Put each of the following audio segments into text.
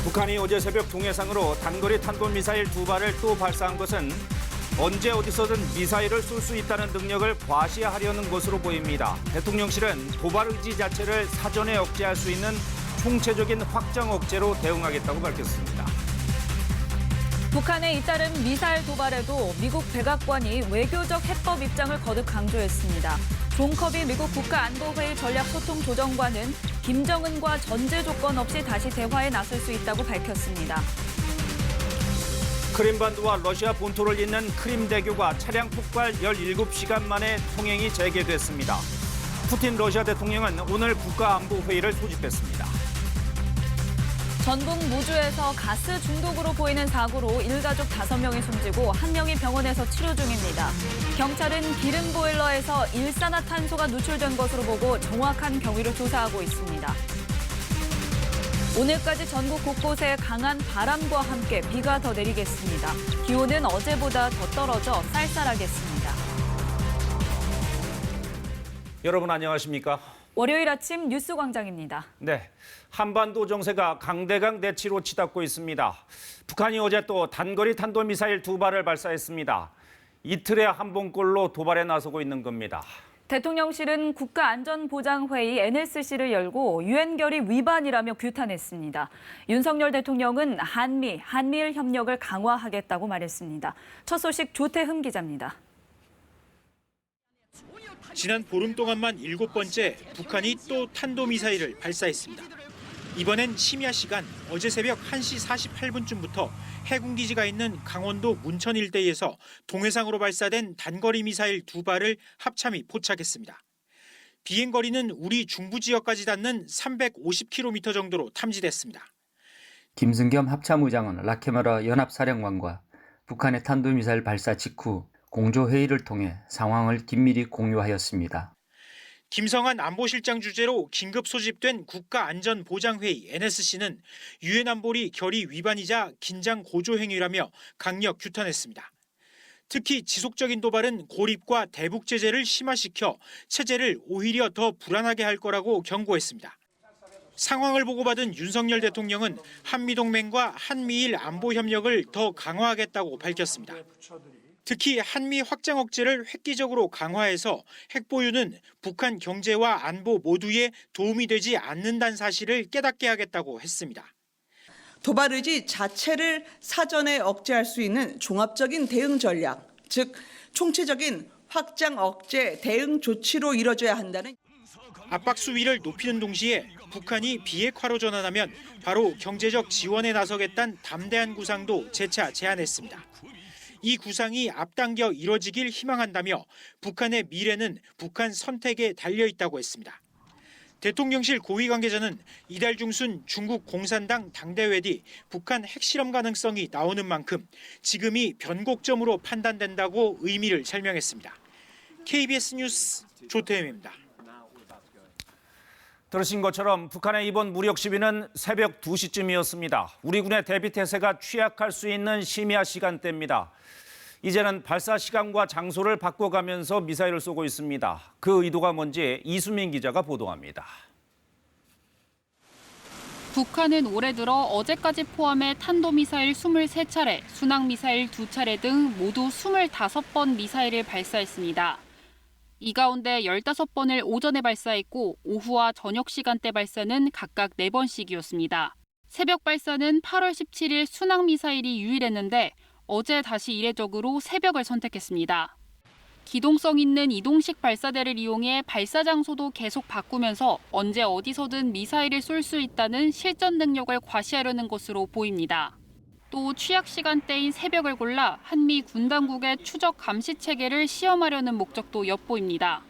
북한이 어제 새벽 동해상으로 단거리 탄도미사일 2발을 또 발사한 것은 언제 어디서든 미사일을 쏠 수 있다는 능력을 과시하려는 것으로 보입니다. 대통령실은 도발 의지 자체를 사전에 억제할 수 있는 총체적인 확장 억제로 대응하겠다고 밝혔습니다. 북한의 잇따른 미사일 도발에도 미국 백악관이 외교적 해법 입장을 거듭 강조했습니다. 존 커비 미국 국가안보회의 전략소통조정관은 김정은과 전제 조건 없이 다시 대화에 나설 수 있다고 밝혔습니다. 크림반도와 러시아 본토를 잇는 크림대교가 차량 폭발 17시간 만에 통행이 재개됐습니다. 푸틴 러시아 대통령은 오늘 국가안보회의를 소집했습니다. 전북 무주에서 가스 중독으로 보이는 사고로 일가족 5명이 숨지고 1명이 병원에서 치료 중입니다. 경찰은 기름 보일러에서 일산화탄소가 누출된 것으로 보고 정확한 경위를 조사하고 있습니다. 오늘까지 전국 곳곳에 강한 바람과 함께 비가 더 내리겠습니다. 기온은 어제보다 더 떨어져 쌀쌀하겠습니다. 여러분 안녕하십니까? 월요일 아침 뉴스광장입니다. 네, 한반도 정세가 강대강 대치로 치닫고 있습니다. 북한이 어제 또 단거리 탄도미사일 2발을 발사했습니다. 이틀에 한 번꼴로 도발에 나서고 있는 겁니다. 대통령실은 국가안전보장회의 NSC를 열고 유엔 결의 위반이라며 규탄했습니다. 윤석열 대통령은 한미일 협력을 강화하겠다고 말했습니다. 첫 소식 조태흠 기자입니다. 지난 보름 동안만 7번째 북한이 또 탄도미사일을 발사했습니다. 이번엔 심야 시간 어제 새벽 1시 48분쯤부터 해군기지가 있는 강원도 문천 일대에서 동해상으로 발사된 단거리 미사일 2발을 합참이 포착했습니다. 비행거리는 우리 중부 지역까지 닿는 350km 정도로 탐지됐습니다. 김승겸 합참의장은 라케마라 연합사령관과 북한의 탄도미사일 발사 직후 공조회의를 통해 상황을 긴밀히 공유하였습니다. 김성한 안보실장 주재로 긴급 소집된 국가안전보장회의 NSC는 유엔 안보리 결의 위반이자 긴장 고조 행위라며 강력 규탄했습니다. 특히 지속적인 도발은 고립과 대북 제재를 심화시켜 체제를 오히려 더 불안하게 할 거라고 경고했습니다. 상황을 보고받은 윤석열 대통령은 한미동맹과 한미일 안보 협력을 더 강화하겠다고 밝혔습니다. 특히 한미 확장 억제를 획기적으로 강화해서 핵 보유는 북한 경제와 안보 모두에 도움이 되지 않는다는 사실을 깨닫게 하겠다고 했습니다. 도발 의지 자체를 사전에 억제할 수 있는 종합적인 대응 전략, 즉 총체적인 확장 억제 대응 조치로 이뤄져야 한다는 압박 수위를 높이는 동시에 북한이 비핵화로 전환하면 바로 경제적 지원에 나서겠다는 담대한 구상도 재차 제안했습니다. 이 구상이 앞당겨 이뤄지길 희망한다며 북한의 미래는 북한 선택에 달려있다고 했습니다. 대통령실 고위 관계자는 이달 중순 중국 공산당 당대회 뒤 북한 핵실험 가능성이 나오는 만큼 지금이 변곡점으로 판단된다고 의미를 설명했습니다. KBS 뉴스 조태흠입니다. 들으신 것처럼 북한의 이번 무력 시위는 새벽 2시쯤이었습니다. 우리 군의 대비 태세가 취약할 수 있는 심야 시간대입니다. 이제는 발사 시간과 장소를 바꿔가면서 미사일을 쏘고 있습니다. 그 의도가 뭔지 이수민 기자가 보도합니다. 북한은 올해 들어 어제까지 포함해 탄도미사일 23차례, 순항미사일 2차례 등 모두 25번 미사일을 발사했습니다. 이 가운데 15번을 오전에 발사했고 오후와 저녁 시간대 발사는 각각 4번씩이었습니다. 새벽 발사는 8월 17일 순항미사일이 유일했는데 어제 다시 이례적으로 새벽을 선택했습니다. 기동성 있는 이동식 발사대를 이용해 발사 장소도 계속 바꾸면서 언제 어디서든 미사일을 쏠 수 있다는 실전 능력을 과시하려는 것으로 보입니다. 또 취약 시간대인 새벽을 골라 한미 군 당국의 추적 감시 체계를 시험하려는 목적도 엿보입니다.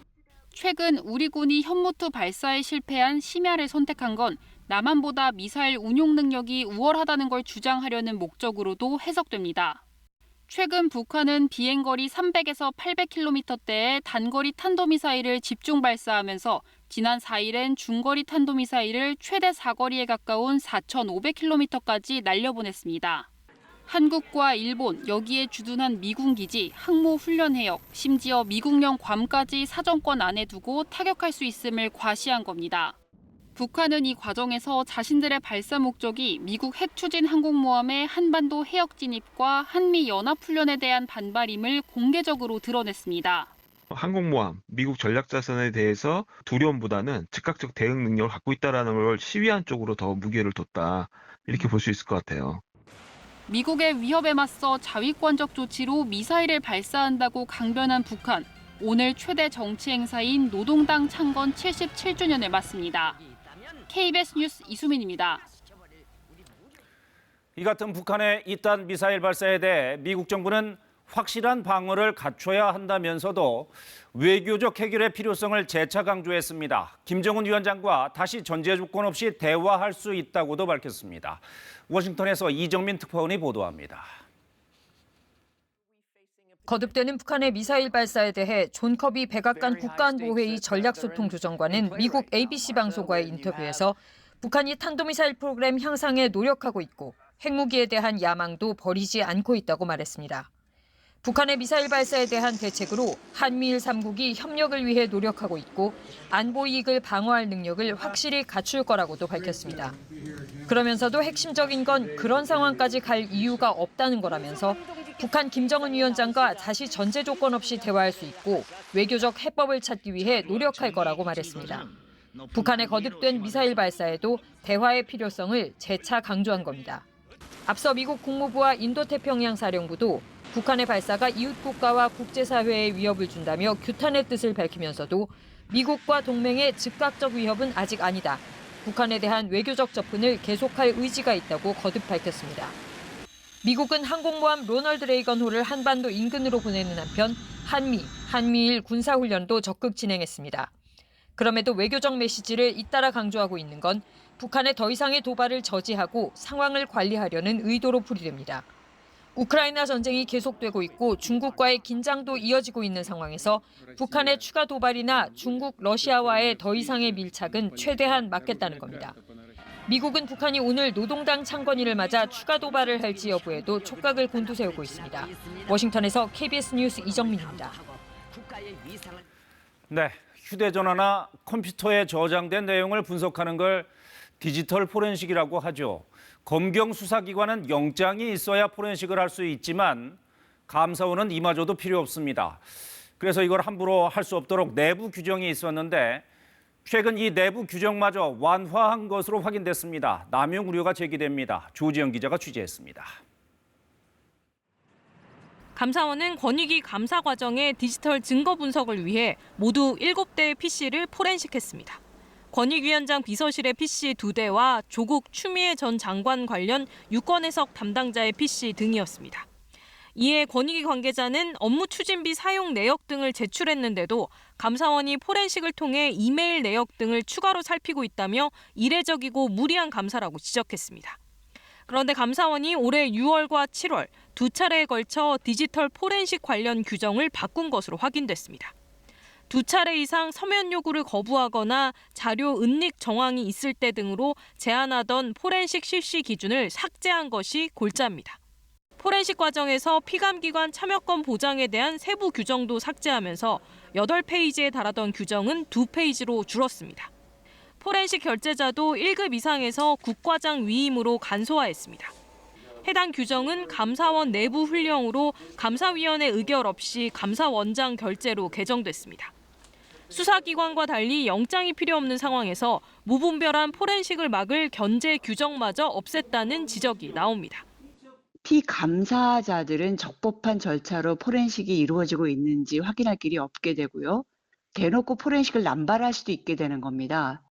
최근 우리 군이 현무투 발사에 실패한 심야를 선택한 건 남한보다 미사일 운용 능력이 우월하다는 걸 주장하려는 목적으로도 해석됩니다. 최근 북한은 비행거리 300에서 800km대의 단거리 탄도미사일을 집중 발사하면서 지난 4일엔 중거리 탄도미사일을 최대 사거리에 가까운 4,500km까지 날려보냈습니다. 한국과 일본, 여기에 주둔한 미군 기지, 항모 훈련 해역, 심지어 미국령 괌까지 사정권 안에 두고 타격할 수 있음을 과시한 겁니다. 북한은 이 과정에서 자신들의 발사 목적이 미국 핵추진 항공모함의 한반도 해역 진입과 한미 연합훈련에 대한 반발임을 공개적으로 드러냈습니다. 항공모함, 미국 전략자산에 대해서 두려움보다는 즉각적 대응 능력을 갖고 있다는 걸 시위한 쪽으로 더 무게를 뒀다. 이렇게 볼 수 있을 것 같아요. 미국의 위협에 맞서 자위권적 조치로 미사일을 발사한다고 강변한 북한. 오늘 최대 정치 행사인 노동당 창건 77주년을 맞습니다. KBS 뉴스 이수민입니다. 이 같은 북한의 이딴 미사일 발사에 대해 미국 정부는 확실한 방어를 갖춰야 한다면서도 외교적 해결의 필요성을 재차 강조했습니다. 김정은 위원장과 다시 전제 조건 없이 대화할 수 있다고도 밝혔습니다. 워싱턴에서 이정민 특파원이 보도합니다. 거듭되는 북한의 미사일 발사에 대해 존 커비 백악관 국가안보회의 전략소통조정관은 미국 ABC 방송과의 인터뷰에서 북한이 탄도미사일 프로그램 향상에 노력하고 있고 핵무기에 대한 야망도 버리지 않고 있다고 말했습니다. 북한의 미사일 발사에 대한 대책으로 한미일 3국이 협력을 위해 노력하고 있고 안보 이익을 방어할 능력을 확실히 갖출 거라고도 밝혔습니다. 그러면서도 핵심적인 건 그런 상황까지 갈 이유가 없다는 거라면서 북한 김정은 위원장과 다시 전제 조건 없이 대화할 수 있고 외교적 해법을 찾기 위해 노력할 거라고 말했습니다. 북한의 거듭된 미사일 발사에도 대화의 필요성을 재차 강조한 겁니다. 앞서 미국 국무부와 인도태평양 사령부도 북한의 발사가 이웃 국가와 국제사회에 위협을 준다며 규탄의 뜻을 밝히면서도 미국과 동맹의 즉각적 위협은 아직 아니다. 북한에 대한 외교적 접근을 계속할 의지가 있다고 거듭 밝혔습니다. 미국은 항공모함 로널드 레이건호를 한반도 인근으로 보내는 한편 한미일 군사훈련도 적극 진행했습니다. 그럼에도 외교적 메시지를 잇따라 강조하고 있는 건 북한의 더 이상의 도발을 저지하고 상황을 관리하려는 의도로 풀이됩니다. 우크라이나 전쟁이 계속되고 있고 중국과의 긴장도 이어지고 있는 상황에서 북한의 추가 도발이나 중국, 러시아와의 더 이상의 밀착은 최대한 막겠다는 겁니다. 미국은 북한이 오늘 노동당 창건일을 맞아 추가 도발을 할지 여부에도 촉각을 곤두세우고 있습니다. 워싱턴에서 KBS 뉴스 이정민입니다. 네, 휴대전화나 컴퓨터에 저장된 내용을 분석하는 걸 디지털 포렌식이라고 하죠. 검경 수사기관은 영장이 있어야 포렌식을 할 수 있지만 감사원은 이마저도 필요 없습니다. 그래서 이걸 함부로 할 수 없도록 내부 규정이 있었는데 최근 이 내부 규정마저 완화한 것으로 확인됐습니다. 남용 우려가 제기됩니다. 조지영 기자가 취재했습니다. 감사원은 권익위 감사 과정의 디지털 증거 분석을 위해 모두 7대의 PC를 포렌식했습니다. 권익위원장 비서실의 PC 2대와 조국 추미애 전 장관 관련 유권 해석 담당자의 PC 등이었습니다. 이에 권익위 관계자는 업무 추진비 사용 내역 등을 제출했는데도 감사원이 포렌식을 통해 이메일 내역 등을 추가로 살피고 있다며 이례적이고 무리한 감사라고 지적했습니다. 그런데 감사원이 올해 6월과 7월 두 차례에 걸쳐 디지털 포렌식 관련 규정을 바꾼 것으로 확인됐습니다. 두 차례 이상 서면 요구를 거부하거나 자료 은닉 정황이 있을 때 등으로 제한하던 포렌식 실시 기준을 삭제한 것이 골자입니다. 포렌식 과정에서 피감기관 참여권 보장에 대한 세부 규정도 삭제하면서 8페이지에 달하던 규정은 2페이지로 줄었습니다. 포렌식 결재자도 1급 이상에서 국과장 위임으로 간소화했습니다. 해당 규정은 감사원 내부 훈령으로 감사위원회 의결 없이 감사원장 결재로 개정됐습니다. 수사기관과 달리 영장이 필요 없는 상황에서 무분별한 포렌식을 막을 견제 규정마저 없앴다는 지적이 나옵니다. 피감사자들은 적법한 절차로 포렌식이 이루어지고 있는지 확인할 길이 없게 되고요. 대놓고 포렌식을 남발할 수도 있게 되는 겁니다.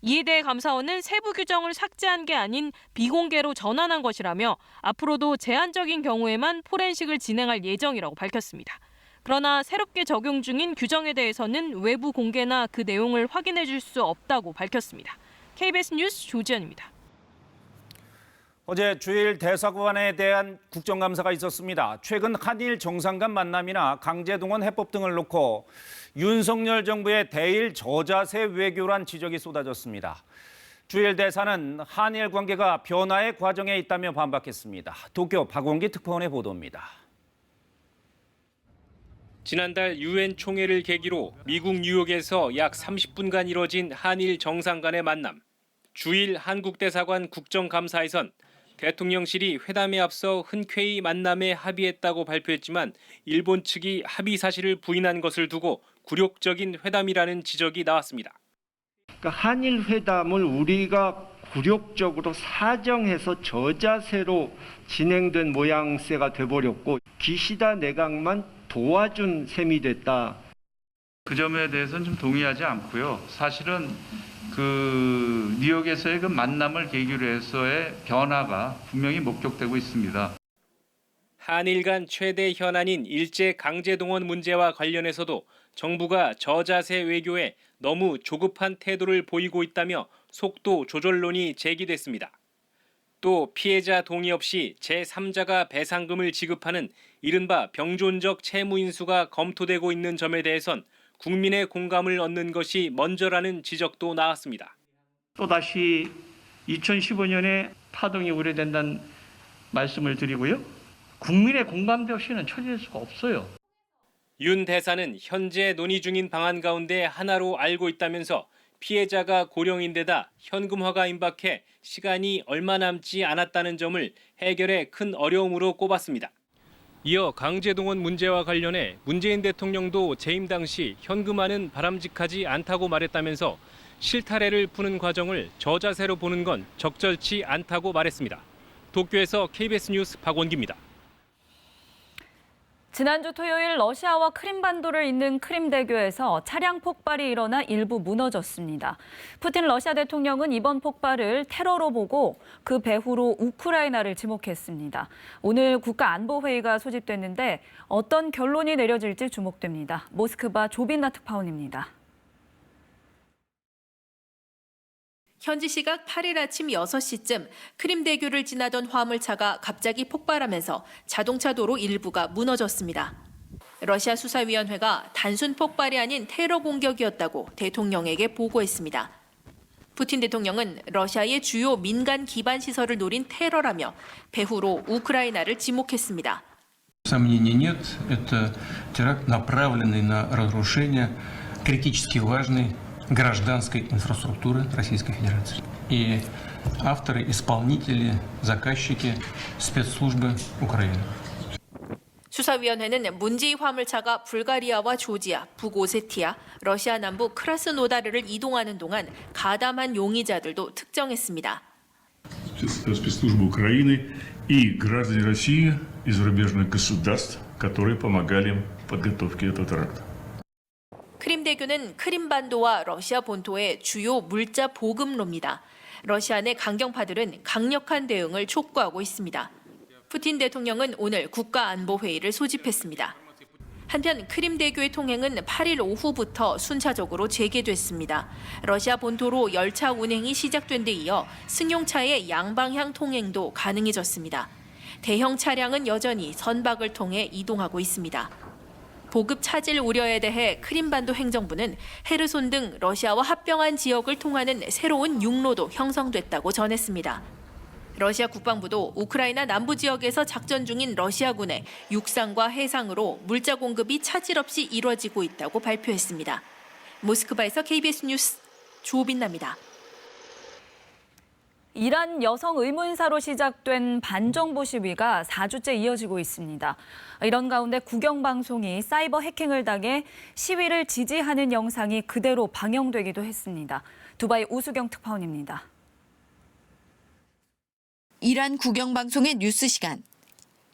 이에 대해 감사원은 세부 규정을 삭제한 게 아닌 비공개로 전환한 것이라며 앞으로도 제한적인 경우에만 포렌식을 진행할 예정이라고 밝혔습니다. 그러나 새롭게 적용 중인 규정에 대해서는 외부 공개나 그 내용을 확인해 줄 수 없다고 밝혔습니다. KBS 뉴스 조지연입니다. 어제 주일 대사관에 대한 국정감사가 있었습니다. 최근 한일 정상간 만남이나 강제동원 해법 등을 놓고 윤석열 정부의 대일 저자세 외교란 지적이 쏟아졌습니다. 주일 대사는 한일 관계가 변화의 과정에 있다며 반박했습니다. 도쿄 박원기 특파원의 보도입니다. 지난달 유엔 총회를 계기로 미국 뉴욕에서 약 30분간 이뤄진 한일 정상 간의 만남. 주일 한국 대사관 국정감사에선 대통령실이 회담에 앞서 흔쾌히 만남에 합의했다고 발표했지만 일본 측이 합의 사실을 부인한 것을 두고 굴욕적인 회담이라는 지적이 나왔습니다. 그러니까 한일 회담을 우리가 굴욕적으로 사정해서 저자세로 진행된 모양새가 돼버렸고 기시다 내각만 도와준 셈이 됐다. 그 점에 대해서는 좀 동의하지 않고요. 사실은 뉴욕에서의 그 만남을 계기로 해서의 변화가 분명히 목격되고 있습니다. 한일 간 최대 현안인 일제 강제동원 문제와 관련해서도 정부가 저자세 외교에 너무 조급한 태도를 보이고 있다며 속도 조절론이 제기됐습니다. 또 피해자 동의 없이 제3자가 배상금을 지급하는 이른바 병존적 채무 인수가 검토되고 있는 점에 대해선 국민의 공감을 얻는 것이 먼저라는 지적도 나왔습니다. 또다시 2015년에 파동이 우려된다는 말씀을 드리고요. 국민의 공감대 없이는 처리될 수가 없어요. 윤 대사는 현재 논의 중인 방안 가운데 하나로 알고 있다면서 피해자가 고령인데다 현금화가 임박해 시간이 얼마 남지 않았다는 점을 해결에 큰 어려움으로 꼽았습니다. 이어 강제동원 문제와 관련해 문재인 대통령도 재임 당시 현금화는 바람직하지 않다고 말했다면서 실타래를 푸는 과정을 저자세로 보는 건 적절치 않다고 말했습니다. 도쿄에서 KBS 뉴스 박원기입니다. 지난주 토요일 러시아와 크림반도를 잇는 크림대교에서 차량 폭발이 일어나 일부 무너졌습니다. 푸틴 러시아 대통령은 이번 폭발을 테러로 보고 그 배후로 우크라이나를 지목했습니다. 오늘 국가안보회의가 소집됐는데 어떤 결론이 내려질지 주목됩니다. 모스크바 조빈나 특파원입니다. 현지 시각 8일 아침 6시쯤 크림대교를 지나던 화물차가 갑자기 폭발하면서 자동차 도로 일부가 무너졌습니다. 러시아 수사위원회가 단순 폭발이 아닌 테러 공격이었다고 대통령에게 보고했습니다. 푸틴 대통령은 러시아의 주요 민간 기반 시설을 노린 테러라며 배후로 우크라이나를 지목했습니다. Сомнений нет, это теракт, направленный на разрушение критически важной гражданской инфраструктуры Российской Федерации. И авторы, исполнители, заказчики спецслужбы Украины. 수사위원회는 문제의 화물차가 불가리아와 조지아, 북오세티아, 러시아 남부 크라스노다르를 이동하는 동안 가담한 용의자들도 특정했습니다. спецслужбы Украины и граждане России и зарубежных государств, которые помогали в подготовке этого теракта. 크림대교는 크림반도와 러시아 본토의 주요 물자 보급로입니다. 러시아 내 강경파들은 강력한 대응을 촉구하고 있습니다. 푸틴 대통령은 오늘 국가안보회의를 소집했습니다. 한편 크림대교의 통행은 8일 오후부터 순차적으로 재개됐습니다. 러시아 본토로 열차 운행이 시작된 데 이어 승용차의 양방향 통행도 가능해졌습니다. 대형 차량은 여전히 선박을 통해 이동하고 있습니다. 보급 차질 우려에 대해 크림반도 행정부는 헤르손 등 러시아와 합병한 지역을 통하는 새로운 육로도 형성됐다고 전했습니다. 러시아 국방부도 우크라이나 남부 지역에서 작전 중인 러시아군의 육상과 해상으로 물자 공급이 차질 없이 이루어지고 있다고 발표했습니다. 모스크바에서 KBS 뉴스 조빈나입니다. 이란 여성 의문사로 시작된 반정부 시위가 4주째 이어지고 있습니다. 이런 가운데 국영방송이 사이버 해킹을 당해 시위를 지지하는 영상이 그대로 방영되기도 했습니다. 두바이 우수경 특파원입니다. 이란 국영방송의 뉴스 시간.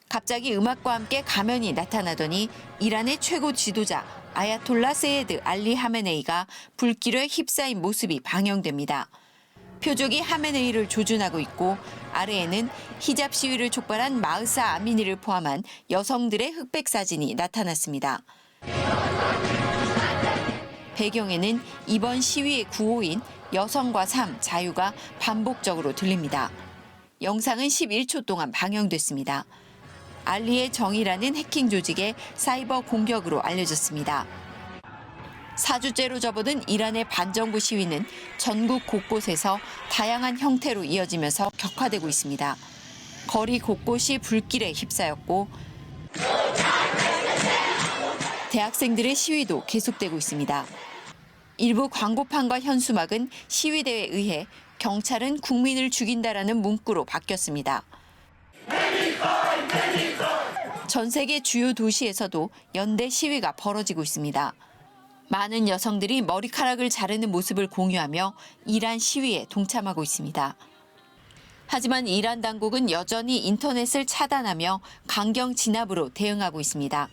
갑자기 음악과 함께 가면이 나타나더니 이란의 최고 지도자 아야톨라 세예드 알리 하메네이가 불길에 휩싸인 모습이 방영됩니다. 표적이 하메네이를 조준하고 있고 아래에는 히잡 시위를 촉발한 마흐사 아미니를 포함한 여성들의 흑백 사진이 나타났습니다. 배경에는 이번 시위의 구호인 여성과 삶, 자유가 반복적으로 들립니다. 영상은 11초 동안 방영됐습니다. 알리의 정의라는 해킹 조직의 사이버 공격으로 알려졌습니다. 4주째로 접어든 이란의 반정부 시위는 전국 곳곳에서 다양한 형태로 이어지면서 격화되고 있습니다. 거리 곳곳이 불길에 휩싸였고 대학생들의 시위도 계속되고 있습니다. 일부 광고판과 현수막은 시위대에 의해 경찰은 국민을 죽인다라는 문구로 바뀌었습니다. 전 세계 주요 도시에서도 연대 시위가 벌어지고 있습니다. 많은 여성들이 머리카락을 자르는 모습을 공유하며 이란 시위에 동참하고 있습니다. 하지만 이란 당국은 여전히 인터넷을 차단하며 강경 진압으로 대응하고 있습니다.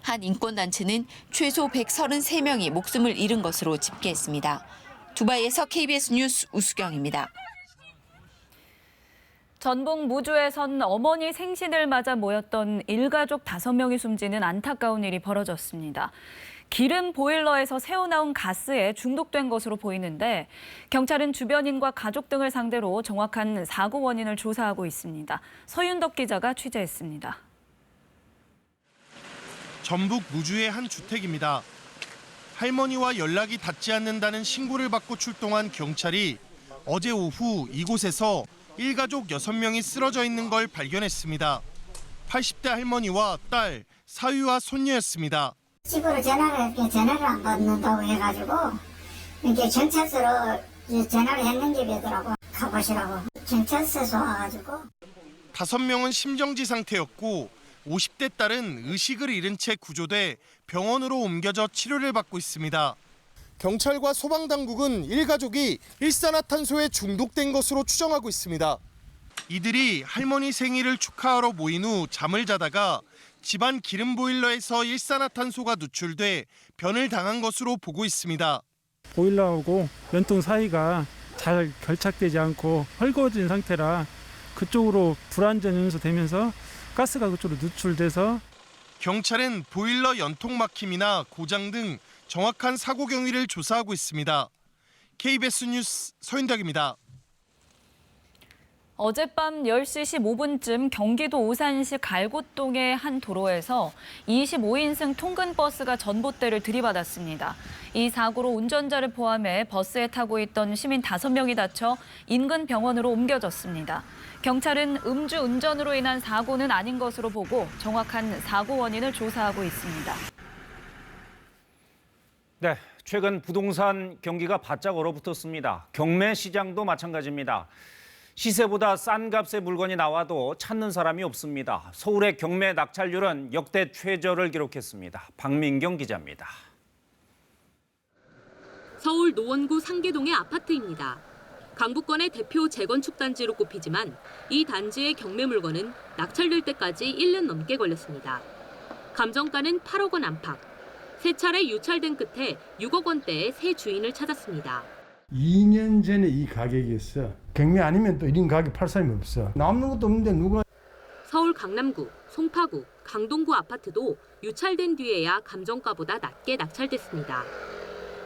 한 인권단체는 최소 133명이 목숨을 잃은 것으로 집계했습니다. 두바이에서 KBS 뉴스 우수경입니다. 전북 무주에선 어머니 생신을 맞아 모였던 일가족 5명이 숨지는 안타까운 일이 벌어졌습니다. 기름 보일러에서 새어나온 가스에 중독된 것으로 보이는데 경찰은 주변인과 가족 등을 상대로 정확한 사고 원인을 조사하고 있습니다. 서윤덕 기자가 취재했습니다. 전북 무주의 한 주택입니다. 할머니와 연락이 닿지 않는다는 신고를 받고 출동한 경찰이 어제 오후 이곳에서 일가족 6명이 쓰러져 있는 걸 발견했습니다. 80대 할머니와 딸, 사위와 손녀였습니다. 집으로 전화를 안 받는다고 해가지고 이제 경찰서로 전화를 했는 게 되더라고. 가보시라고. 경찰서에서 와가지고. 5명은 심정지 상태였고 50대 딸은 의식을 잃은 채 구조돼 병원으로 옮겨져 치료를 받고 있습니다. 경찰과 소방당국은 일가족이 일산화탄소에 중독된 것으로 추정하고 있습니다. 이들이 할머니 생일을 축하하러 모인 후 잠을 자다가 집안 기름 보일러에서 일산화탄소가 누출돼 변을 당한 것으로 보고 있습니다. 보일러하고 연통 사이가 잘 결착되지 않고 헐거워진 상태라 그쪽으로 불안전 연소되면서 가스가 그쪽으로 누출돼서 경찰은 보일러 연통 막힘이나 고장 등 정확한 사고 경위를 조사하고 있습니다. KBS 뉴스 서윤덕입니다. 어젯밤 10시 15분쯤 경기도 오산시 갈곶동의 한 도로에서 25인승 통근버스가 전봇대를 들이받았습니다. 이 사고로 운전자를 포함해 버스에 타고 있던 시민 5명이 다쳐 인근 병원으로 옮겨졌습니다. 경찰은 음주 운전으로 인한 사고는 아닌 것으로 보고 정확한 사고 원인을 조사하고 있습니다. 네, 최근 부동산 경기가 바짝 얼어붙었습니다. 경매 시장도 마찬가지입니다. 시세보다 싼 값의 물건이 나와도 찾는 사람이 없습니다. 서울의 경매 낙찰률은 역대 최저를 기록했습니다. 박민경 기자입니다. 서울 노원구 상계동의 아파트입니다. 강북권의 대표 재건축 단지로 꼽히지만 이 단지의 경매 물건은 낙찰될 때까지 1년 넘게 걸렸습니다. 감정가는 8억 원 안팎. 3차례 유찰된 끝에 6억 원대의 새 주인을 찾았습니다. 2년 전에 이 가격이었어. 경매 아니면 또 이런 가격 팔 사람이 없어. 남는 것도 없는데 누가. 서울 강남구, 송파구, 강동구 아파트도 유찰된 뒤에야 감정가보다 낮게 낙찰됐습니다.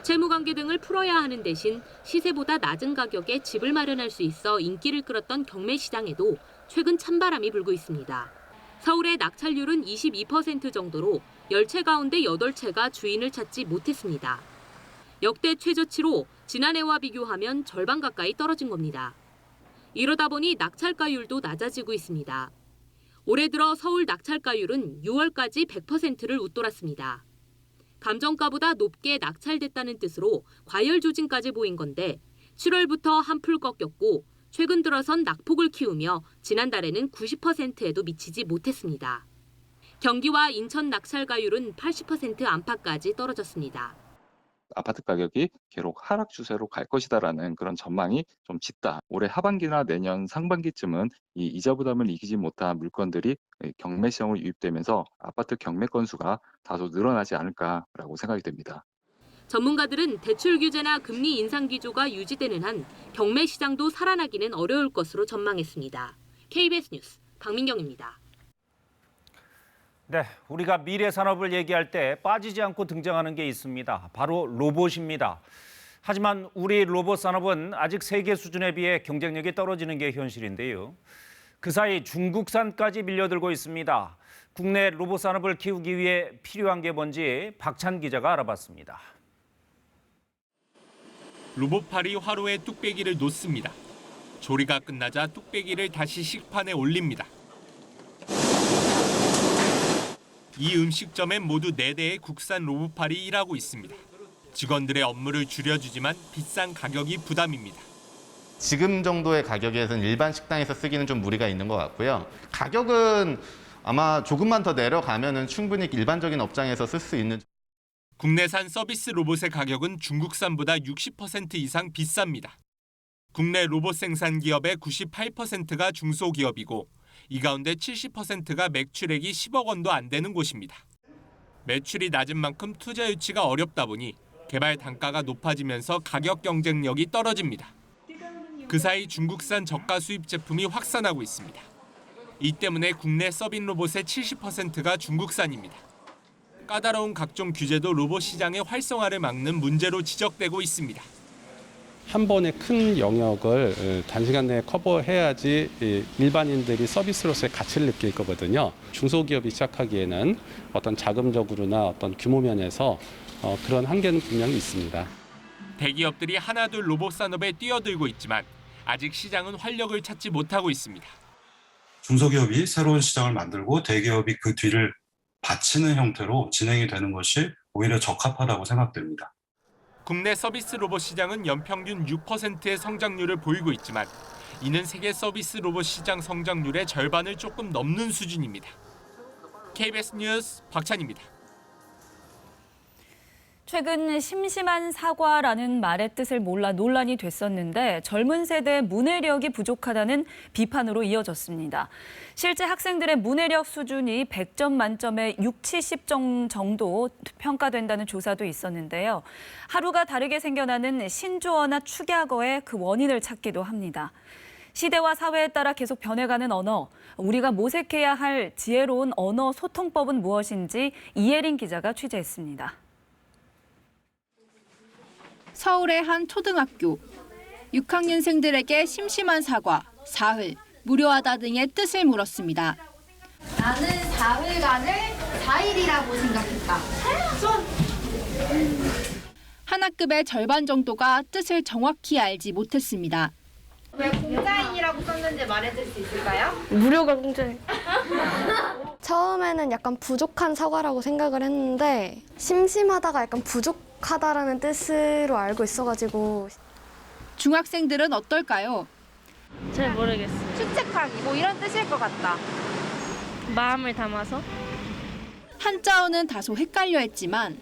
채무관계 등을 풀어야 하는 대신 시세보다 낮은 가격에 집을 마련할 수 있어 인기를 끌었던 경매 시장에도 최근 찬바람이 불고 있습니다. 서울의 낙찰률은 22% 정도로 10채 가운데 8채가 주인을 찾지 못했습니다. 역대 최저치로 지난해와 비교하면 절반 가까이 떨어진 겁니다. 이러다 보니 낙찰가율도 낮아지고 있습니다. 올해 들어 서울 낙찰가율은 6월까지 100%를 웃돌았습니다. 감정가보다 높게 낙찰됐다는 뜻으로 과열 조짐까지 보인 건데 7월부터 한풀 꺾였고 최근 들어선 낙폭을 키우며 지난달에는 90%에도 미치지 못했습니다. 경기와 인천 낙찰가율은 80% 안팎까지 떨어졌습니다. 아파트 가격이 계속 하락 추세로 갈 것이다라는 그런 전망이 좀 짙다. 올해 하반기나 내년 상반기쯤은 이 이자 부담을 이기지 못한 물건들이 경매 시장으로 유입되면서 아파트 경매 건수가 다소 늘어나지 않을까라고 생각이 됩니다. 전문가들은 대출 규제나 금리 인상 기조가 유지되는 한 경매 시장도 살아나기는 어려울 것으로 전망했습니다. KBS 뉴스 박민경입니다. 네, 우리가 미래 산업을 얘기할 때 빠지지 않고 등장하는 게 있습니다. 바로 로봇입니다. 하지만 우리 로봇 산업은 아직 세계 수준에 비해 경쟁력이 떨어지는 게 현실인데요. 그 사이 중국산까지 밀려들고 있습니다. 국내 로봇 산업을 키우기 위해 필요한 게 뭔지 박찬 기자가 알아봤습니다. 로봇팔이 화로에 뚝배기를 놓습니다. 조리가 끝나자 뚝배기를 다시 식판에 올립니다. 이 음식점엔 모두 4대의 국산 로봇팔이 일하고 있습니다. 직원들의 업무를 줄여주지만 비싼 가격이 부담입니다. 지금 정도의 가격에서는 일반 식당에서 쓰기는 좀 무리가 있는 것 같고요. 가격은 아마 조금만 더 내려가면은 충분히 일반적인 업장에서 쓸 수 있는. 국내산 서비스 로봇의 가격은 중국산보다 60% 이상 비쌉니다. 국내 로봇 생산 기업의 98%가 중소기업이고 이 가운데 70%가 매출액이 10억 원도 안 되는 곳입니다. 매출이 낮은 만큼 투자 유치가 어렵다 보니 개발 단가가 높아지면서 가격 경쟁력이 떨어집니다. 그 사이 중국산 저가 수입 제품이 확산하고 있습니다. 이 때문에 국내 서빙 로봇의 70%가 중국산입니다. 까다로운 각종 규제도 로봇 시장의 활성화를 막는 문제로 지적되고 있습니다. 한 번에 큰 영역을 단시간 내에 커버해야지 일반인들이 서비스로서의 가치를 느낄 거거든요. 중소기업이 시작하기에는 어떤 자금적으로나 어떤 규모 면에서 그런 한계는 분명히 있습니다. 대기업들이 하나둘 로봇 산업에 뛰어들고 있지만 아직 시장은 활력을 찾지 못하고 있습니다. 중소기업이 새로운 시장을 만들고 대기업이 그 뒤를 받치는 형태로 진행이 되는 것이 오히려 적합하다고 생각됩니다. 국내 서비스 로봇 시장은 연평균 6%의 성장률을 보이고 있지만 이는 세계 서비스 로봇 시장 성장률의 절반을 조금 넘는 수준입니다. KBS 뉴스 박찬입니다. 최근 심심한 사과라는 말의 뜻을 몰라 논란이 됐었는데 젊은 세대의 문해력이 부족하다는 비판으로 이어졌습니다. 실제 학생들의 문해력 수준이 100점 만점에 60, 70점 정도 평가된다는 조사도 있었는데요. 하루가 다르게 생겨나는 신조어나 축약어의 그 원인을 찾기도 합니다. 시대와 사회에 따라 계속 변해가는 언어, 우리가 모색해야 할 지혜로운 언어 소통법은 무엇인지 이예린 기자가 취재했습니다. 서울의 한 초등학교. 6학년생들에게 심심한 사과, 사흘, 무료하다 등의 뜻을 물었습니다. 나는 사흘간을 4일이라고 생각했다. 한 학급의 절반 정도가 뜻을 정확히 알지 못했습니다. 왜 공자인이라고 썼는지 말해줄 수 있을까요? 무료가 공짜예요. 처음에는 약간 부족한 사과라고 생각을 했는데 심심하다가 약간 부족하다라는 뜻으로 알고 있어가지고. 중학생들은 어떨까요? 잘 모르겠어요. 축책하기 뭐 이런 뜻일 것 같다. 마음을 담아서? 한자어는 다소 헷갈려 했지만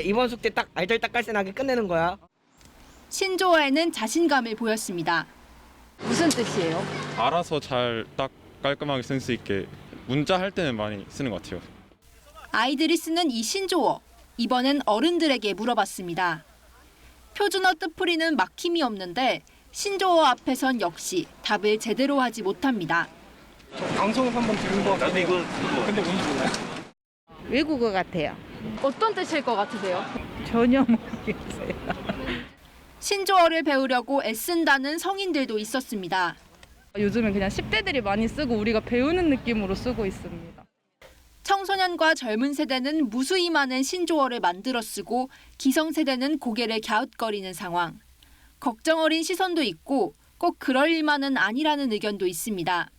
이번 숙제 딱 알잘딱깔센하게 끝내는 거야. 신조어에는 자신감을 보였습니다. 무슨 뜻이에요? 알아서 잘 딱 깔끔하게 쓸 수 있게 문자 할 때는 많이 쓰는 것 같아요. 아이들이 쓰는 이 신조어, 이번엔 어른들에게 물어봤습니다. 표준어 뜻풀이는 막힘이 없는데 신조어 앞에선 역시 답을 제대로 하지 못합니다. 방송을 한번 들은 거 같아요. 근데 뭔지 몰라요. 외국어 같아요. 어떤 뜻일 것 같으세요? 전혀 모르겠어요. 신조어를 배우려고 애쓴다는 성인들도 있었습니다. 요즘은 그냥 10대들이 많이 쓰고 우리가 배우는 느낌으로 쓰고 있습니다. 청소년과 젊은 세대는 무수히 많은 신조어를 만들어 쓰고 기성세대는 고개를 갸웃거리는 상황. 걱정 어린 시선도 있고 꼭 그럴 일만은 아니라는 의견도 있습니다.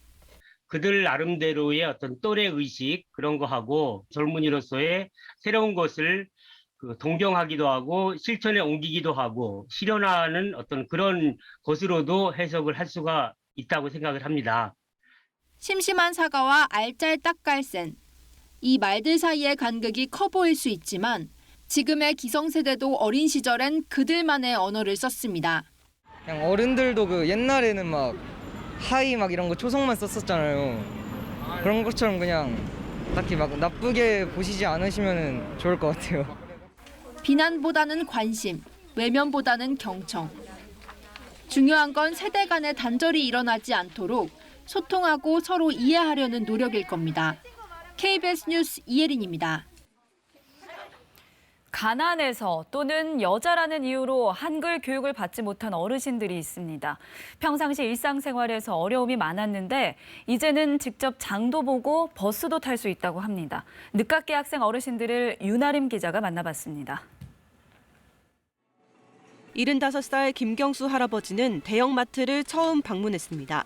그들 나름대로의 어떤 또래 의식 그런 거 하고 젊은이로서의 새로운 것을 동경하기도 하고 실천에 옮기기도 하고 실현하는 어떤 그런 것으로도 해석을 할 수가 있다고 생각을 합니다. 심심한 사과와 알짤딱깔센. 이 말들 사이의 간극이 커 보일 수 있지만 지금의 기성세대도 어린 시절엔 그들만의 언어를 썼습니다. 그냥 어른들도 그 옛날에는 막 하이 막 이런 거 초성만 썼었잖아요. 그런 것처럼 그냥 딱히 막 나쁘게 보시지 않으시면 좋을 것 같아요. 비난보다는 관심, 외면보다는 경청. 중요한 건 세대 간의 단절이 일어나지 않도록 소통하고 서로 이해하려는 노력일 겁니다. KBS 뉴스 이예린입니다. 가난해서 또는 여자라는 이유로 한글 교육을 받지 못한 어르신들이 있습니다. 평상시 일상생활에서 어려움이 많았는데 이제는 직접 장도 보고 버스도 탈 수 있다고 합니다. 늦깎이 학생 어르신들을 윤아림 기자가 만나봤습니다. 75살 김경수 할아버지는 대형마트를 처음 방문했습니다.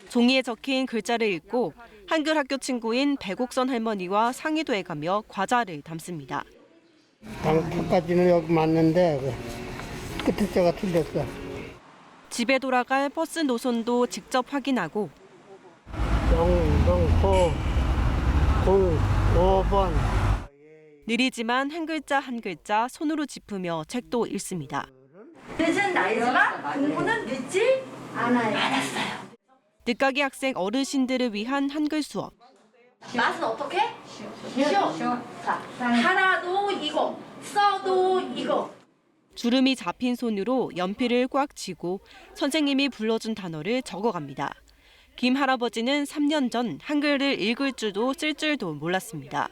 종이에 적힌 글자를 읽고 한글 학교 친구인 백옥선 할머니와 상의도 해가며 과자를 담습니다. 방까지는 여기 맞는데 끝에 자가 틀렸어. 집에 돌아갈 버스 노선도 직접 확인하고 009 05번. 느리지만 한 글자 한 글자 손으로 짚으며 책도 읽습니다. 늦은 나이지만 공부는 늦지 않았어요. 늦가기 학생 어르신들을 위한 한글 수업. 맛은 어떻게? 쉬워. 자, 하나도 이거, 써도 이거. 주름이 잡힌 손으로 연필을 꽉 쥐고 선생님이 불러준 단어를 적어갑니다. 김 할아버지는 3년 전 한글을 읽을 줄도 쓸 줄도 몰랐습니다.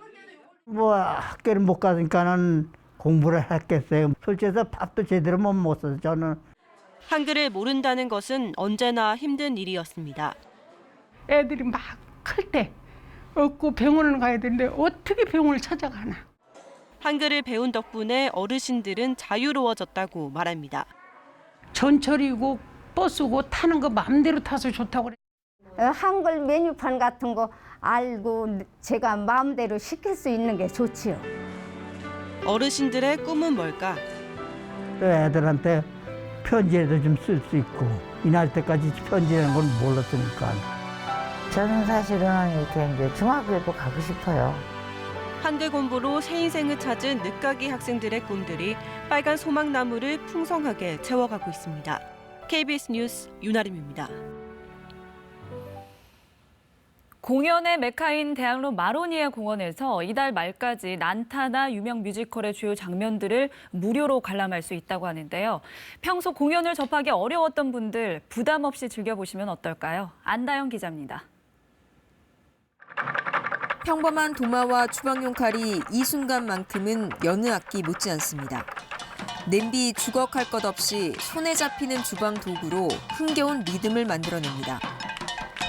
학교를 못 가니까는 공부를 했겠어요. 솔직해서 밥도 제대로 못 먹었어요, 저는. 한글을 모른다는 것은 언제나 힘든 일이었습니다. 애들이 막 클 때 없고 병원을 가야 되는데 어떻게 병원을 찾아가나. 한글을 배운 덕분에 어르신들은 자유로워졌다고 말합니다. 전철이고 버스고 타는 거 마음대로 타서 좋다고 그래. 한글 메뉴판 같은 거 알고 제가 마음대로 시킬 수 있는 게 좋지요. 어르신들의 꿈은 뭘까? 애들한테 편지라도 좀 쓸 수 있고 이날 때까지 편지라는 걸 몰랐으니까. 저는 사실은 이렇게 이제 중학교에도 가고 싶어요. 한글 공부로 새 인생을 찾은 늦가기 학생들의 꿈들이 빨간 소망나무를 풍성하게 채워가고 있습니다. KBS 뉴스 윤아림입니다. 공연의 메카인 대학로 마로니에 공원에서 이달 말까지 난타나 유명 뮤지컬의 주요 장면들을 무료로 관람할 수 있다고 하는데요. 평소 공연을 접하기 어려웠던 분들 부담 없이 즐겨보시면 어떨까요? 안다영 기자입니다. 평범한 도마와 주방용 칼이 이 순간만큼은 여느 악기 못지않습니다. 냄비, 주걱할 것 없이 손에 잡히는 주방 도구로 흥겨운 리듬을 만들어냅니다.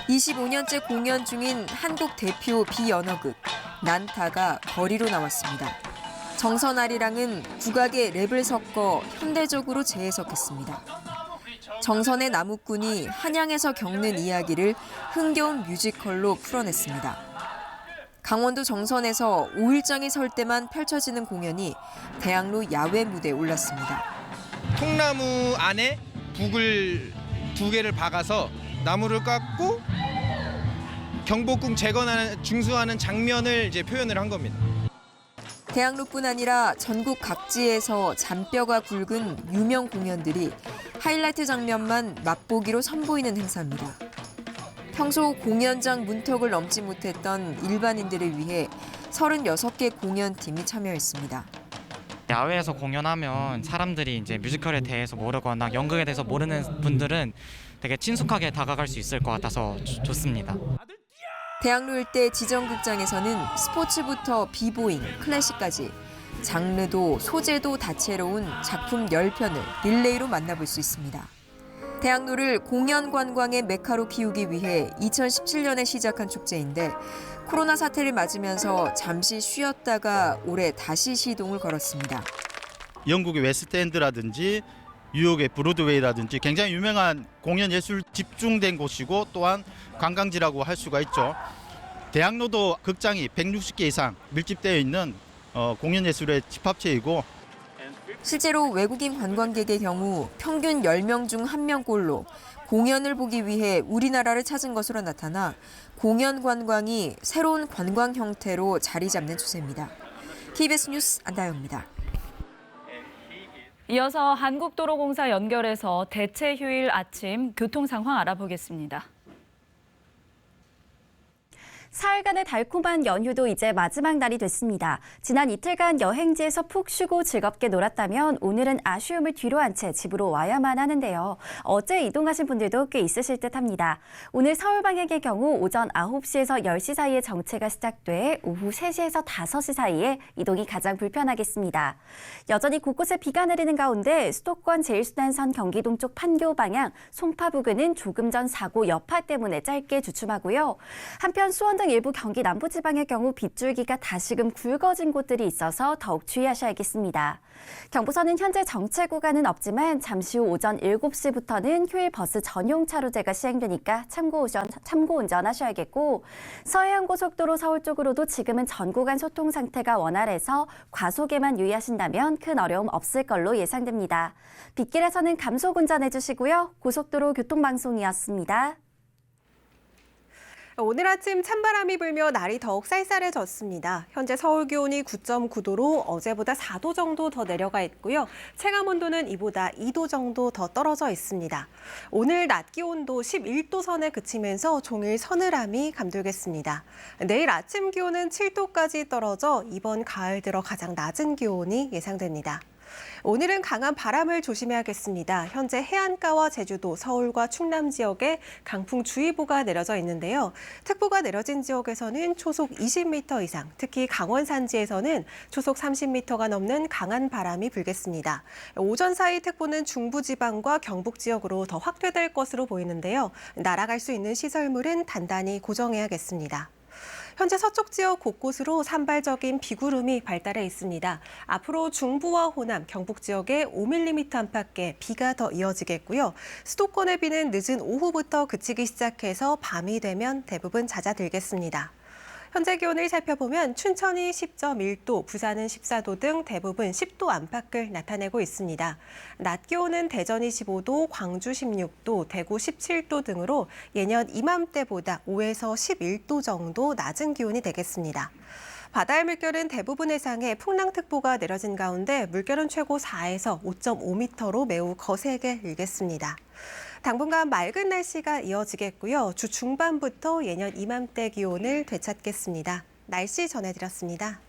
25년째 공연 중인 한국 대표 비연어극 난타가 거리로 나왔습니다. 정선아리랑은 국악에 랩을 섞어 현대적으로 재해석했습니다. 정선의 나무꾼이 한양에서 겪는 이야기를 흥겨운 뮤지컬로 풀어냈습니다. 강원도 정선에서 5일장이 설 때만 펼쳐지는 공연이 대학로 야외 무대에 올랐습니다. 통나무 안에 북을 2개를 박아서 나무를 깎고 경복궁 재건하는 중수하는 장면을 이제 표현을 한 겁니다. 대학로뿐 아니라 전국 각지에서 잔뼈가 굵은 유명 공연들이 하이라이트 장면만 맛보기로 선보이는 행사입니다. 평소 공연장 문턱을 넘지 못했던 일반인들을 위해 36개 공연팀이 참여했습니다. 야외에서 공연하면 사람들이 이제 뮤지컬에 대해서 모르거나 연극에 대해서 모르는 분들은 되게 친숙하게 다가갈 수 있을 것 같아서 좋습니다. 대학로 일대 지정극장에서는 스포츠부터 비보잉, 클래식까지 장르도 소재도 다채로운 작품 10편을 릴레이로 만나볼 수 있습니다. 대학로를 공연 관광의 메카로 키우기 위해 2017년에 시작한 축제인데 코로나 사태를 맞으면서 잠시 쉬었다가 올해 다시 시동을 걸었습니다. 영국의 웨스트엔드라든지 뉴욕의 브로드웨이라든지 굉장히 유명한 공연 예술 집중된 곳이고 또한 관광지라고 할 수가 있죠. 대학로도 극장이 160개 이상 밀집되어 있는 공연 예술의 집합체이고 실제로 외국인 관광객의 경우 평균 10명 중 1명꼴로 공연을 보기 위해 우리나라를 찾은 것으로 나타나 공연 관광이 새로운 관광 형태로 자리 잡는 추세입니다. KBS 뉴스 안다영입니다. 이어서 한국도로공사 연결해서 대체 휴일 아침 교통 상황 알아보겠습니다. 사흘간의 달콤한 연휴도 이제 마지막 날이 됐습니다. 지난 이틀간 여행지에서 푹 쉬고 즐겁게 놀았다면 오늘은 아쉬움을 뒤로 한 채 집으로 와야만 하는데요. 어제 이동하신 분들도 꽤 있으실 듯합니다. 오늘 서울 방향의 경우 오전 9시에서 10시 사이에 정체가 시작돼 오후 3시에서 5시 사이에 이동이 가장 불편하겠습니다. 여전히 곳곳에 비가 내리는 가운데 수도권 제1순환선 경기 동쪽 판교 방향 송파 부근은 조금 전 사고 여파 때문에 짧게 주춤하고요. 한편 수원도 등 일부 경기 남부지방의 경우 빗줄기가 다시금 굵어진 곳들이 있어서 더욱 주의하셔야겠습니다. 경부선은 현재 정체 구간은 없지만 잠시 후 오전 7시부터는 휴일 버스 전용 차로제가 시행되니까 참고 운전하셔야겠고, 서해안고속도로 서울 쪽으로도 지금은 전 구간 소통 상태가 원활해서 과속에만 유의하신다면 큰 어려움 없을 걸로 예상됩니다. 빗길에서는 감속 운전해주시고요. 고속도로 교통방송이었습니다. 오늘 아침 찬바람이 불며 날이 더욱 쌀쌀해졌습니다. 현재 서울 기온이 9.9도로 어제보다 4도 정도 더 내려가 있고요. 체감 온도는 이보다 2도 정도 더 떨어져 있습니다. 오늘 낮 기온도 11도 선에 그치면서 종일 서늘함이 감돌겠습니다. 내일 아침 기온은 7도까지 떨어져 이번 가을 들어 가장 낮은 기온이 예상됩니다. 오늘은 강한 바람을 조심해야겠습니다. 현재 해안가와 제주도, 서울과 충남 지역에 강풍주의보가 내려져 있는데요. 특보가 내려진 지역에서는 초속 20m 이상, 특히 강원 산지에서는 초속 30m가 넘는 강한 바람이 불겠습니다. 오전 사이 특보는 중부지방과 경북 지역으로 더 확대될 것으로 보이는데요. 날아갈 수 있는 시설물은 단단히 고정해야겠습니다. 현재 서쪽 지역 곳곳으로 산발적인 비구름이 발달해 있습니다. 앞으로 중부와 호남, 경북 지역에 5mm 안팎의 비가 더 이어지겠고요. 수도권의 비는 늦은 오후부터 그치기 시작해서 밤이 되면 대부분 잦아들겠습니다. 현재 기온을 살펴보면 춘천이 10.1도, 부산은 14도 등 대부분 10도 안팎을 나타내고 있습니다. 낮 기온은 대전이 15도, 광주 16도, 대구 17도 등으로 예년 이맘때보다 5에서 11도 정도 낮은 기온이 되겠습니다. 바다의 물결은 대부분 해상에 풍랑특보가 내려진 가운데 물결은 최고 4에서 5.5m로 매우 거세게 일겠습니다. 당분간 맑은 날씨가 이어지겠고요. 주 중반부터 예년 이맘때 기온을 되찾겠습니다. 날씨 전해드렸습니다.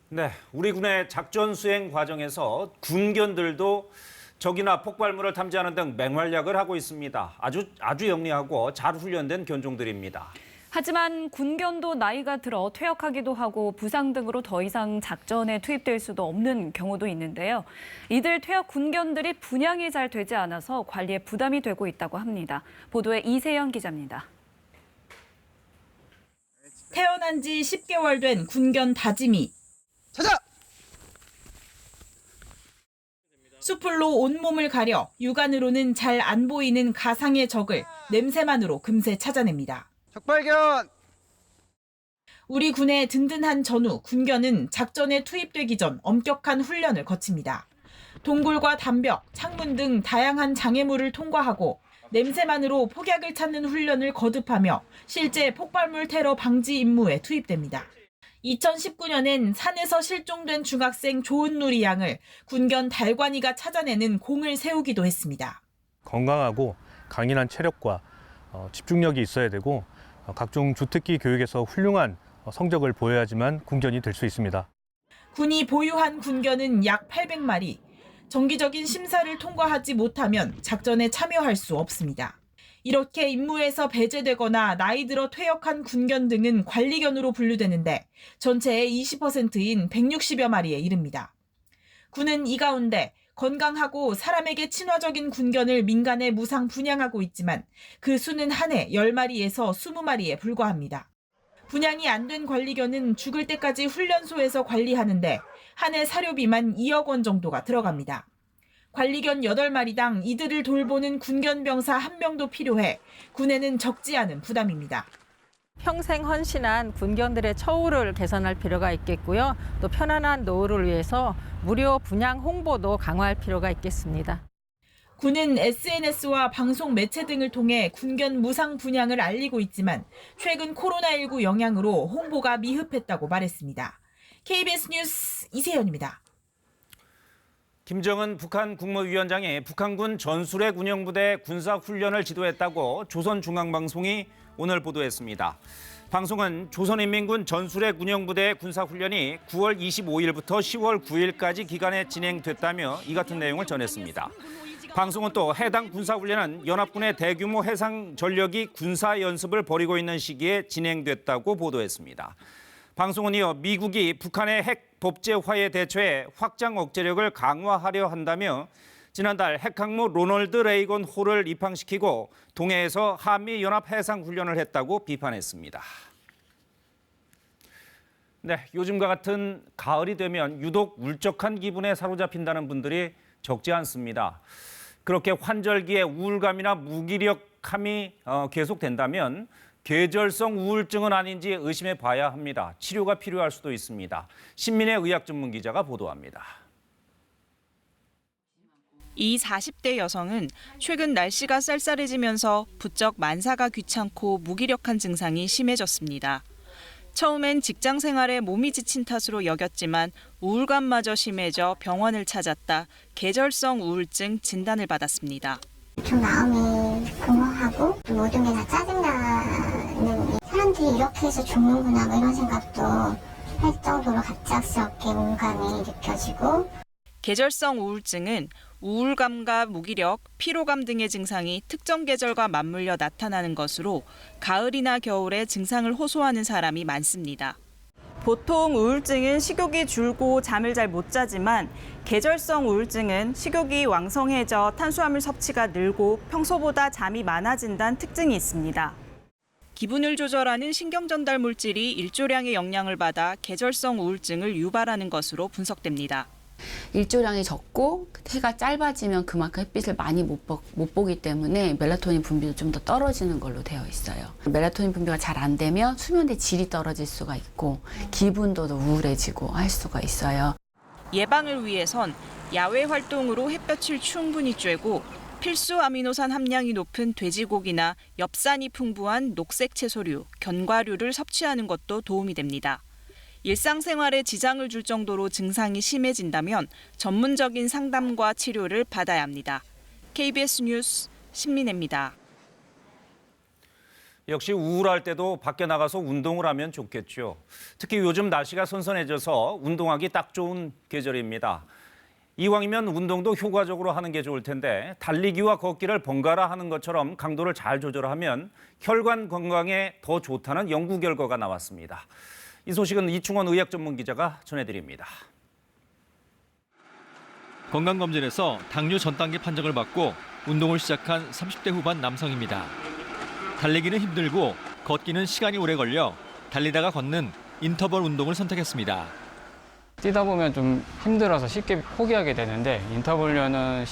네, 우리 군의 작전 수행 과정에서 군견들도 적이나 폭발물을 탐지하는 등 맹활약을 하고 있습니다. 아주 영리하고 잘 훈련된 견종들입니다. 하지만 군견도 나이가 들어 퇴역하기도 하고 부상 등으로 더 이상 작전에 투입될 수도 없는 경우도 있는데요. 이들 퇴역 군견들이 분양이 잘 되지 않아서 관리에 부담이 되고 있다고 합니다. 보도에 이세영 기자입니다. 태어난 지 10개월 된 군견 다짐이. 찾아! 수풀로 온몸을 가려 육안으로는 잘 안 보이는 가상의 적을 냄새만으로 금세 찾아냅니다. 적발견! 우리 군의 든든한 전우, 군견은 작전에 투입되기 전 엄격한 훈련을 거칩니다. 동굴과 담벽, 창문 등 다양한 장애물을 통과하고 냄새만으로 폭약을 찾는 훈련을 거듭하며 실제 폭발물 테러 방지 임무에 투입됩니다. 2019년엔 산에서 실종된 중학생 조은누리 양을 군견 달관이가 찾아내는 공을 세우기도 했습니다. 건강하고 강인한 체력과 집중력이 있어야 되고 각종 주특기 교육에서 훌륭한 성적을 보여야지만 군견이 될 수 있습니다. 군이 보유한 군견은 약 800마리. 정기적인 심사를 통과하지 못하면 작전에 참여할 수 없습니다. 이렇게 임무에서 배제되거나 나이 들어 퇴역한 군견 등은 관리견으로 분류되는데 전체의 20%인 160여 마리에 이릅니다. 군은 이 가운데 건강하고 사람에게 친화적인 군견을 민간에 무상 분양하고 있지만 그 수는 한 해 10마리에서 20마리에 불과합니다. 분양이 안 된 관리견은 죽을 때까지 훈련소에서 관리하는데 한 해 사료비만 2억 원 정도가 들어갑니다. 관리견 8마리당 이들을 돌보는 군견병사 1명도 필요해 군에는 적지 않은 부담입니다. 평생 헌신한 군견들의 처우를 개선할 필요가 있겠고요. 또 편안한 노후를 위해서 무료 분양 홍보도 강화할 필요가 있겠습니다. 군은 SNS와 방송 매체 등을 통해 군견 무상 분양을 알리고 있지만 최근 코로나19 영향으로 홍보가 미흡했다고 말했습니다. KBS 뉴스 이세연입니다. 김정은 북한 국무위원장이 북한군 전술핵 운영부대 군사훈련을 지도했다고 조선중앙방송이 오늘 보도했습니다. 방송은 조선인민군 전술핵 운영부대 군사훈련이 9월 25일부터 10월 9일까지 기간에 진행됐다며 이 같은 내용을 전했습니다. 방송은 또 해당 군사훈련은 연합군의 대규모 해상 전력이 군사연습을 벌이고 있는 시기에 진행됐다고 보도했습니다. 방송은 이어 미국이 북한의 핵 법제화에 대처해 확장 억제력을 강화하려 한다며 지난달 핵항모 로널드 레이건 호를 입항시키고 동해에서 한미연합해상훈련을 했다고 비판했습니다. 네, 요즘과 같은 가을이 되면 유독 울적한 기분에 사로잡힌다는 분들이 적지 않습니다. 그렇게 환절기에 우울감이나 무기력함이 계속된다면 계절성 우울증은 아닌지 의심해 봐야 합니다. 치료가 필요할 수도 있습니다. 신민의 의학 전문 기자가 보도합니다. 이 40대 여성은 최근 날씨가 쌀쌀해지면서 부쩍 만사가 귀찮고 무기력한 증상이 심해졌습니다. 처음엔 직장 생활에 몸이 지친 탓으로 여겼지만 우울감마저 심해져 병원을 찾았다 계절성 우울증 진단을 받았습니다. 좀 마음이 공허하고 모든 게 다 짜증나는, 사람들이 이렇게 해서 죽는구나 뭐 이런 생각도 할 정도로 갑작스럽게 우울감이 느껴지고. 계절성 우울증은 우울감과 무기력, 피로감 등의 증상이 특정 계절과 맞물려 나타나는 것으로 가을이나 겨울에 증상을 호소하는 사람이 많습니다. 보통 우울증은 식욕이 줄고 잠을 잘 못 자지만 계절성 우울증은 식욕이 왕성해져 탄수화물 섭취가 늘고 평소보다 잠이 많아진다는 특징이 있습니다. 기분을 조절하는 신경전달 물질이 일조량의 영향을 받아 계절성 우울증을 유발하는 것으로 분석됩니다. 일조량이 적고 해가 짧아지면 그만큼 햇빛을 많이 못 보기 때문에 멜라토닌 분비도 좀 더 떨어지는 걸로 되어 있어요. 멜라토닌 분비가 잘 안 되면 수면의 질이 떨어질 수가 있고 기분도 더 우울해지고 할 수가 있어요. 예방을 위해선 야외 활동으로 햇볕을 충분히 쬐고 필수 아미노산 함량이 높은 돼지고기나 엽산이 풍부한 녹색 채소류, 견과류를 섭취하는 것도 도움이 됩니다. 일상생활에 지장을 줄 정도로 증상이 심해진다면 전문적인 상담과 치료를 받아야 합니다. KBS 뉴스 신민혜입니다. 역시 우울할 때도 밖에 나가서 운동을 하면 좋겠죠. 특히 요즘 날씨가 선선해져서 운동하기 딱 좋은 계절입니다. 이왕이면 운동도 효과적으로 하는 게 좋을 텐데 달리기와 걷기를 번갈아 하는 것처럼 강도를 잘 조절하면 혈관 건강에 더 좋다는 연구 결과가 나왔습니다. 이 소식은 이충원 의학 전문 기자가 전해드립니다. 건강검진에서 당뇨 전 단계 판정을 받고 운동을 시작한 30대 후반 남성입니다. 달리기는 힘들고 걷기는 시간이 오래 걸려 달리다가 걷는 인터벌 운동을 선택했습니다. 뛰다 보면 좀 힘들어서 쉽게 포기하게 되는데 인터벌류는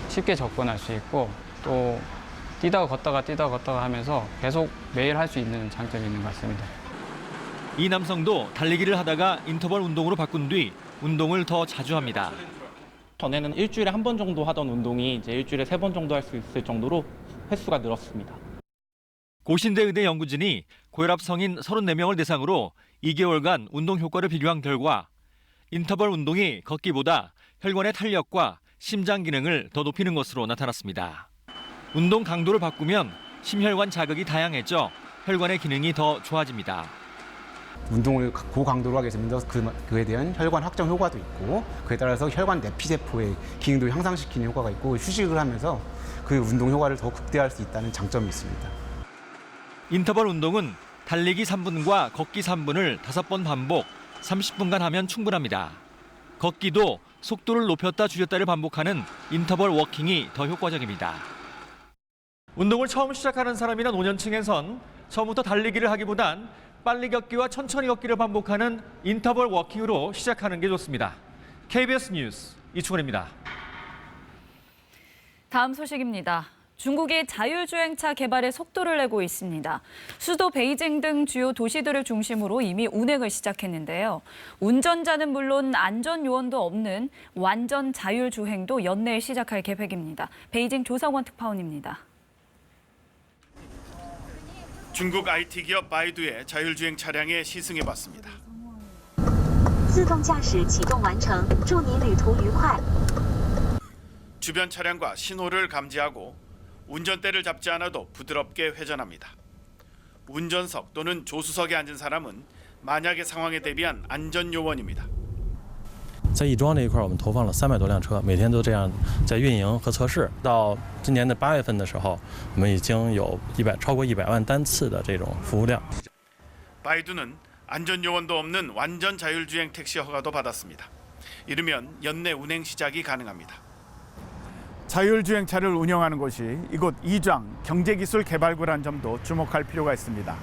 쉽게 접근할 수 있고 또 뛰다가 걷다가 하면서 계속 매일 할 수 있는 장점이 있는 것 같습니다. 이 남성도 달리기를 하다가 인터벌 운동으로 바꾼 뒤 운동을 더 자주 합니다. 전에는 일주일에 한 번 정도 하던 운동이 이제 일주일에 3번 정도 할 수 있을 정도로 횟수가 늘었습니다. 고신대 의대 연구진이 고혈압 성인 34명을 대상으로 2개월간 운동 효과를 비교한 결과 인터벌 운동이 걷기보다 혈관의 탄력과 심장 기능을 더 높이는 것으로 나타났습니다. 운동 강도를 바꾸면 심혈관 자극이 다양해져 혈관의 기능이 더 좋아집니다. 운동을 고강도로 하게 되면 그에 대한 혈관 확장 효과도 있고 그에 따라서 혈관 내피세포의 기능도 향상시키는 효과가 있고 휴식을 하면서 그 운동 효과를 더 극대화할 수 있다는 장점이 있습니다. 인터벌 운동은 달리기 3분과 걷기 3분을 5번 반복, 30분간 하면 충분합니다. 걷기도 속도를 높였다 줄였다를 반복하는 인터벌 워킹이 더 효과적입니다. 운동을 처음 시작하는 사람이나 노년층에선 처음부터 달리기를 하기보단 빨리 걷기와 천천히 걷기를 반복하는 인터벌 워킹으로 시작하는 게 좋습니다. KBS 뉴스 이충원입니다. 다음 소식입니다. 중국이 자율주행차 개발에 속도를 내고 있습니다. 수도 베이징 등 주요 도시들을 중심으로 이미 운행을 시작했는데요. 운전자는 물론 안전 요원도 없는 완전 자율주행도 연내에 시작할 계획입니다. 베이징 조성원 특파원입니다. 중국 IT 기업 바이두의 자율주행 차량에 시승해봤습니다. 주변 차량과 신호를 감지하고 운전대를 잡지 않아도 부드럽게 회전합니다. 운전석 또는 조수석에 앉은 사람은 만약의 상황에 대비한 안전 요원입니다. 在亦庄这一块，我们投放了300多辆车，每天都这样在运营和测试。到今年的8月份的时候，我们已经有超过100万单次的这种服务量。 바이두는 안전 요원도 없는 완전 자율주행 택시 허가도 받았습니다. 이르면 연내 운행 시작이 가능합니다. 자율주행차를 운영하는 곳이 이곳 이좌 경제기술개발구라는 점도 주목할 필요가 있습니다.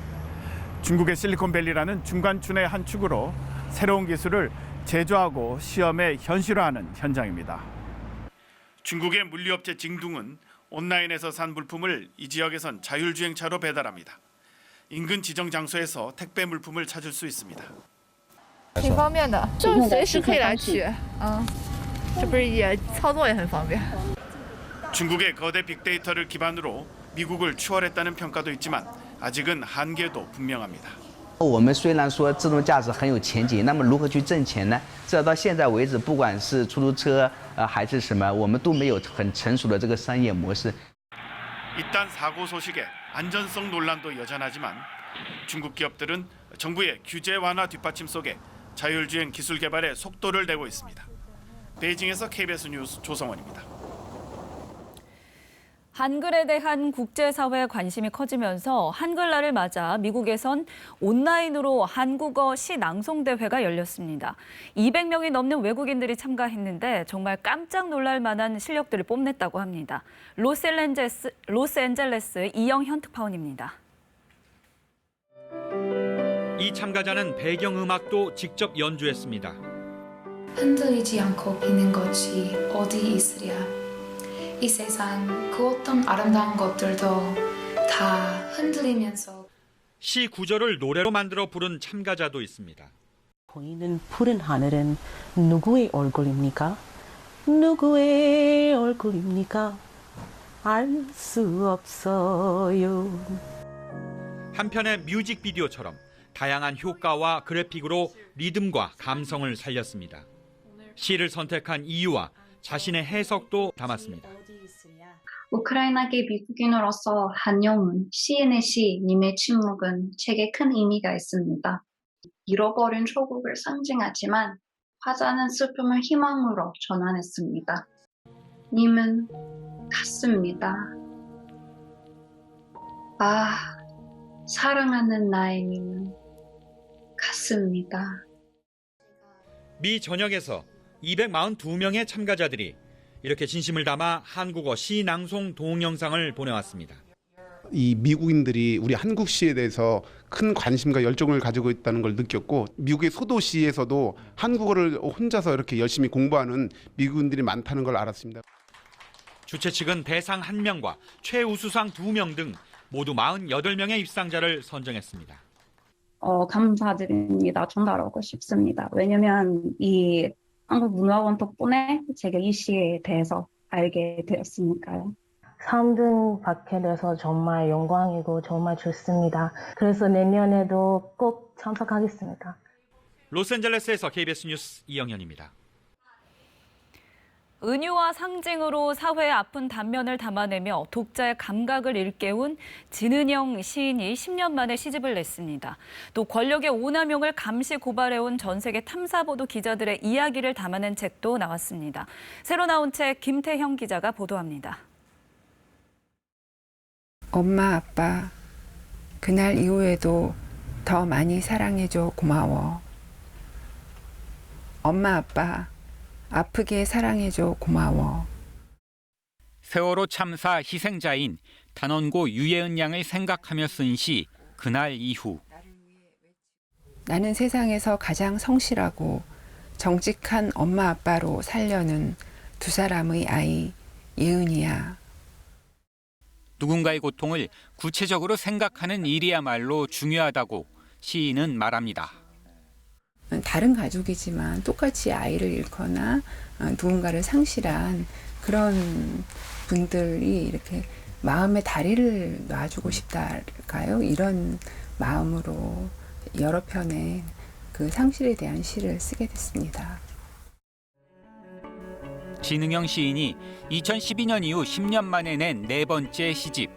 중국의 실리콘밸리라는 중간촌의 한 축으로 새로운 기술을 제조하고 시험에 현실화하는 현장입니다. 중국의 물류업체 징둥은 온라인에서 산 물품을 이 지역에선 자율주행차로 배달합니다. 인근 지정 장소에서 택배 물품을 찾을 수 있습니다. 挺方便的，就随时可以来取，这不是也操作也很方便。 중국의 거대 빅데이터를 기반으로 미국을 추월했다는 평가도 있지만 아직은 한계도 분명합니다. 我们虽然说自动驾驶很有前景，那么如何去挣钱呢？这到现在为止，不管是出租车还是什么，我们都没有很成熟的这个商业模式。 이딴 사고 소식에 안전성 논란도 여전하지만 중국 기업들은 정부의 규제 완화 뒷받침 속에 자율주행 기술 개발에 속도를 내고 있습니다. 베이징에서 KBS 뉴스 조성원입니다. 한글에 대한 국제사회 관심이 커지면서 한글날을 맞아 미국에선 온라인으로 한국어 시 낭송대회가 열렸습니다. 200명이 넘는 외국인들이 참가했는데 정말 깜짝 놀랄 만한 실력들을 뽐냈다고 합니다. 로스앤젤레스 이영현 특파원입니다. 이 참가자는 배경음악도 직접 연주했습니다. 흔들리지 않고 비는 것이 어디 있으랴. 이 세상 그 어떤 아름다운 것들도 다 흔들리면서 시 구절을 노래로 만들어 부른 참가자도 있습니다. 보이는 푸른 하늘은 누구의 얼굴입니까? 누구의 얼굴입니까? 알 수 없어요. 한편의 뮤직비디오처럼 다양한 효과와 그래픽으로 리듬과 감성을 살렸습니다. 시를 선택한 이유와 자신의 해석도 담았습니다. 우크라이나계 미국인으로서 한영훈 시인의 시 님의 침묵은 제게 큰 의미가 있습니다. 잃어버린 조국을 상징하지만 화자는 슬픔을 희망으로 전환했습니다. 님은 갔습니다. 아, 사랑하는 나의 님은 갔습니다. 미 전역에서 242명의 참가자들이 이렇게 진심을 담아 한국어 시 낭송 동영상을 보내왔습니다. 이 미국인들이 우리 한국 시에 대해서 큰 관심과 열정을 가지고 있다는 걸 느꼈고 미국의 소도시에서도 한국어를 혼자서 이렇게 열심히 공부하는 미국인들이 많다는 걸 알았습니다. 주최 측은 대상 1명과 최우수상 2명 등 모두 48명의 입상자를 선정했습니다. 감사드립니다. 전달하고 싶습니다. 왜냐면 이 한국문화원 덕분에 제가 이 시에 대해서 알게 되었으니까요. 3등 받게 돼서 정말 영광이고 정말 좋습니다. 그래서 내년에도 꼭 참석하겠습니다. 로스앤젤레스에서 KBS 뉴스 이영현입니다. 은유와 상징으로 사회의 아픈 단면을 담아내며 독자의 감각을 일깨운 진은영 시인이 10년 만에 시집을 냈습니다. 또 권력의 오남용을 감시 고발해온 전 세계 탐사보도 기자들의 이야기를 담아낸 책도 나왔습니다. 새로 나온 책 김태형 기자가 보도합니다. 엄마, 아빠, 그날 이후에도 더 많이 사랑해줘 고마워. 엄마, 아빠, 아프게 사랑해줘 고마워. 세월호 참사 희생자인 단원고 유예은 양을 생각하며 쓴 시 그날 이후. 나는 세상에서 가장 성실하고 정직한 엄마 아빠로 살려는 두 사람의 아이 예은이야. 누군가의 고통을 구체적으로 생각하는 일이야말로 중요하다고 시인은 말합니다. 다른 가족이지만 똑같이 아이를 잃거나 누군가를 상실한 그런 분들이 이렇게 마음의 다리를 놔주고 싶달까요? 이런 마음으로 여러 편의 그 상실에 대한 시를 쓰게 됐습니다. 진응영 시인이 2012년 이후 10년 만에 낸 4번째 시집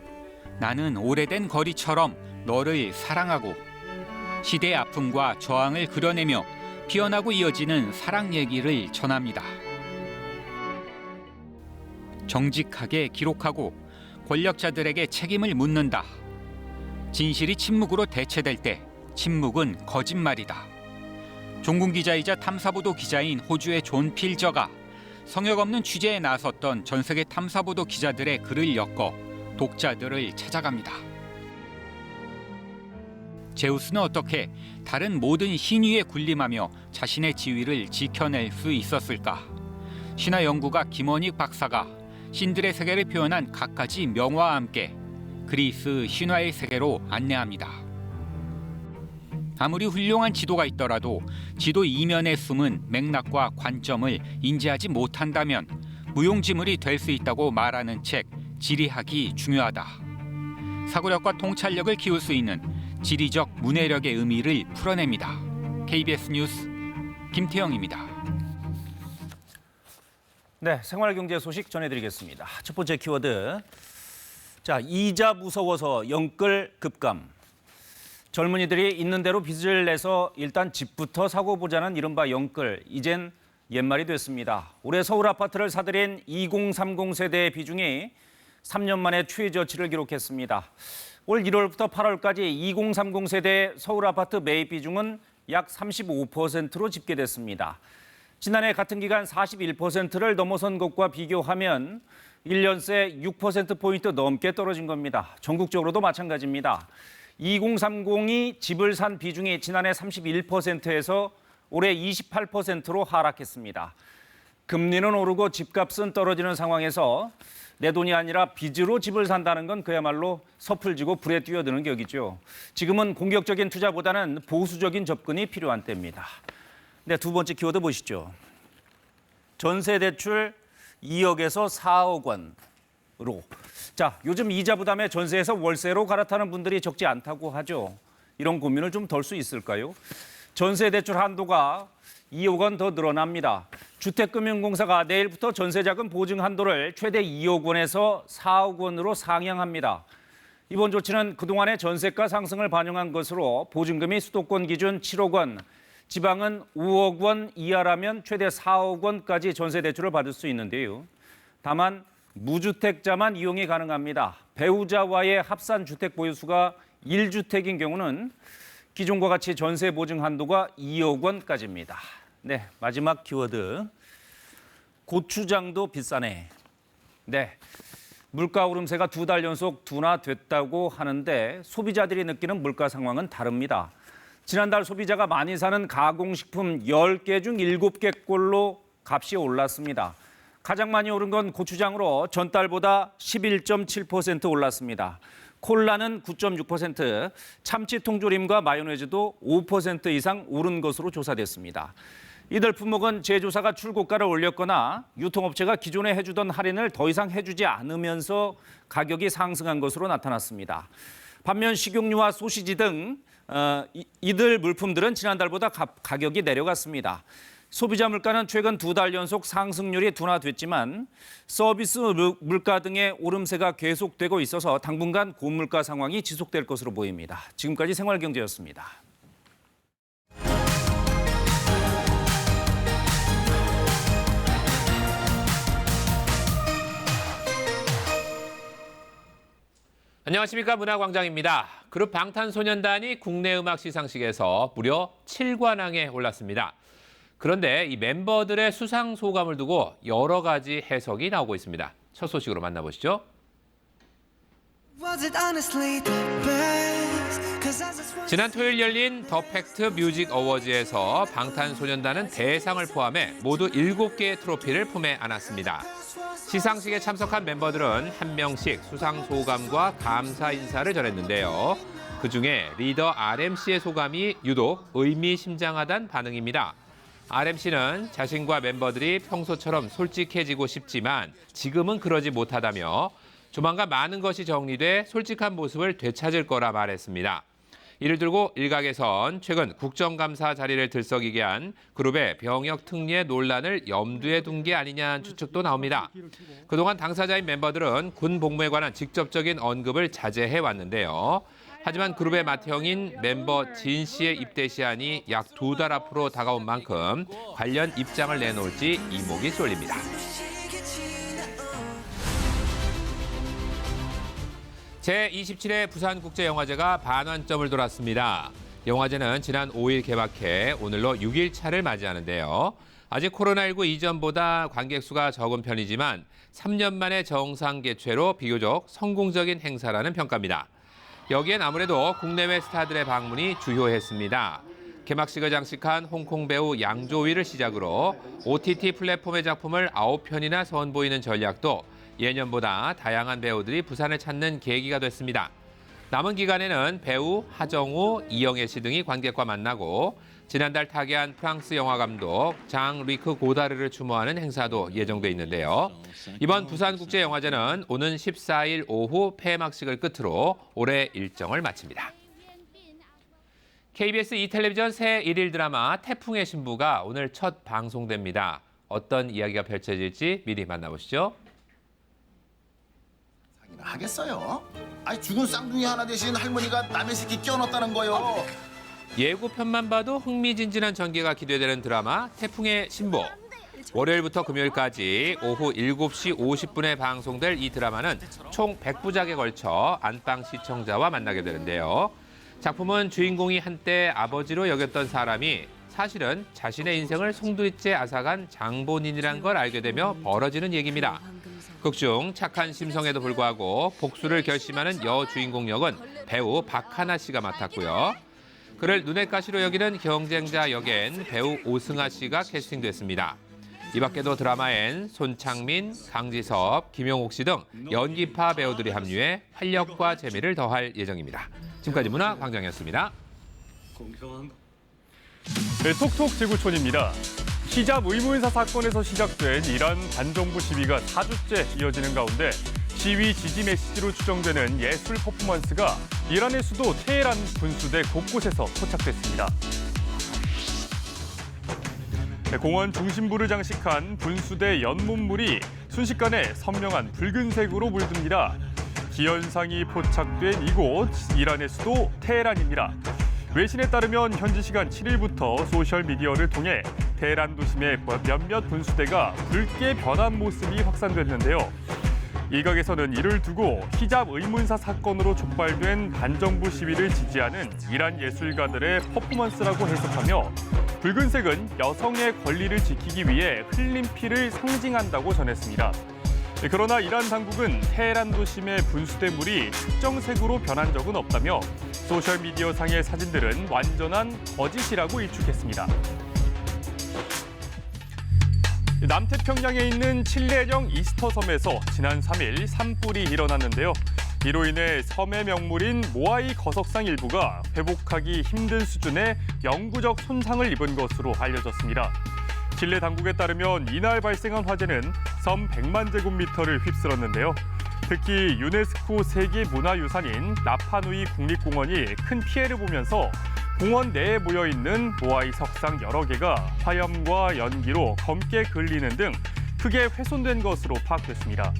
나는 오래된 거리처럼 너를 사랑하고 시대의 아픔과 저항을 그려내며 피어나고 이어지는 사랑 얘기를 전합니다. 정직하게 기록하고 권력자들에게 책임을 묻는다. 진실이 침묵으로 대체될 때 침묵은 거짓말이다. 종군 기자이자 탐사보도 기자인 호주의 존 필저가 성역 없는 취재에 나섰던 전 세계 탐사보도 기자들의 글을 엮어 독자들을 찾아갑니다. 제우스는 어떻게 다른 모든 신위에 군림하며 자신의 지위를 지켜낼 수 있었을까? 신화 연구가 김원익 박사가 신들의 세계를 표현한 갖가지 명화와 함께 그리스 신화의 세계로 안내합니다. 아무리 훌륭한 지도가 있더라도 지도 이면에 숨은 맥락과 관점을 인지하지 못한다면 무용지물이 될 수 있다고 말하는 책 지리학이 중요하다. 사고력과 통찰력을 키울 수 있는 지리적 문해력의 의미를 풀어냅니다. KBS 뉴스 김태영입니다. 네, 생활경제 소식 전해드리겠습니다. 첫 번째 키워드. 자, 이자 무서워서 영끌 급감. 젊은이들이 있는 대로 빚을 내서 일단 집부터 사고 보자는 이른바 영끌. 이젠 옛말이 됐습니다. 올해 서울 아파트를 사들인 2030 세대의 비중이 3년 만에 최저치를 기록했습니다. 올 1월부터 8월까지 2030 세대의 서울 아파트 매입 비중은 약 35%로 집계됐습니다. 지난해 같은 기간 41%를 넘어선 것과 비교하면 1년 새 6%포인트 넘게 떨어진 겁니다. 전국적으로도 마찬가지입니다. 2030이 집을 산 비중이 지난해 31%에서 올해 28%로 하락했습니다. 금리는 오르고 집값은 떨어지는 상황에서 내 돈이 아니라 빚으로 집을 산다는 건 그야말로 섣불지고 불에 뛰어드는 격이죠. 지금은 공격적인 투자보다는 보수적인 접근이 필요한 때입니다. 네, 두 번째 키워드 보시죠. 전세 대출 2억에서 4억 원으로. 자, 요즘 이자 부담에 전세에서 월세로 갈아타는 분들이 적지 않다고 하죠. 이런 고민을 좀 덜 수 있을까요? 전세 대출 한도가 2억 원 더 늘어납니다. 주택금융공사가 내일부터 전세자금 보증 한도를 최대 2억 원에서 4억 원으로 상향합니다. 이번 조치는 그동안의 전세가 상승을 반영한 것으로 보증금이 수도권 기준 7억 원, 지방은 5억 원 이하라면 최대 4억 원까지 전세 대출을 받을 수 있는데요. 다만 무주택자만 이용이 가능합니다. 배우자와의 합산 주택 보유수가 1주택인 경우는 기존과 같이 전세 보증 한도가 2억 원까지입니다. 네, 마지막 키워드. 고추장도 비싸네. 네, 물가 오름세가 2달 연속 둔화됐다고 하는데 소비자들이 느끼는 물가 상황은 다릅니다. 지난달 소비자가 많이 사는 가공식품 10개 중 7개꼴로 값이 올랐습니다. 가장 많이 오른 건 고추장으로 전달보다 11.7% 올랐습니다. 콜라는 9.6%, 참치 통조림과 마요네즈도 5% 이상 오른 것으로 조사됐습니다. 이들 품목은 제조사가 출고가를 올렸거나 유통업체가 기존에 해주던 할인을 더 이상 해주지 않으면서 가격이 상승한 것으로 나타났습니다. 반면 식용유와 소시지 등 이들 물품들은 지난달보다 가격이 내려갔습니다. 소비자 물가는 최근 2달 연속 상승률이 둔화됐지만 서비스 물가 등의 오름세가 계속되고 있어서 당분간 고물가 상황이 지속될 것으로 보입니다. 지금까지 생활경제였습니다. 안녕하십니까, 문화광장입니다. 그룹 방탄소년단이 국내 음악 시상식에서 무려 7관왕에 올랐습니다. 그런데 이 멤버들의 수상 소감을 두고 여러 가지 해석이 나오고 있습니다. 첫 소식으로 만나보시죠. 지난 토요일 열린 더 팩트 뮤직 어워즈에서 방탄소년단은 대상을 포함해 모두 7개의 트로피를 품에 안았습니다. 시상식에 참석한 멤버들은 한 명씩 수상 소감과 감사 인사를 전했는데요. 그중에 리더 RMC의 소감이 유독 의미심장하다는 반응입니다. RMC는 자신과 멤버들이 평소처럼 솔직해지고 싶지만 지금은 그러지 못하다며 조만간 많은 것이 정리돼 솔직한 모습을 되찾을 거라 말했습니다. 이를 들고 일각에선 최근 국정감사 자리를 들썩이게 한 그룹의 병역 특례 논란을 염두에 둔 게 아니냐는 추측도 나옵니다. 그동안 당사자인 멤버들은 군 복무에 관한 직접적인 언급을 자제해 왔는데요. 하지만 그룹의 맏형인 멤버 진 씨의 입대 시한이 약 2달 앞으로 다가온 만큼 관련 입장을 내놓을지 이목이 쏠립니다. 제27회 부산국제영화제가 반환점을 돌았습니다. 영화제는 지난 5일 개막해 오늘로 6일차를 맞이하는데요. 아직 코로나19 이전보다 관객 수가 적은 편이지만 3년 만에 정상 개최로 비교적 성공적인 행사라는 평가입니다. 여기엔 아무래도 국내외 스타들의 방문이 주요했습니다. 개막식을 장식한 홍콩 배우 양조위를 시작으로 OTT 플랫폼의 작품을 9편이나 선보이는 전략도 예년보다 다양한 배우들이 부산을 찾는 계기가 됐습니다. 남은 기간에는 배우 하정우, 이영애 씨 등이 관객과 만나고 지난달 타계한 프랑스 영화감독 장 리크 고다르를 추모하는 행사도 예정돼 있는데요. 이번 부산국제영화제는 오는 14일 오후 폐막식을 끝으로 올해 일정을 마칩니다. KBS 2텔레비전 새 1일 드라마 태풍의 신부가 오늘 첫 방송됩니다. 어떤 이야기가 펼쳐질지 미리 만나보시죠. 하겠어요? 아니 죽은 쌍둥이 하나 대신 할머니가 남의 새끼 끼워넣었다는 거요. 예고편만 봐도 흥미진진한 전개가 기대되는 드라마 태풍의 신부. 월요일부터 금요일까지 오후 7시 50분에 방송될 이 드라마는 총 100부작에 걸쳐 안방 시청자와 만나게 되는데요. 작품은 주인공이 한때 아버지로 여겼던 사람이 사실은 자신의 인생을 송두리째 앗아간 장본인이란 걸 알게 되며 벌어지는 얘기입니다. 극중 착한 심성에도 불구하고 복수를 결심하는 여주인공 역은 배우 박하나 씨가 맡았고요. 그를 눈엣 가시로 여기는 경쟁자 역엔 배우 오승아 씨가 캐스팅됐습니다. 이 밖에도 드라마엔 손창민, 강지섭, 김용옥 씨 등 연기파 배우들이 합류해 활력과 재미를 더할 예정입니다. 지금까지 문화광장이었습니다. 네, 톡톡 지구촌입니다. 히잡 의무인사 사건에서 시작된 이란 반정부 시위가 4주째 이어지는 가운데 시위 지지 메시지로 추정되는 예술 퍼포먼스가 이란의 수도 테헤란 분수대 곳곳에서 포착됐습니다. 공원 중심부를 장식한 분수대 연못물이 순식간에 선명한 붉은색으로 물듭니다. 기현상이 포착된 이곳 이란의 수도 테헤란입니다. 외신에 따르면 현지 시간 7일부터 소셜미디어를 통해 테헤란 도심의 몇몇 분수대가 붉게 변한 모습이 확산됐는데요. 일각에서는 이를 두고 히잡 의문사 사건으로 촉발된 반정부 시위를 지지하는 이란 예술가들의 퍼포먼스라고 해석하며 붉은색은 여성의 권리를 지키기 위해 흘린 피를 상징한다고 전했습니다. 그러나 이란 당국은 테헤란 도심의 분수대물이 특정 색으로 변한 적은 없다며 소셜미디어 상의 사진들은 완전한 거짓이라고 일축했습니다. 남태평양에 있는 칠레령 이스터 섬에서 지난 3일 산불이 일어났는데요. 이로 인해 섬의 명물인 모아이 거석상 일부가 회복하기 힘든 수준의 영구적 손상을 입은 것으로 알려졌습니다. 칠레 당국에 따르면 이날 발생한 화재는 섬 100만 제곱미터를 휩쓸었는데요. 특히 유네스코 세계문화유산인 라파누이 국립공원이 큰 피해를 보면서 공원 내에 모여있는 모아이 석상 여러 개가 화염과 연기로 검게 글리는 등 크게 훼손된 것으로 파악됐습니다.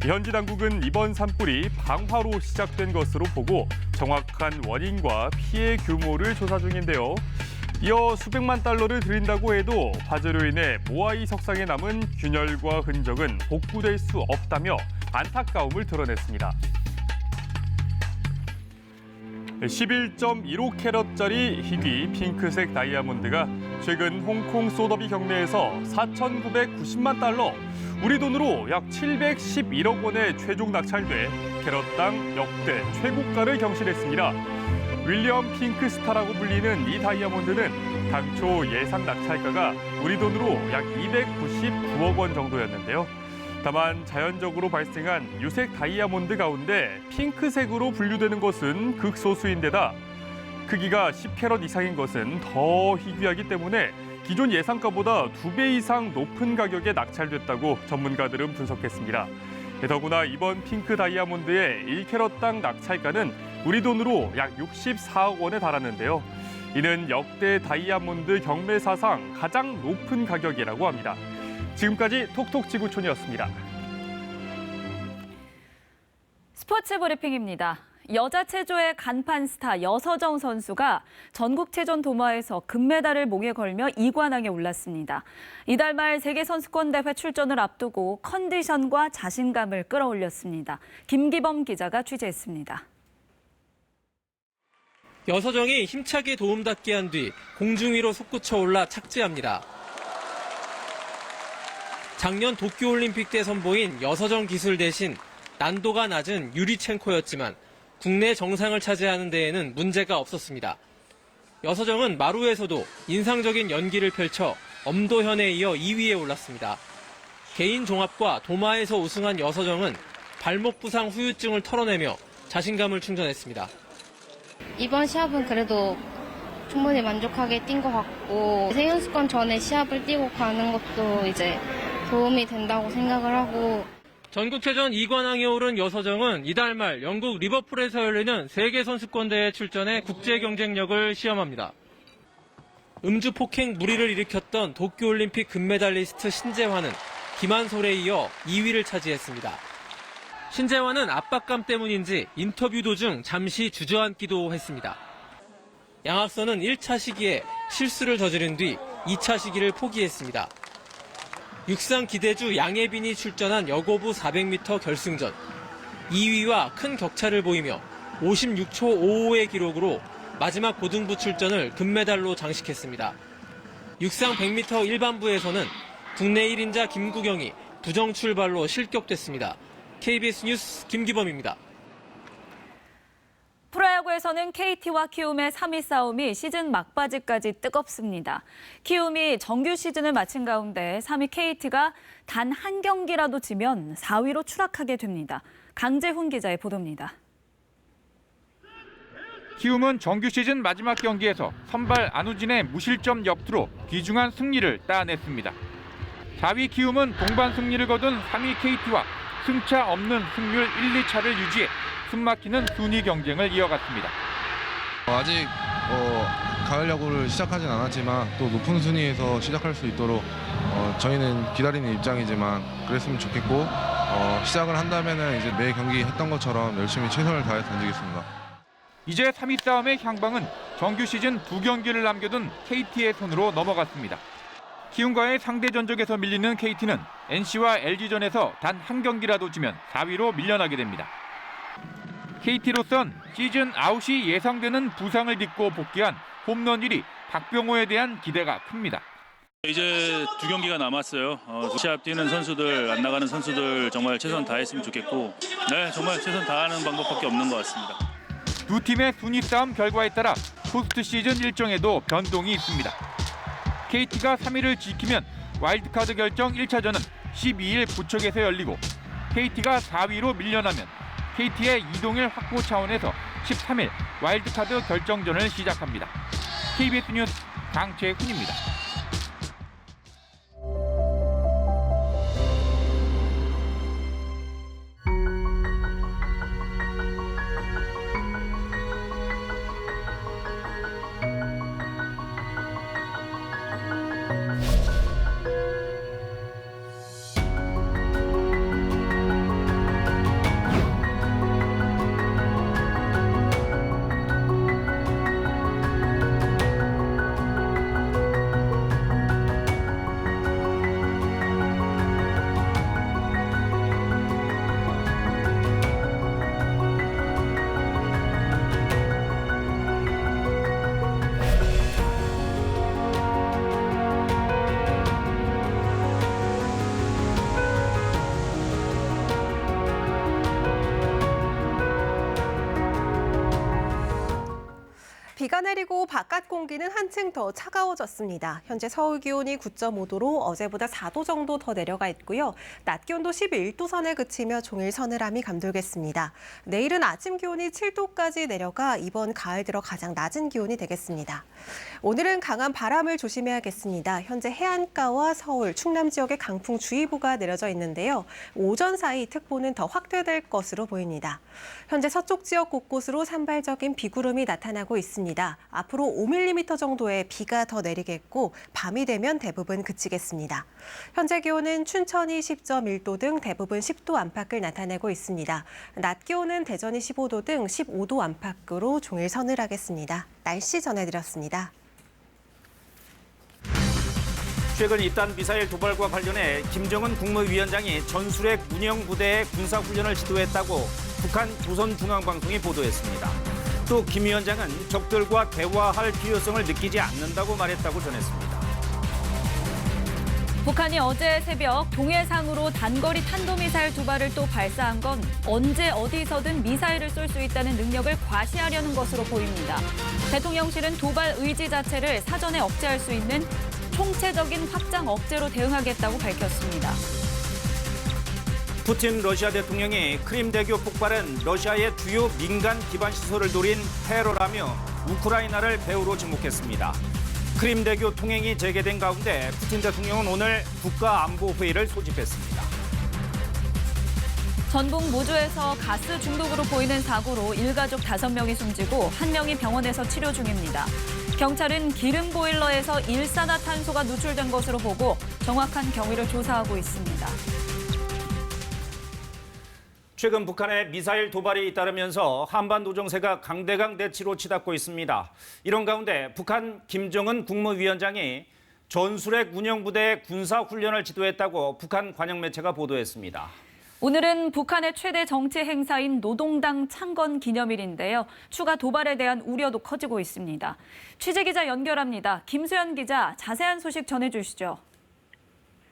현지 당국은 이번 산불이 방화로 시작된 것으로 보고 정확한 원인과 피해 규모를 조사 중인데요. 이어 수백만 달러를 들인다고 해도 화재로 인해 모아이 석상에 남은 균열과 흔적은 복구될 수 없다며 안타까움을 드러냈습니다. 11.15캐럿짜리 희귀 핑크색 다이아몬드가 최근 홍콩 소더비 경매에서 4,990만 달러, 우리 돈으로 약 711억 원에 최종 낙찰돼 캐럿당 역대 최고가를 경신했습니다. 윌리엄 핑크스타라고 불리는 이 다이아몬드는 당초 예상 낙찰가가 우리 돈으로 약 299억 원 정도였는데요. 다만 자연적으로 발생한 유색 다이아몬드 가운데 핑크색으로 분류되는 것은 극소수인데다 크기가 10캐럿 이상인 것은 더 희귀하기 때문에 기존 예상가보다 2배 이상 높은 가격에 낙찰됐다고 전문가들은 분석했습니다. 더구나 이번 핑크 다이아몬드의 1캐럿당 낙찰가는 우리 돈으로 약 64억 원에 달하는데요. 이는 역대 다이아몬드 경매 사상 가장 높은 가격이라고 합니다. 지금까지 톡톡 지구촌이었습니다. 스포츠 브리핑입니다. 여자 체조의 간판 스타 여서정 선수가 전국체전 도마에서 금메달을 목에 걸며 2관왕에 올랐습니다. 이달 말 세계선수권대회 출전을 앞두고 컨디션과 자신감을 끌어올렸습니다. 김기범 기자가 취재했습니다. 여서정이 힘차게 도움닫기 한 뒤 공중 위로 솟구쳐 올라 착지합니다. 작년 도쿄올림픽 때 선보인 여서정 기술 대신 난도가 낮은 유리첸코였지만 국내 정상을 차지하는 데에는 문제가 없었습니다. 여서정은 마루에서도 인상적인 연기를 펼쳐 엄도현에 이어 2위에 올랐습니다. 개인 종합과 도마에서 우승한 여서정은 발목 부상 후유증을 털어내며 자신감을 충전했습니다. 이번 시합은 그래도 충분히 만족하게 뛴 것 같고 생연습권 전에 시합을 뛰고 가는 것도 이제 도움이 된다고 생각을 하고 전국체전 2관왕에 오른 여서정은 이달 말 영국 리버풀에서 열리는 세계선수권대회에 출전해 국제 경쟁력을 시험합니다. 음주 폭행 무리를 일으켰던 도쿄올림픽 금메달리스트 신재환은 김한솔에 이어 2위를 차지했습니다. 신재환은 압박감 때문인지 인터뷰 도중 잠시 주저앉기도 했습니다. 양학선은 1차 시기에 실수를 저지른 뒤 2차 시기를 포기했습니다. 육상 기대주 양예빈이 출전한 여고부 400m 결승전. 2위와 큰 격차를 보이며 56초 55의 기록으로 마지막 고등부 출전을 금메달로 장식했습니다. 육상 100m 일반부에서는 국내 1인자 김구경이 부정 출발로 실격됐습니다. KBS 뉴스 김기범입니다. 프로야구에서는 KT와 키움의 3위 싸움이 시즌 막바지까지 뜨겁습니다. 키움이 정규 시즌을 마친 가운데 3위 KT가 단 한 경기라도 지면 4위로 추락하게 됩니다. 강재훈 기자의 보도입니다. 키움은 정규 시즌 마지막 경기에서 선발 안우진의 무실점 역투로 귀중한 승리를 따냈습니다. 4위 키움은 동반 승리를 거둔 3위 KT와 승차 없는 승률 1, 2차를 유지해 숨막히는 순위 경쟁을 이어갔습니다. 아직 가을 야구를 시작하진 않았지만 또 높은 순위에서 시작할 수 있도록 저희는 기다리는 입장이지만 그랬으면 좋겠고 시작을 한다면은 이제 매 경기 했던 것처럼 열심히 최선을 다해 던지겠습니다. 이제 3위 싸움의 향방은 정규 시즌 2경기를 남겨둔 KT의 손으로 넘어갔습니다. 키움과의 상대 전적에서 밀리는 KT는 NC와 LG전에서 단 한 경기라도 지면 4위로 밀려나게 됩니다. KT로선 시즌 아웃이 예상되는 부상을 딛고 복귀한 홈런 1위 박병호에 대한 기대가 큽니다. 이제 2경기가 남았어요. 시합 뛰는 선수들, 안 나가는 선수들 정말 최선 다했으면 좋겠고 정말 최선 다하는 방법밖에 없는 것 같습니다. 두 팀의 순위 싸움 결과에 따라 포스트 시즌 일정에도 변동이 있습니다. KT가 3위를 지키면 와일드카드 결정 1차전은 12일 부척에서 열리고 KT가 4위로 밀려나면 KT의 이동일 확보 차원에서 13일 와일드카드 결정전을 시작합니다. KBS 뉴스 강재훈입니다. 비가 내리고 바깥 공기는 한층 더 차가워졌습니다. 현재 서울 기온이 9.5도로 어제보다 4도 정도 더 내려가 있고요. 낮 기온도 11도 선에 그치며 종일 서늘함이 감돌겠습니다. 내일은 아침 기온이 7도까지 내려가 이번 가을 들어 가장 낮은 기온이 되겠습니다. 오늘은 강한 바람을 조심해야겠습니다. 현재 해안가와 서울, 충남 지역에 강풍주의보가 내려져 있는데요. 오전 사이 특보는 더 확대될 것으로 보입니다. 현재 서쪽 지역 곳곳으로 산발적인 비구름이 나타나고 있습니다. 앞으로 5mm 정도의 비가 더 내리겠고 밤이 되면 대부분 그치겠습니다. 현재 기온은 춘천이 10.1도 등 대부분 10도 안팎을 나타내고 있습니다. 낮 기온은 대전이 15도 등 15도 안팎으로 종일 서늘하겠습니다. 날씨 전해드렸습니다. 최근 잇단 미사일 도발과 관련해 김정은 국무위원장이 전술핵 운영 부대의 군사훈련을 지도했다고 북한 조선중앙방송이 보도했습니다. 또 김 위원장은 적들과 대화할 필요성을 느끼지 않는다고 말했다고 전했습니다. 북한이 어제 새벽 동해상으로 단거리 탄도미사일 2발을 또 발사한 건 언제 어디서든 미사일을 쏠 수 있다는 능력을 과시하려는 것으로 보입니다. 대통령실은 도발 의지 자체를 사전에 억제할 수 있는 총체적인 확장 억제로 대응하겠다고 밝혔습니다. 푸틴 러시아 대통령이 크림대교 폭발은 러시아의 주요 민간 기반 시설을 노린 테러라며 우크라이나를 배후로 지목했습니다. 크림대교 통행이 재개된 가운데 푸틴 대통령은 오늘 국가안보회의를 소집했습니다. 전북 무주에서 가스 중독으로 보이는 사고로 일가족 5명이 숨지고 1명이 병원에서 치료 중입니다. 경찰은 기름 보일러에서 일산화탄소가 누출된 것으로 보고 정확한 경위를 조사하고 있습니다. 최근 북한의 미사일 도발이 잇따르면서 한반도 정세가 강대강 대치로 치닫고 있습니다. 이런 가운데 북한 김정은 국무위원장이 전술핵 운영부대의 군사훈련을 지도했다고 북한 관영 매체가 보도했습니다. 오늘은 북한의 최대 정치 행사인 노동당 창건 기념일인데요. 추가 도발에 대한 우려도 커지고 있습니다. 취재기자 연결합니다. 김수연 기자, 자세한 소식 전해주시죠.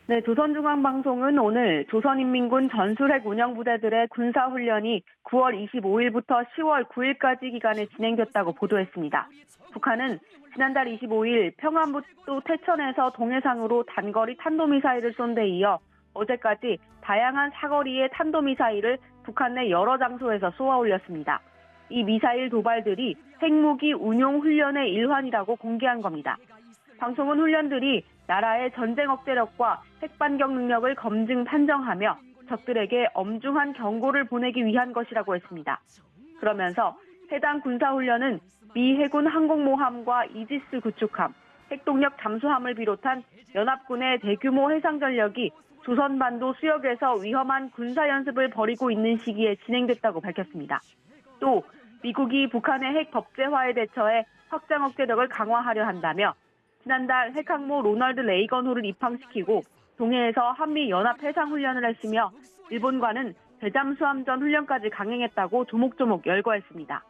네, 조선중앙방송은 오늘 조선인민군 전술핵 운영부대들의 군사훈련이 9월 25일부터 10월 9일까지 기간에 진행됐다고 보도했습니다. 북한은 지난달 25일 평안북도 태천에서 동해상으로 단거리 탄도미사일을 쏜 데 이어 어제까지 다양한 사거리의 탄도미사일을 북한 내 여러 장소에서 쏘아 올렸습니다. 이 미사일 도발들이 핵무기 운용 훈련의 일환이라고 공개한 겁니다. 방송은 훈련들이 나라의 전쟁 억제력과 핵반격 능력을 검증 판정하며 적들에게 엄중한 경고를 보내기 위한 것이라고 했습니다. 그러면서 해당 군사훈련은 미 해군 항공모함과 이지스 구축함, 핵동력 잠수함을 비롯한 연합군의 대규모 해상 전력이 조선반도 수역에서 위험한 군사연습을 벌이고 있는 시기에 진행됐다고 밝혔습니다. 또 미국이 북한의 핵 법제화에 대처해 확장 억제력을 강화하려 한다며 지난달 핵항모 로널드 레이건호를 입항시키고 동해에서 한미 연합 해상 훈련을 했으며 일본과는 대잠수함전 훈련까지 강행했다고 조목조목 열거했습니다.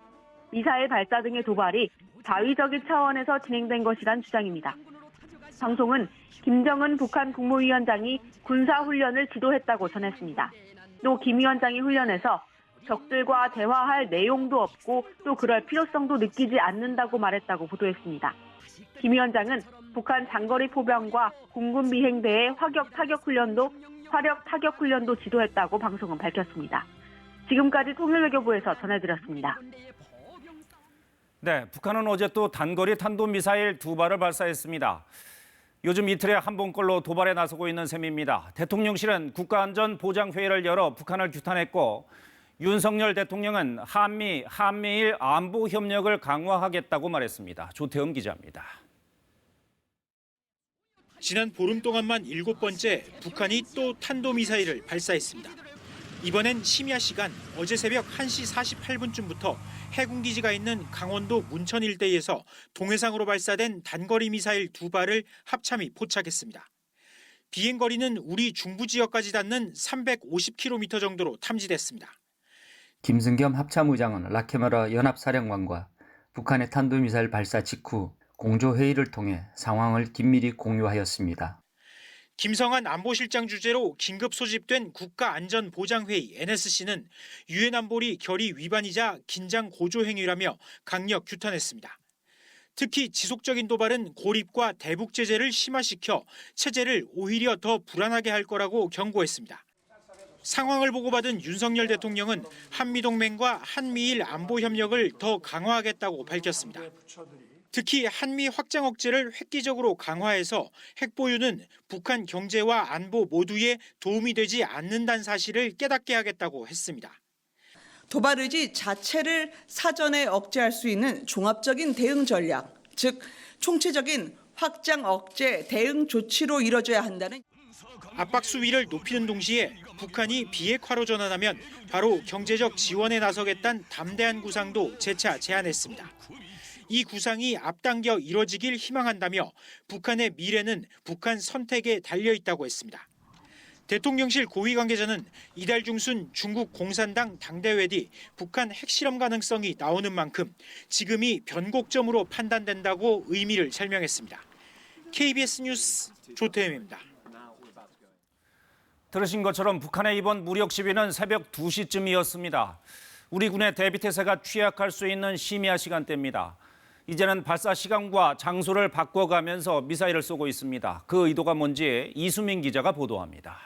미사일 발사 등의 도발이 자위적인 차원에서 진행된 것이란 주장입니다. 방송은 김정은 북한 국무위원장이 군사훈련을 지도했다고 전했습니다. 또 김 위원장이 훈련에서 적들과 대화할 내용도 없고 또 그럴 필요성도 느끼지 않는다고 말했다고 보도했습니다. 김 위원장은 북한 장거리 포병과 공군 비행대의 화력 타격 훈련도 지도했다고 방송은 밝혔습니다. 지금까지 통일외교부에서 전해드렸습니다. 네, 북한은 어제 또 단거리 탄도미사일 2발을 발사했습니다. 요즘 이틀에 한 번꼴로 도발에 나서고 있는 셈입니다. 대통령실은 국가안전보장회의를 열어 북한을 규탄했고 윤석열 대통령은 한미일 안보 협력을 강화하겠다고 말했습니다. 조태음 기자입니다. 지난 보름 동안만 7번째 북한이 또 탄도미사일을 발사했습니다. 이번엔 심야 시간 어제 새벽 1시 48분쯤부터 해군기지가 있는 강원도 문천 일대에서 동해상으로 발사된 단거리 미사일 2발을 합참이 포착했습니다. 비행거리는 우리 중부 지역까지 닿는 350km 정도로 탐지됐습니다. 김승겸 합참의장은 라케마라 연합사령관과 북한의 탄도미사일 발사 직후 공조회의를 통해 상황을 긴밀히 공유하였습니다. 김성한 안보실장 주재로 긴급 소집된 국가안전보장회의 NSC는 유엔 안보리 결의 위반이자 긴장 고조 행위라며 강력 규탄했습니다. 특히 지속적인 도발은 고립과 대북 제재를 심화시켜 체제를 오히려 더 불안하게 할 거라고 경고했습니다. 상황을 보고받은 윤석열 대통령은 한미동맹과 한미일 안보 협력을 더 강화하겠다고 밝혔습니다. 특히 한미 확장 억제를 획기적으로 강화해서 핵 보유는 북한 경제와 안보 모두에 도움이 되지 않는다는 사실을 깨닫게 하겠다고 했습니다. 도발 의지 자체를 사전에 억제할 수 있는 종합적인 대응 전략, 즉 총체적인 확장 억제 대응 조치로 이뤄져야 한다는 압박 수위를 높이는 동시에 북한이 비핵화로 전환하면 바로 경제적 지원에 나서겠다는 담대한 구상도 재차 제안했습니다. 이 구상이 앞당겨 이뤄지길 희망한다며 북한의 미래는 북한 선택에 달려 있다고 했습니다. 대통령실 고위 관계자는 이달 중순 중국 공산당 당대회 뒤 북한 핵실험 가능성이 나오는 만큼 지금이 변곡점으로 판단된다고 의미를 설명했습니다. KBS 뉴스 조태임입니다. 들으신 것처럼 북한의 이번 무력 시위는 새벽 2시쯤이었습니다. 우리 군의 대비태세가 취약할 수 있는 심야 시간대입니다. 이제는 발사 시간과 장소를 바꿔가면서 미사일을 쏘고 있습니다. 그 의도가 뭔지 이수민 기자가 보도합니다.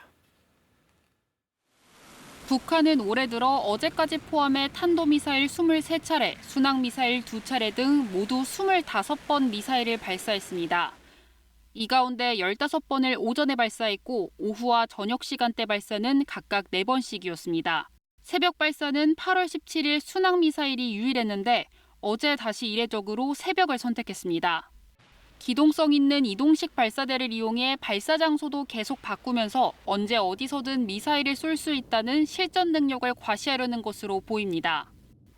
북한은 올해 들어 어제까지 포함해 탄도미사일 23차례, 순항미사일 2차례 등 모두 25번 미사일을 발사했습니다. 이 가운데 15번을 오전에 발사했고 오후와 저녁 시간대 발사는 각각 4번씩이었습니다. 새벽 발사는 8월 17일 순항미사일이 유일했는데 어제 다시 이례적으로 새벽을 선택했습니다. 기동성 있는 이동식 발사대를 이용해 발사 장소도 계속 바꾸면서 언제 어디서든 미사일을 쏠 수 있다는 실전 능력을 과시하려는 것으로 보입니다.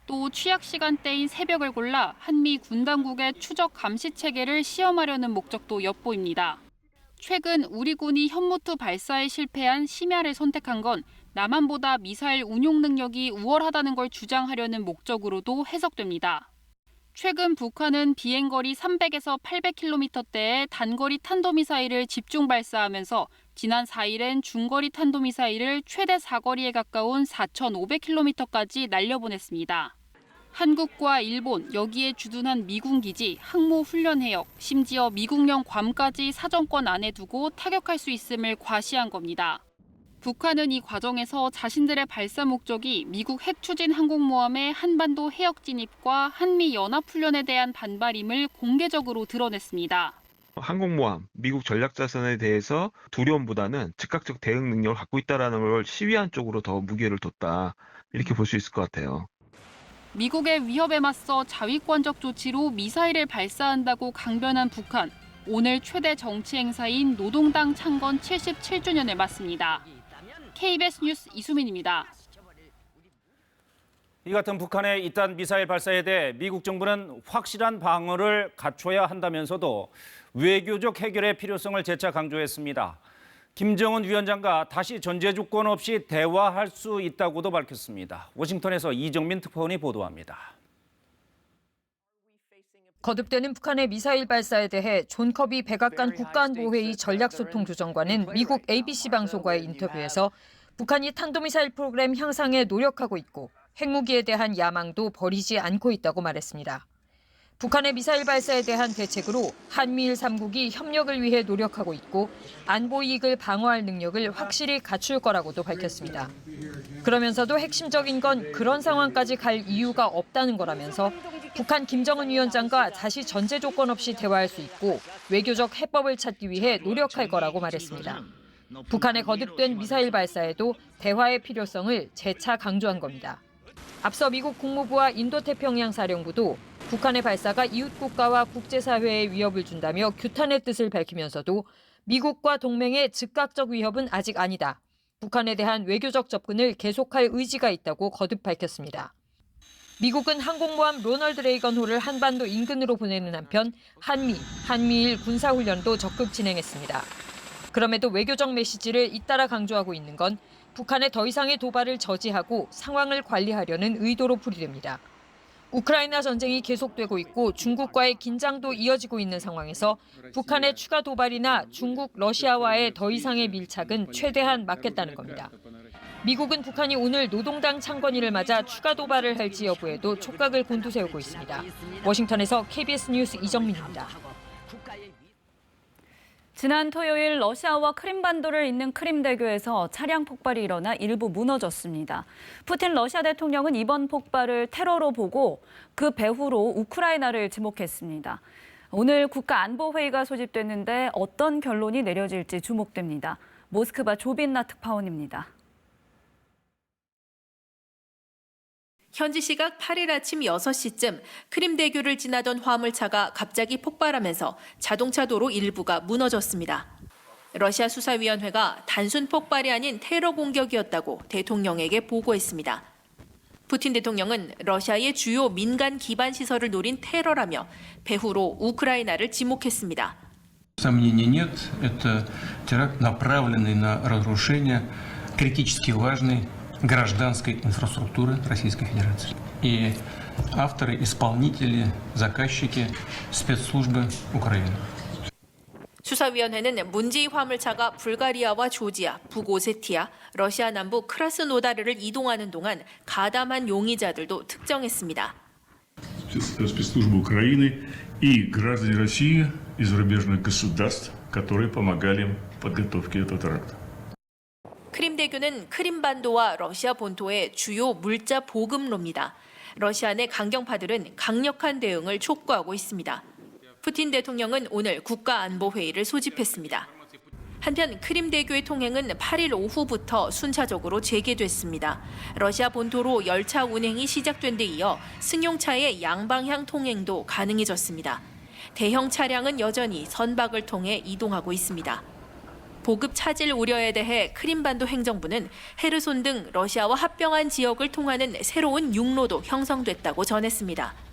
또 취약 시간대인 새벽을 골라 한미 군 당국의 추적 감시 체계를 시험하려는 목적도 엿보입니다. 최근 우리 군이 현무투 발사에 실패한 심야를 선택한 건 남한보다 미사일 운용 능력이 우월하다는 걸 주장하려는 목적으로도 해석됩니다. 최근 북한은 비행거리 300에서 800km대의 단거리 탄도미사일을 집중 발사하면서 지난 4일엔 중거리 탄도미사일을 최대 사거리에 가까운 4,500km까지 날려보냈습니다. 한국과 일본, 여기에 주둔한 미군 기지, 항모 훈련 해역, 심지어 미국령 괌까지 사정권 안에 두고 타격할 수 있음을 과시한 겁니다. 북한은 이 과정에서 자신들의 발사 목적이 미국 핵추진 항공모함의 한반도 해역 진입과 한미 연합훈련에 대한 반발임을 공개적으로 드러냈습니다. 항공모함, 미국 전략자산에 대해서 두려움보다는 즉각적 대응 능력을 갖고 있다는 걸 시위한 쪽으로 더 무게를 뒀다. 이렇게 볼 수 있을 것 같아요. 미국의 위협에 맞서 자위권적 조치로 미사일을 발사한다고 강변한 북한. 오늘 최대 정치 행사인 노동당 창건 77주년을 맞습니다. KBS 뉴스 이수민입니다. 이 같은 북한의 이딴 미사일 발사에 대해 미국 정부는 확실한 방어를 갖춰야 한다면서도 외교적 해결의 필요성을 재차 강조했습니다. 김정은 위원장과 다시 전제 조건 없이 대화할 수 있다고도 밝혔습니다. 워싱턴에서 이정민 특파원이 보도합니다. 거듭되는 북한의 미사일 발사에 대해 존 커비 백악관 국가안보회의 전략소통조정관은 미국 ABC 방송과의 인터뷰에서 북한이 탄도미사일 프로그램 향상에 노력하고 있고 핵무기에 대한 야망도 버리지 않고 있다고 말했습니다. 북한의 미사일 발사에 대한 대책으로 한미일 3국이 협력을 위해 노력하고 있고 안보 이익을 방어할 능력을 확실히 갖출 거라고도 밝혔습니다. 그러면서도 핵심적인 건 그런 상황까지 갈 이유가 없다는 거라면서 북한 김정은 위원장과 다시 전제 조건 없이 대화할 수 있고 외교적 해법을 찾기 위해 노력할 거라고 말했습니다. 북한의 거듭된 미사일 발사에도 대화의 필요성을 재차 강조한 겁니다. 앞서 미국 국무부와 인도태평양 사령부도 북한의 발사가 이웃 국가와 국제사회에 위협을 준다며 규탄의 뜻을 밝히면서도 미국과 동맹의 즉각적 위협은 아직 아니다. 북한에 대한 외교적 접근을 계속할 의지가 있다고 거듭 밝혔습니다. 미국은 항공모함 로널드 레이건호를 한반도 인근으로 보내는 한편 한미일 군사훈련도 적극 진행했습니다. 그럼에도 외교적 메시지를 잇따라 강조하고 있는 건 북한의 더 이상의 도발을 저지하고 상황을 관리하려는 의도로 풀이됩니다. 우크라이나 전쟁이 계속되고 있고 중국과의 긴장도 이어지고 있는 상황에서 북한의 추가 도발이나 중국, 러시아와의 더 이상의 밀착은 최대한 막겠다는 겁니다. 미국은 북한이 오늘 노동당 창건일을 맞아 추가 도발을 할지 여부에도 촉각을 곤두세우고 있습니다. 워싱턴에서 KBS 뉴스 이정민입니다. 지난 토요일 러시아와 크림반도를 잇는 크림대교에서 차량 폭발이 일어나 일부 무너졌습니다. 푸틴 러시아 대통령은 이번 폭발을 테러로 보고 그 배후로 우크라이나를 지목했습니다. 오늘 국가안보회의가 소집됐는데 어떤 결론이 내려질지 주목됩니다. 모스크바 조빈나 특파원입니다. 현지 시각 8일 아침 6시쯤 크림대교를 지나던 화물차가 갑자기 폭발하면서 자동차 도로 일부가 무너졌습니다. 러시아 수사위원회가 단순 폭발이 아닌 테러 공격이었다고 대통령에게 보고했습니다. 푸틴 대통령은 러시아의 주요 민간 기반 시설을 노린 테러라며 배후로 우크라이나를 지목했습니다. Сомнений нет, это теракт, направленный на разрушение критически важной гражданской инфраструктуры Российской Федерации. И авторы, исполнители, заказчики спецслужбы Украины. 수사위원회는 문제의 화물차가 불가리아와 조지아, 북오세티아, 러시아 남부 크라스노다르를 이동하는 동안 가담한 용의자들도 특정했습니다. Спецслужбы Украины и граждане России и зарубежных государств, которые помогали им в подготовке этого теракта. 크림대교는 크림반도와 러시아 본토의 주요 물자 보급로입니다. 러시아 내 강경파들은 강력한 대응을 촉구하고 있습니다. 푸틴 대통령은 오늘 국가안보회의를 소집했습니다. 한편 크림대교의 통행은 8일 오후부터 순차적으로 재개됐습니다. 러시아 본토로 열차 운행이 시작된 데 이어 승용차의 양방향 통행도 가능해졌습니다. 대형 차량은 여전히 선박을 통해 이동하고 있습니다. 보급 차질 우려에 대해 크림반도 행정부는 헤르손 등 러시아와 합병한 지역을 통하는 새로운 육로도 형성됐다고 전했습니다.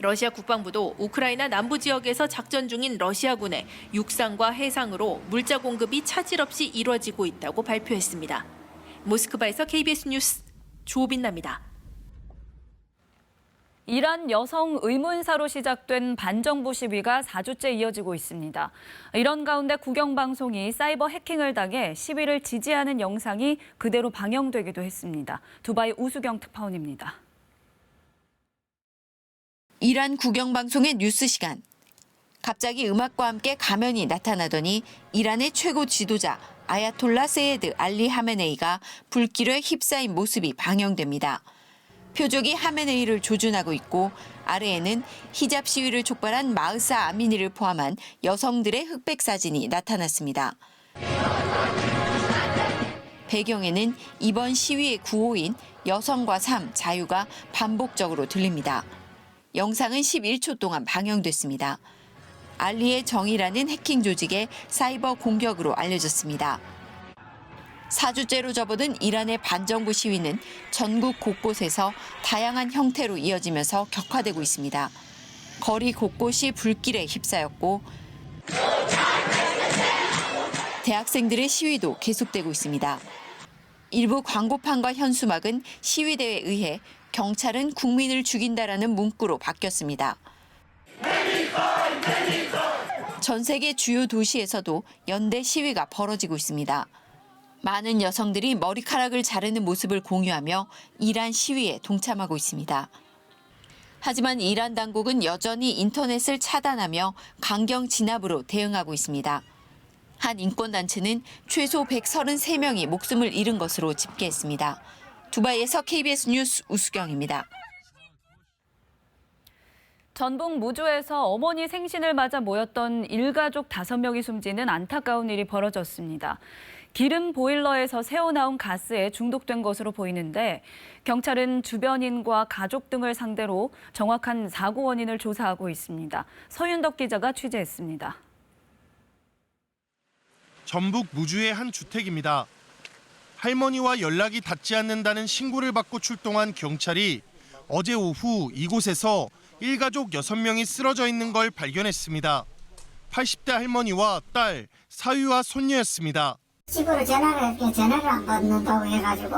러시아 국방부도 우크라이나 남부 지역에서 작전 중인 러시아군의 육상과 해상으로 물자 공급이 차질 없이 이루어지고 있다고 발표했습니다. 모스크바에서 KBS 뉴스 조빈나입니다. 이란 여성 의문사로 시작된 반정부 시위가 4주째 이어지고 있습니다. 이런 가운데 국영방송이 사이버 해킹을 당해 시위를 지지하는 영상이 그대로 방영되기도 했습니다. 두바이 우수경 특파원입니다. 이란 국영방송의 뉴스 시간. 갑자기 음악과 함께 가면이 나타나더니 이란의 최고 지도자 아야톨라 세예드 알리 하메네이가 불길에 휩싸인 모습이 방영됩니다. 표적이 하메네이를 조준하고 있고 아래에는 히잡 시위를 촉발한 마흐사 아미니를 포함한 여성들의 흑백 사진이 나타났습니다. 배경에는 이번 시위의 구호인 여성과 삶, 자유가 반복적으로 들립니다. 영상은 11초 동안 방영됐습니다. 알리의 정의라는 해킹 조직의 사이버 공격으로 알려졌습니다. 4주째로 접어든 이란의 반정부 시위는 전국 곳곳에서 다양한 형태로 이어지면서 격화되고 있습니다. 거리 곳곳이 불길에 휩싸였고 대학생들의 시위도 계속되고 있습니다. 일부 광고판과 현수막은 시위대에 의해 경찰은 국민을 죽인다라는 문구로 바뀌었습니다. 전 세계 주요 도시에서도 연대 시위가 벌어지고 있습니다. 많은 여성들이 머리카락을 자르는 모습을 공유하며 이란 시위에 동참하고 있습니다. 하지만 이란 당국은 여전히 인터넷을 차단하며 강경 진압으로 대응하고 있습니다. 한 인권단체는 최소 133명이 목숨을 잃은 것으로 집계했습니다. 두바이에서 KBS 뉴스 우수경입니다. 전북 무주에서 어머니 생신을 맞아 모였던 일가족 5명이 숨지는 안타까운 일이 벌어졌습니다. 기름 보일러에서 새어나온 가스에 중독된 것으로 보이는데 경찰은 주변인과 가족 등을 상대로 정확한 사고 원인을 조사하고 있습니다. 서윤덕 기자가 취재했습니다. 전북 무주의 한 주택입니다. 할머니와 연락이 닿지 않는다는 신고를 받고 출동한 경찰이 어제 오후 이곳에서 일가족 6명이 쓰러져 있는 걸 발견했습니다. 80대 할머니와 딸, 사위와 손녀였습니다. 집으로 전화를 안 받는다고 해가지고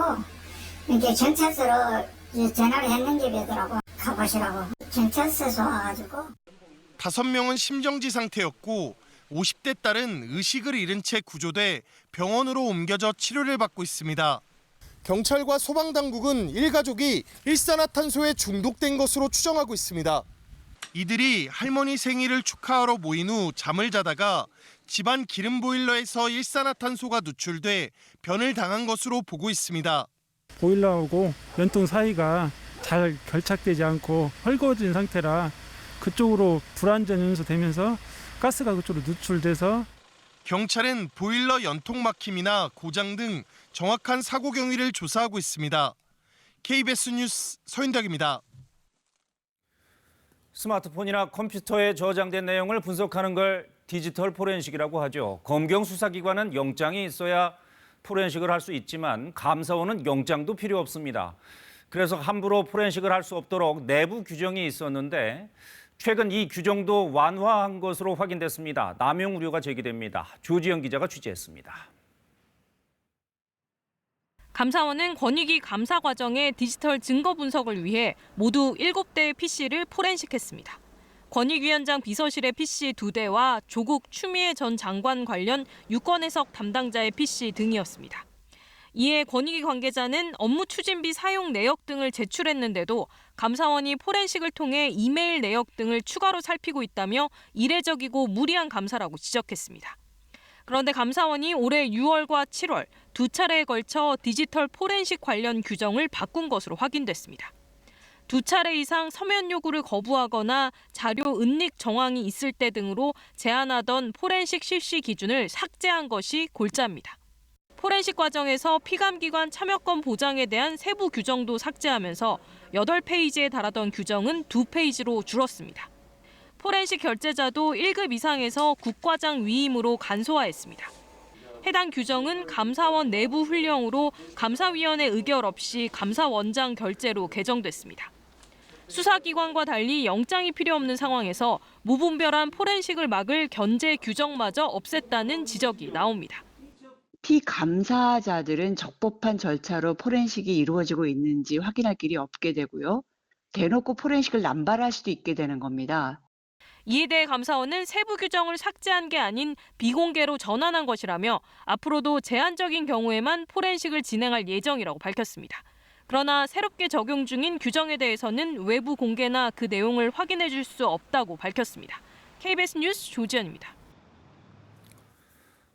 이제 경찰서로 전화를 했는 게 되더라고. 가보시라고. 경찰서에서 와가지고. 5명은 심정지 상태였고 50대 딸은 의식을 잃은 채 구조돼 병원으로 옮겨져 치료를 받고 있습니다. 경찰과 소방당국은 일가족이 일산화탄소에 중독된 것으로 추정하고 있습니다. 이들이 할머니 생일을 축하하러 모인 후 잠을 자다가 집안 기름 보일러에서 일산화탄소가 누출돼 변을 당한 것으로 보고 있습니다. 보일러하고 연통 사이가 잘 결착되지 않고 헐거워진 상태라 그쪽으로 불안전 연소되면서 가스가 그쪽으로 누출돼서 경찰은 보일러 연통 막힘이나 고장 등 정확한 사고 경위를 조사하고 있습니다. KBS 뉴스 서윤덕입니다. 스마트폰이나 컴퓨터에 저장된 내용을 분석하는 걸 디지털 포렌식이라고 하죠. 검경 수사기관은 영장이 있어야 포렌식을 할 수 있지만 감사원은 영장도 필요 없습니다. 그래서 함부로 포렌식을 할 수 없도록 내부 규정이 있었는데 최근 이 규정도 완화한 것으로 확인됐습니다. 남용 우려가 제기됩니다. 조지영 기자가 취재했습니다. 감사원은 권익위 감사 과정의 디지털 증거 분석을 위해 모두 7대의 PC를 포렌식했습니다. 권익위원장 비서실의 PC 2대와 조국 추미애 전 장관 관련 유권 해석 담당자의 PC 등이었습니다. 이에 권익위 관계자는 업무 추진비 사용 내역 등을 제출했는데도 감사원이 포렌식을 통해 이메일 내역 등을 추가로 살피고 있다며 이례적이고 무리한 감사라고 지적했습니다. 그런데 감사원이 올해 6월과 7월 두 차례에 걸쳐 디지털 포렌식 관련 규정을 바꾼 것으로 확인됐습니다. 두 차례 이상 서면 요구를 거부하거나 자료 은닉 정황이 있을 때 등으로 제한하던 포렌식 실시 기준을 삭제한 것이 골자입니다. 포렌식 과정에서 피감기관 참여권 보장에 대한 세부 규정도 삭제하면서 8페이지에 달하던 규정은 2페이지로 줄었습니다. 포렌식 결재자도 1급 이상에서 국과장 위임으로 간소화했습니다. 해당 규정은 감사원 내부 훈령으로 감사위원회 의결 없이 감사원장 결재로 개정됐습니다. 수사기관과 달리 영장이 필요 없는 상황에서 무분별한 포렌식을 막을 견제 규정마저 없앴다는 지적이 나옵니다. 피감사자들은 적법한 절차로 포렌식이 이루어지고 있는지 확인할 길이 없게 되고요. 대놓고 포렌식을 남발할 수도 있게 되는 겁니다. 이에 대해 감사원은 세부 규정을 삭제한 게 아닌 비공개로 전환한 것이라며 앞으로도 제한적인 경우에만 포렌식을 진행할 예정이라고 밝혔습니다. 그러나 새롭게 적용 중인 규정에 대해서는 외부 공개나 그 내용을 확인해 줄 수 없다고 밝혔습니다. KBS 뉴스 조지연입니다.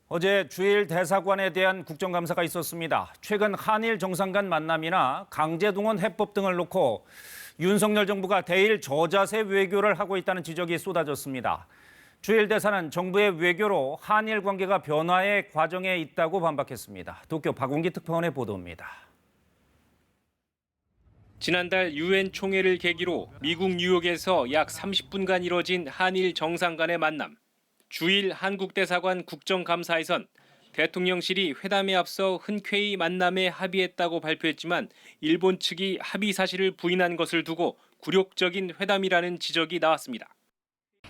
어제 주일 대사관에 대한 국정감사가 있었습니다. 최근 한일 정상 간 만남이나 강제동원 해법 등을 놓고 윤석열 정부가 대일 저자세 외교를 하고 있다는 지적이 쏟아졌습니다. 주일 대사는 정부의 외교로 한일 관계가 변화의 과정에 있다고 반박했습니다. 도쿄 박원기 특파원의 보도입니다. 지난달 유엔 총회를 계기로 미국 뉴욕에서 약 30분간 이뤄진 한일 정상 간의 만남. 주일 한국 대사관 국정감사에선 대통령실이 회담에 앞서 흔쾌히 만남에 합의했다고 발표했지만 일본 측이 합의 사실을 부인한 것을 두고 굴욕적인 회담이라는 지적이 나왔습니다.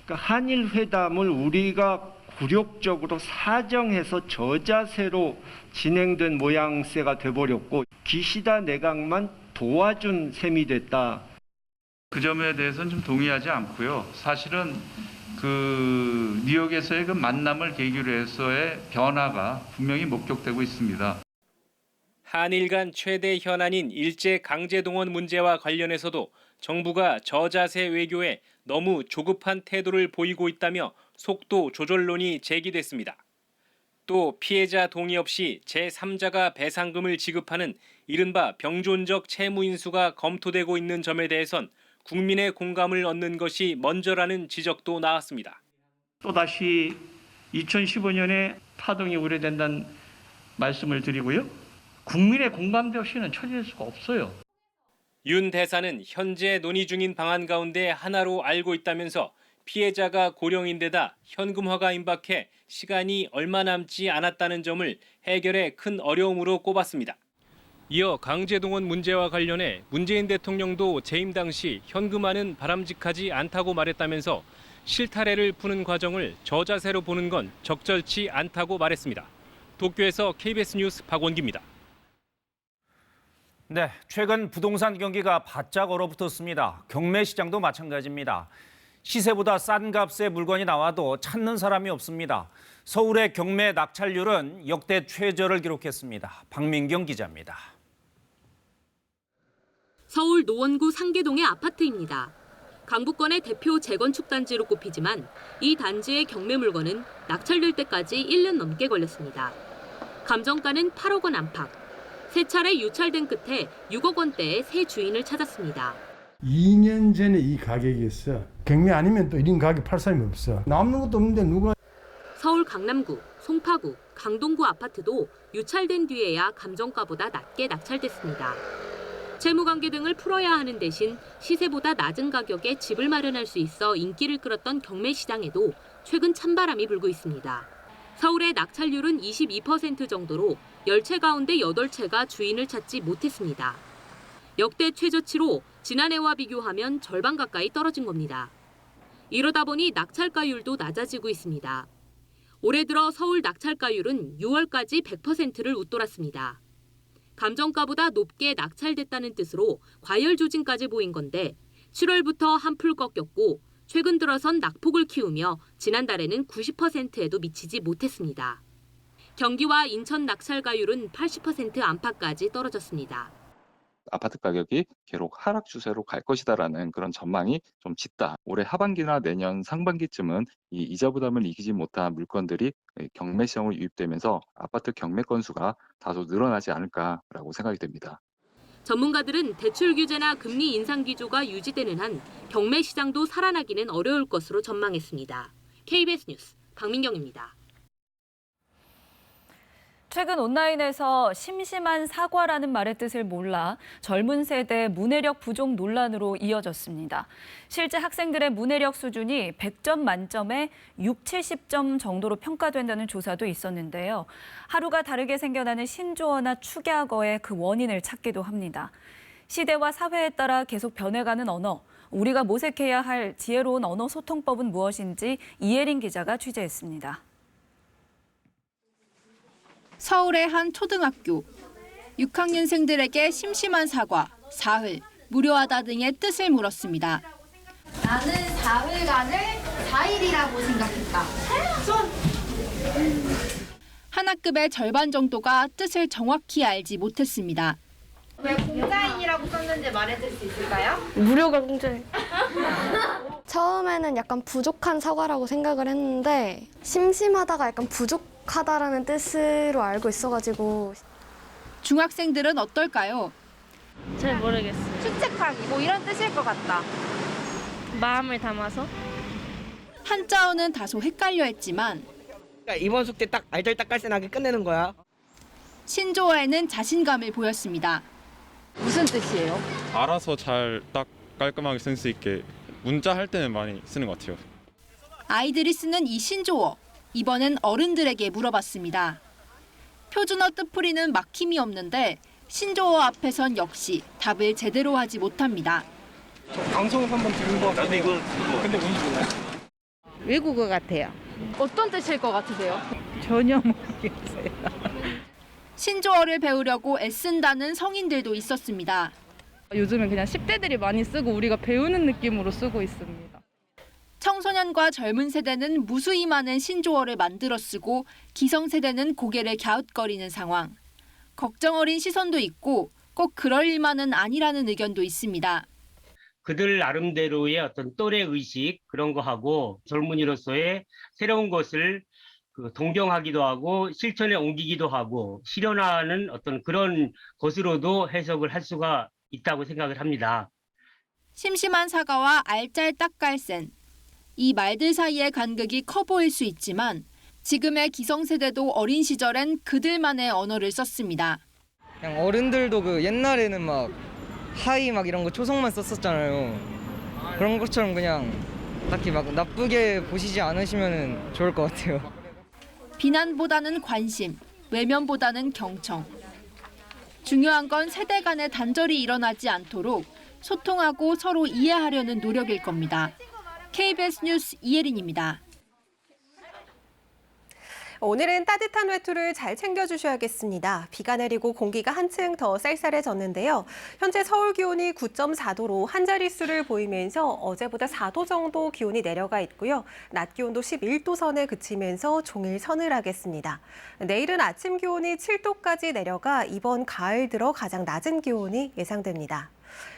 그러니까 한일 회담을 우리가 굴욕적으로 사정해서 저자세로 진행된 모양새가 돼버렸고 기시다 내각만 도와준 셈이 됐다. 그 점에 대해서는 좀 동의하지 않고요. 사실은 그 뉴욕에서의 그 만남을 계기로 해서의 변화가 분명히 목격되고 있습니다. 한일 간 최대 현안인 일제 강제동원 문제와 관련해서도 정부가 저자세 외교에 너무 조급한 태도를 보이고 있다며 속도 조절론이 제기됐습니다. 또 피해자 동의 없이 제3자가 배상금을 지급하는 이른바 병존적 채무 인수가 검토되고 있는 점에 대해선 국민의 공감을 얻는 것이 먼저라는 지적도 나왔습니다. 또다시 2015년에 파동이 우려된다는 말씀을 드리고요. 국민의 공감대 없이는 처리될 수가 없어요. 윤 대사는 현재 논의 중인 방안 가운데 하나로 알고 있다면서 피해자가 고령인데다 현금화가 임박해 시간이 얼마 남지 않았다는 점을 해결에 큰 어려움으로 꼽았습니다. 이어 강제동원 문제와 관련해 문재인 대통령도 재임 당시 현금화는 바람직하지 않다고 말했다면서 실타래를 푸는 과정을 저자세로 보는 건 적절치 않다고 말했습니다. 도쿄에서 KBS 뉴스 박원기입니다. 네, 최근 부동산 경기가 바짝 얼어붙었습니다. 경매 시장도 마찬가지입니다. 시세보다 싼 값의 물건이 나와도 찾는 사람이 없습니다. 서울의 경매 낙찰률은 역대 최저를 기록했습니다. 박민경 기자입니다. 서울 노원구 상계동의 아파트입니다. 강북권의 대표 재건축 단지로 꼽히지만 이 단지의 경매 물건은 낙찰될 때까지 1년 넘게 걸렸습니다. 감정가는 8억 원 안팎. 세 차례 유찰된 끝에 6억 원대의 새 주인을 찾았습니다. 2년 전에 이 가격이었어. 경매 아니면 또 이런 가격 팔 사람이 없어. 남는 것도 없는데 누가. 서울 강남구, 송파구, 강동구 아파트도 유찰된 뒤에야 감정가보다 낮게 낙찰됐습니다. 채무관계 등을 풀어야 하는 대신 시세보다 낮은 가격에 집을 마련할 수 있어 인기를 끌었던 경매 시장에도 최근 찬바람이 불고 있습니다. 서울의 낙찰률은 22% 정도로 10채 가운데 8채가 주인을 찾지 못했습니다. 역대 최저치로 지난해와 비교하면 절반 가까이 떨어진 겁니다. 이러다 보니 낙찰가율도 낮아지고 있습니다. 올해 들어 서울 낙찰가율은 6월까지 100%를 웃돌았습니다. 감정가보다 높게 낙찰됐다는 뜻으로 과열 조짐까지 보인 건데 7월부터 한풀 꺾였고 최근 들어선 낙폭을 키우며 지난달에는 90%에도 미치지 못했습니다. 경기와 인천 낙찰가율은 80% 안팎까지 떨어졌습니다. 아파트 가격이 계속 하락 추세로 갈 것이다라는 그런 전망이 좀 짙다. 올해 하반기나 내년 상반기쯤은 이 이자 부담을 이기지 못한 물건들이 경매 시장으로 유입되면서 아파트 경매 건수가 다소 늘어나지 않을까라고 생각이 됩니다. 전문가들은 대출 규제나 금리 인상 기조가 유지되는 한 경매 시장도 살아나기는 어려울 것으로 전망했습니다. KBS 뉴스 박민경입니다. 최근 온라인에서 심심한 사과라는 말의 뜻을 몰라 젊은 세대 문해력 부족 논란으로 이어졌습니다. 실제 학생들의 문해력 수준이 100점 만점에 70점 정도로 평가된다는 조사도 있었는데요. 하루가 다르게 생겨나는 신조어나 축약어의 그 원인을 찾기도 합니다. 시대와 사회에 따라 계속 변해가는 언어, 우리가 모색해야 할 지혜로운 언어 소통법은 무엇인지 이혜린 기자가 취재했습니다. 서울의 한 초등학교. 6학년생들에게 심심한 사과, 사흘, 무료하다 등의 뜻을 물었습니다. 나는 사흘간을 4일이라고 생각했다. 한 학급의 절반 정도가 뜻을 정확히 알지 못했습니다. 왜 공자인이라고 썼는지 말해줄 수 있을까요? 무료가 공짜예요. 처음에는 약간 부족한 사과라고 생각을 했는데 심심하다가 약간 부족하다라는 뜻으로 알고 있어가지고. 중학생들은 어떨까요? 잘 모르겠어요. 축책하기 뭐 이런 뜻일 것 같다. 마음을 담아서? 한자어는 다소 헷갈려 했지만 이번 숙제 딱 알잘딱깔센하게 끝내는 거야. 신조어에는 자신감을 보였습니다. 무슨 뜻이에요? 알아서 잘 딱 깔끔하게 쓸 수 있게 문자 할 때는 많이 쓰는 것 같아요. 아이들이 쓰는 이 신조어, 이번엔 어른들에게 물어봤습니다. 표준어 뜻풀이는 막힘이 없는데 신조어 앞에선 역시 답을 제대로 하지 못합니다. 방송에서 한번 들은 거 같아요. 근데 뭔지 몰라요. 외국어 같아요. 어떤 뜻일 것 같으세요? 전혀 모르겠어요. 신조어를 배우려고 애쓴다는 성인들도 있었습니다. 요즘은 그냥 10대들이 많이 쓰고 우리가 배우는 느낌으로 쓰고 있습니다. 청소년과 젊은 세대는 무수히 많은 신조어를 만들어 쓰고 기성세대는 고개를 갸웃거리는 상황. 걱정 어린 시선도 있고 꼭 그럴 일만은 아니라는 의견도 있습니다. 그들 나름대로의 어떤 또래 의식 그런 거 하고 젊은이로서의 새로운 것을 동경하기도 하고 실천에 옮기기도 하고 실현하는 어떤 그런 것으로도 해석을 할 수가 있다고 생각을 합니다. 심심한 사과와 알짤딱깔센. 이 말들 사이의 간극이 커 보일 수 있지만 지금의 기성세대도 어린 시절엔 그들만의 언어를 썼습니다. 그냥 어른들도 그 옛날에는 막 하이 막 이런 거 초성만 썼었잖아요. 그런 것처럼 그냥 딱히 막 나쁘게 보시지 않으시면 좋을 것 같아요. 비난보다는 관심, 외면보다는 경청. 중요한 건 세대 간의 단절이 일어나지 않도록 소통하고 서로 이해하려는 노력일 겁니다. KBS 뉴스 이혜린입니다. 오늘은 따뜻한 외투를 잘 챙겨주셔야겠습니다. 비가 내리고 공기가 한층 더 쌀쌀해졌는데요. 현재 서울 기온이 9.4도로 한 자릿수를 보이면서 어제보다 4도 정도 기온이 내려가 있고요. 낮 기온도 11도 선에 그치면서 종일 서늘하겠습니다. 내일은 아침 기온이 7도까지 내려가 이번 가을 들어 가장 낮은 기온이 예상됩니다.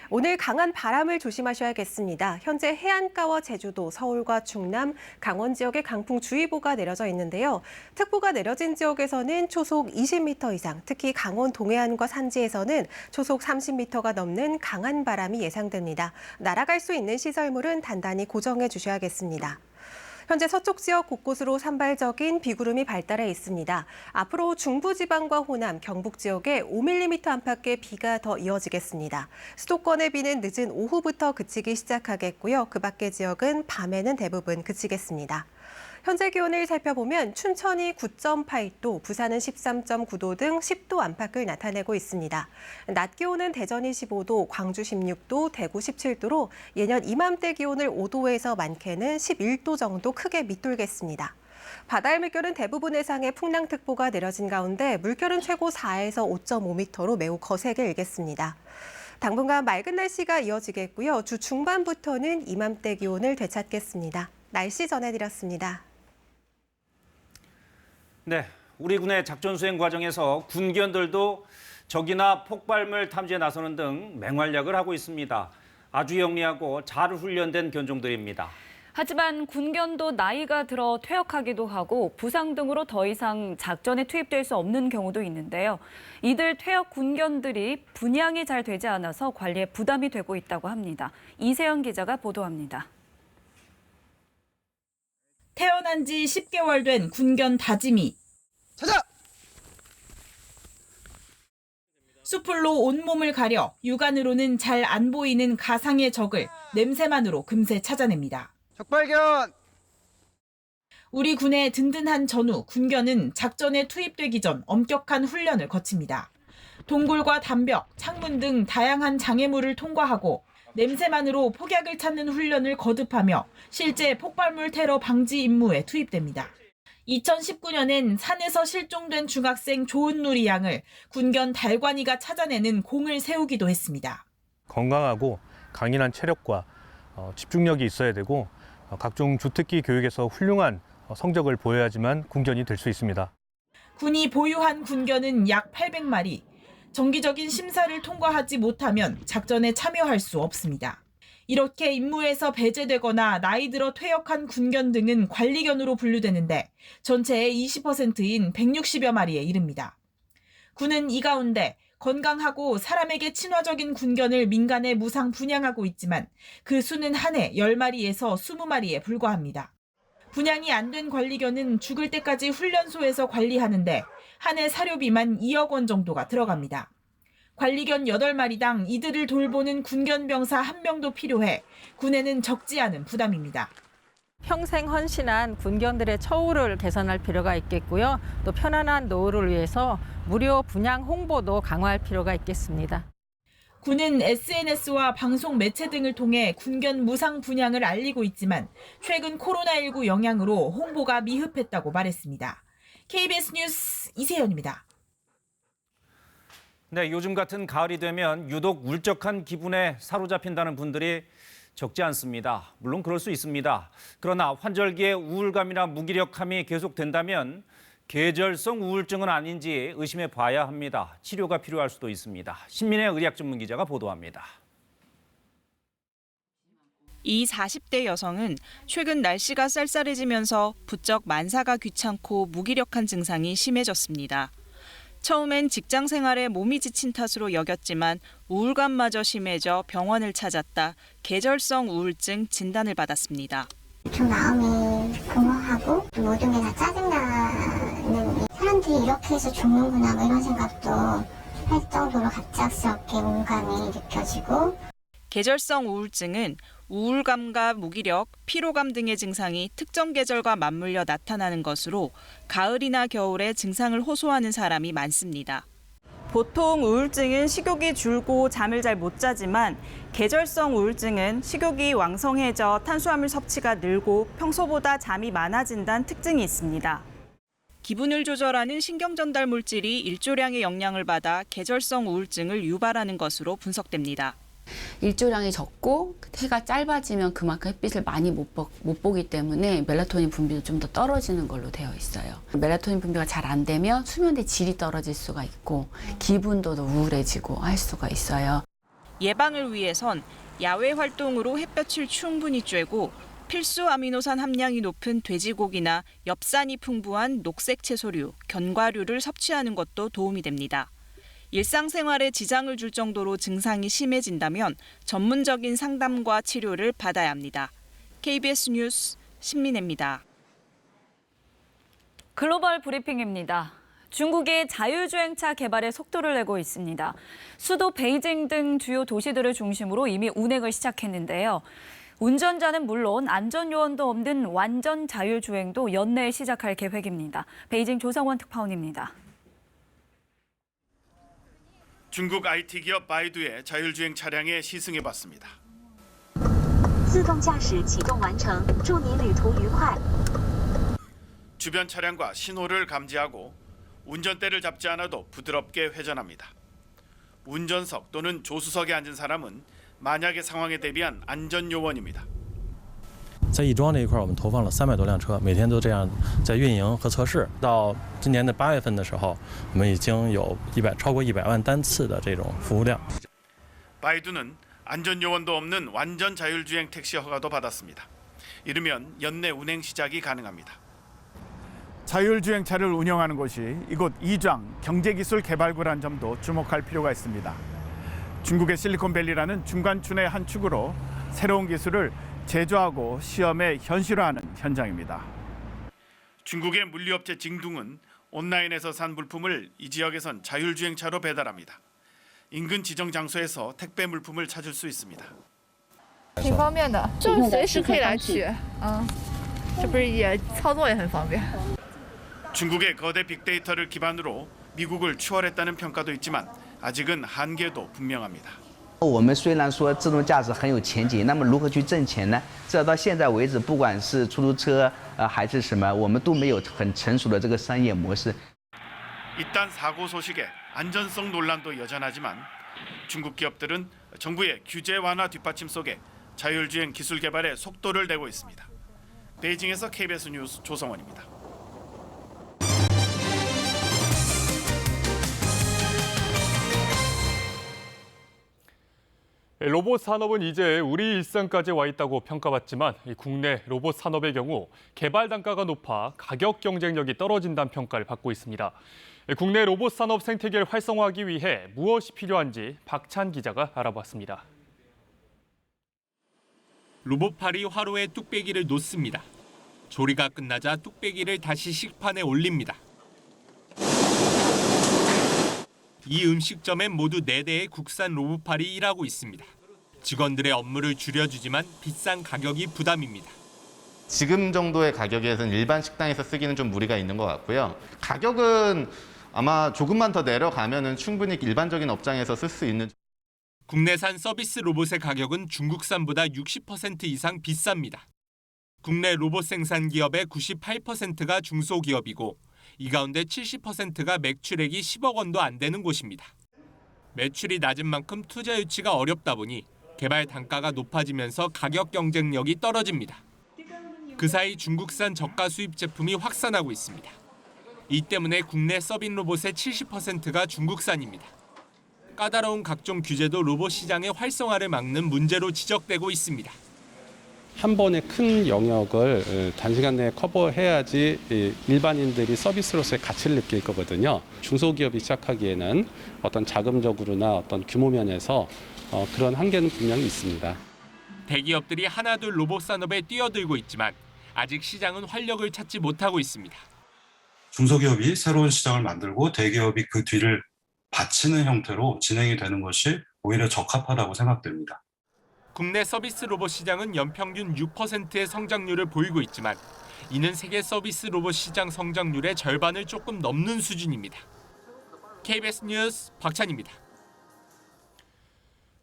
오늘 강한 바람을 조심하셔야겠습니다. 현재 해안가와 제주도, 서울과 충남, 강원 지역에 강풍주의보가 내려져 있는데요. 특보가 내려진 지역에서는 초속 20m 이상, 특히 강원 동해안과 산지에서는 초속 30m가 넘는 강한 바람이 예상됩니다. 날아갈 수 있는 시설물은 단단히 고정해 주셔야겠습니다. 현재 서쪽 지역 곳곳으로 산발적인 비구름이 발달해 있습니다. 앞으로 중부지방과 호남, 경북 지역에 5mm 안팎의 비가 더 이어지겠습니다. 수도권의 비는 늦은 오후부터 그치기 시작하겠고요. 그 밖의 지역은 밤에는 대부분 그치겠습니다. 현재 기온을 살펴보면 춘천이 9.8도, 부산은 13.9도 등 10도 안팎을 나타내고 있습니다. 낮 기온은 대전이 15도, 광주 16도, 대구 17도로 예년 이맘때 기온을 5도에서 많게는 11도 정도 크게 밑돌겠습니다. 바다의 물결은 대부분 해상에 풍랑특보가 내려진 가운데 물결은 최고 4에서 5.5m로 매우 거세게 일겠습니다. 당분간 맑은 날씨가 이어지겠고요. 주 중반부터는 이맘때 기온을 되찾겠습니다. 날씨 전해드렸습니다. 네, 우리 군의 작전 수행 과정에서 군견들도 적이나 폭발물 탐지에 나서는 등 맹활약을 하고 있습니다. 아주 영리하고 잘 훈련된 견종들입니다. 하지만 군견도 나이가 들어 퇴역하기도 하고 부상 등으로 더 이상 작전에 투입될 수 없는 경우도 있는데요. 이들 퇴역 군견들이 분양이 잘 되지 않아서 관리에 부담이 되고 있다고 합니다. 이세연 기자가 보도합니다. 태어난 지 10개월 된 군견 다짐이. 찾아! 수풀로 온몸을 가려 육안으로는 잘 안 보이는 가상의 적을 냄새만으로 금세 찾아냅니다. 적발견! 우리 군의 든든한 전우, 군견은 작전에 투입되기 전 엄격한 훈련을 거칩니다. 동굴과 담벽, 창문 등 다양한 장애물을 통과하고 냄새만으로 폭약을 찾는 훈련을 거듭하며 실제 폭발물 테러 방지 임무에 투입됩니다. 2019년엔 산에서 실종된 중학생 조은누리 양을 군견 달관이가 찾아내는 공을 세우기도 했습니다. 건강하고 강인한 체력과 집중력이 있어야 되고 각종 주특기 교육에서 훌륭한 성적을 보여야지만 군견이 될 수 있습니다. 군이 보유한 군견은 약 800마리. 정기적인 심사를 통과하지 못하면 작전에 참여할 수 없습니다. 이렇게 임무에서 배제되거나 나이 들어 퇴역한 군견 등은 관리견으로 분류되는데 전체의 20%인 160여 마리에 이릅니다. 군은 이 가운데 건강하고 사람에게 친화적인 군견을 민간에 무상 분양하고 있지만 그 수는 한 해 10마리에서 20마리에 불과합니다. 분양이 안 된 관리견은 죽을 때까지 훈련소에서 관리하는데 한 해 사료비만 2억 원 정도가 들어갑니다. 관리견 8마리당 이들을 돌보는 군견병사 1명도 필요해 군에는 적지 않은 부담입니다. 평생 헌신한 군견들의 처우를 개선할 필요가 있겠고요. 또 편안한 노후를 위해서 무료 분양 홍보도 강화할 필요가 있겠습니다. 군은 SNS와 방송 매체 등을 통해 군견 무상 분양을 알리고 있지만 최근 코로나19 영향으로 홍보가 미흡했다고 말했습니다. KBS 뉴스 이세연입니다. 네, 요즘 같은 가을이 되면 유독 울적한 기분에 사로잡힌다는 분들이 적지 않습니다. 물론 그럴 수 있습니다. 그러나 환절기에 우울감이나 무기력함이 계속된다면 계절성 우울증은 아닌지 의심해 봐야 합니다. 치료가 필요할 수도 있습니다. 신민의 의학 전문 기자가 보도합니다. 이 40대 여성은 최근 날씨가 쌀쌀해지면서 부쩍 만사가 귀찮고 무기력한 증상이 심해졌습니다. 처음엔 직장 생활에 몸이 지친 탓으로 여겼지만 우울감마저 심해져 병원을 찾았다 계절성 우울증 진단을 받았습니다. 좀 마음이 공허하고 모든 게 다 짜증나는 사람들이 이렇게 해서 죽는구나 뭐 이런 생각도 할 정도로 갑작스럽게 우울감이 느껴지고 계절성 우울증은 우울감과 무기력, 피로감 등의 증상이 특정 계절과 맞물려 나타나는 것으로 가을이나 겨울에 증상을 호소하는 사람이 많습니다. 보통 우울증은 식욕이 줄고 잠을 잘 못 자지만 계절성 우울증은 식욕이 왕성해져 탄수화물 섭취가 늘고 평소보다 잠이 많아진다는 특징이 있습니다. 기분을 조절하는 신경전달 물질이 일조량의 영향을 받아 계절성 우울증을 유발하는 것으로 분석됩니다. 일조량이 적고 해가 짧아지면 그만큼 햇빛을 많이 못 보기 때문에 멜라토닌 분비도 좀 더 떨어지는 걸로 되어 있어요. 멜라토닌 분비가 잘 안 되면 수면의 질이 떨어질 수가 있고 기분도 더 우울해지고 할 수가 있어요. 예방을 위해선 야외 활동으로 햇볕을 충분히 쬐고 필수 아미노산 함량이 높은 돼지고기나 엽산이 풍부한 녹색 채소류, 견과류를 섭취하는 것도 도움이 됩니다. 일상생활에 지장을 줄 정도로 증상이 심해진다면 전문적인 상담과 치료를 받아야 합니다. KBS 뉴스 신민혜입니다. 글로벌 브리핑입니다. 중국이 자율주행차 개발에 속도를 내고 있습니다. 수도 베이징 등 주요 도시들을 중심으로 이미 운행을 시작했는데요. 운전자는 물론 안전요원도 없는 완전 자율주행도 연내에 시작할 계획입니다. 베이징 조성원 특파원입니다. 중국 IT 기업 바이두의 자율주행 차량에 시승해봤습니다. 주변 차량과 신호를 감지하고 운전대를 잡지 않아도 부드럽게 회전합니다. 운전석 또는 조수석에 앉은 사람은 만약의 상황에 대비한 안전 요원입니다. 在亦庄这一块，我们投放了300多辆车，每天都这样在运营和测试。到今年的8月份的时候，我们已经有超过100万单次的这种服务量。 바이두는 안전 요원도 없는 완전 자율주행 택시 허가도 받았습니다. 이르면 연내 운행 시작이 가능합니다. 자율주행차를 운영하는 곳이 이곳 이좌 경제기술개발구라는 점도 주목할 필요가 있습니다. 중국의 실리콘밸리라는 중간춘의 한 축으로 새로운 기술을 제조하고 시험에 현실화하는 현장입니다. 중국의 물류업체 징둥은 온라인에서 산 물품을 이 지역에선 자율주행차로 배달합니다. 인근 지정 장소에서 택배 물품을 찾을 수 있습니다. 挺方便的，就随时可以来取，这不是也操作也很方便。 중국의 거대 빅데이터를 기반으로 미국을 추월했다는 평가도 있지만 아직은 한계도 분명합니다. 我们虽然说自动驾驶很有前景，那么如何去挣钱呢？这到现在为止，不管是出租车还是什么，我们都没有很成熟的这个商业模式。 이딴 사고 소식에 안전성 논란도 여전하지만 중국 기업들은 정부의 규제 완화 뒷받침 속에 자율주행 기술 개발에 속도를 내고 있습니다. 베이징에서 KBS 뉴스 조성원입니다. 로봇 산업은 이제 우리 일상까지 와 있다고 평가받지만 국내 로봇 산업의 경우 개발 단가가 높아 가격 경쟁력이 떨어진다는 평가를 받고 있습니다. 국내 로봇 산업 생태계를 활성화하기 위해 무엇이 필요한지 박찬 기자가 알아봤습니다. 로봇팔이 화로에 뚝배기를 놓습니다. 조리가 끝나자 뚝배기를 다시 식판에 올립니다. 이 음식점엔 모두 4대의 국산 로봇팔이 일하고 있습니다. 직원들의 업무를 줄여주지만 비싼 가격이 부담입니다. 지금 정도의 가격에서는 일반 식당에서 쓰기는 좀 무리가 있는 것 같고요. 가격은 아마 조금만 더 내려가면은 충분히 일반적인 업장에서 쓸 수 있는. 국내산 서비스 로봇의 가격은 중국산보다 60% 이상 비쌉니다. 국내 로봇 생산 기업의 98%가 중소기업이고 이 가운데 70%가 매출액이 10억 원도 안 되는 곳입니다. 매출이 낮은 만큼 투자 유치가 어렵다 보니 개발 단가가 높아지면서 가격 경쟁력이 떨어집니다. 그 사이 중국산 저가 수입 제품이 확산하고 있습니다. 이 때문에 국내 서빙 로봇의 70%가 중국산입니다. 까다로운 각종 규제도 로봇 시장의 활성화를 막는 문제로 지적되고 있습니다. 한 번에 큰 영역을 단시간 내에 커버해야지 일반인들이 서비스로서의 가치를 느낄 거거든요. 중소기업이 시작하기에는 어떤 자금적으로나 어떤 규모 면에서 그런 한계는 분명히 있습니다. 대기업들이 하나둘 로봇 산업에 뛰어들고 있지만 아직 시장은 활력을 찾지 못하고 있습니다. 중소기업이 새로운 시장을 만들고 대기업이 그 뒤를 받치는 형태로 진행이 되는 것이 오히려 적합하다고 생각됩니다. 국내 서비스 로봇 시장은 연평균 6%의 성장률을 보이고 있지만 이는 세계 서비스 로봇 시장 성장률의 절반을 조금 넘는 수준입니다. KBS 뉴스 박찬입니다.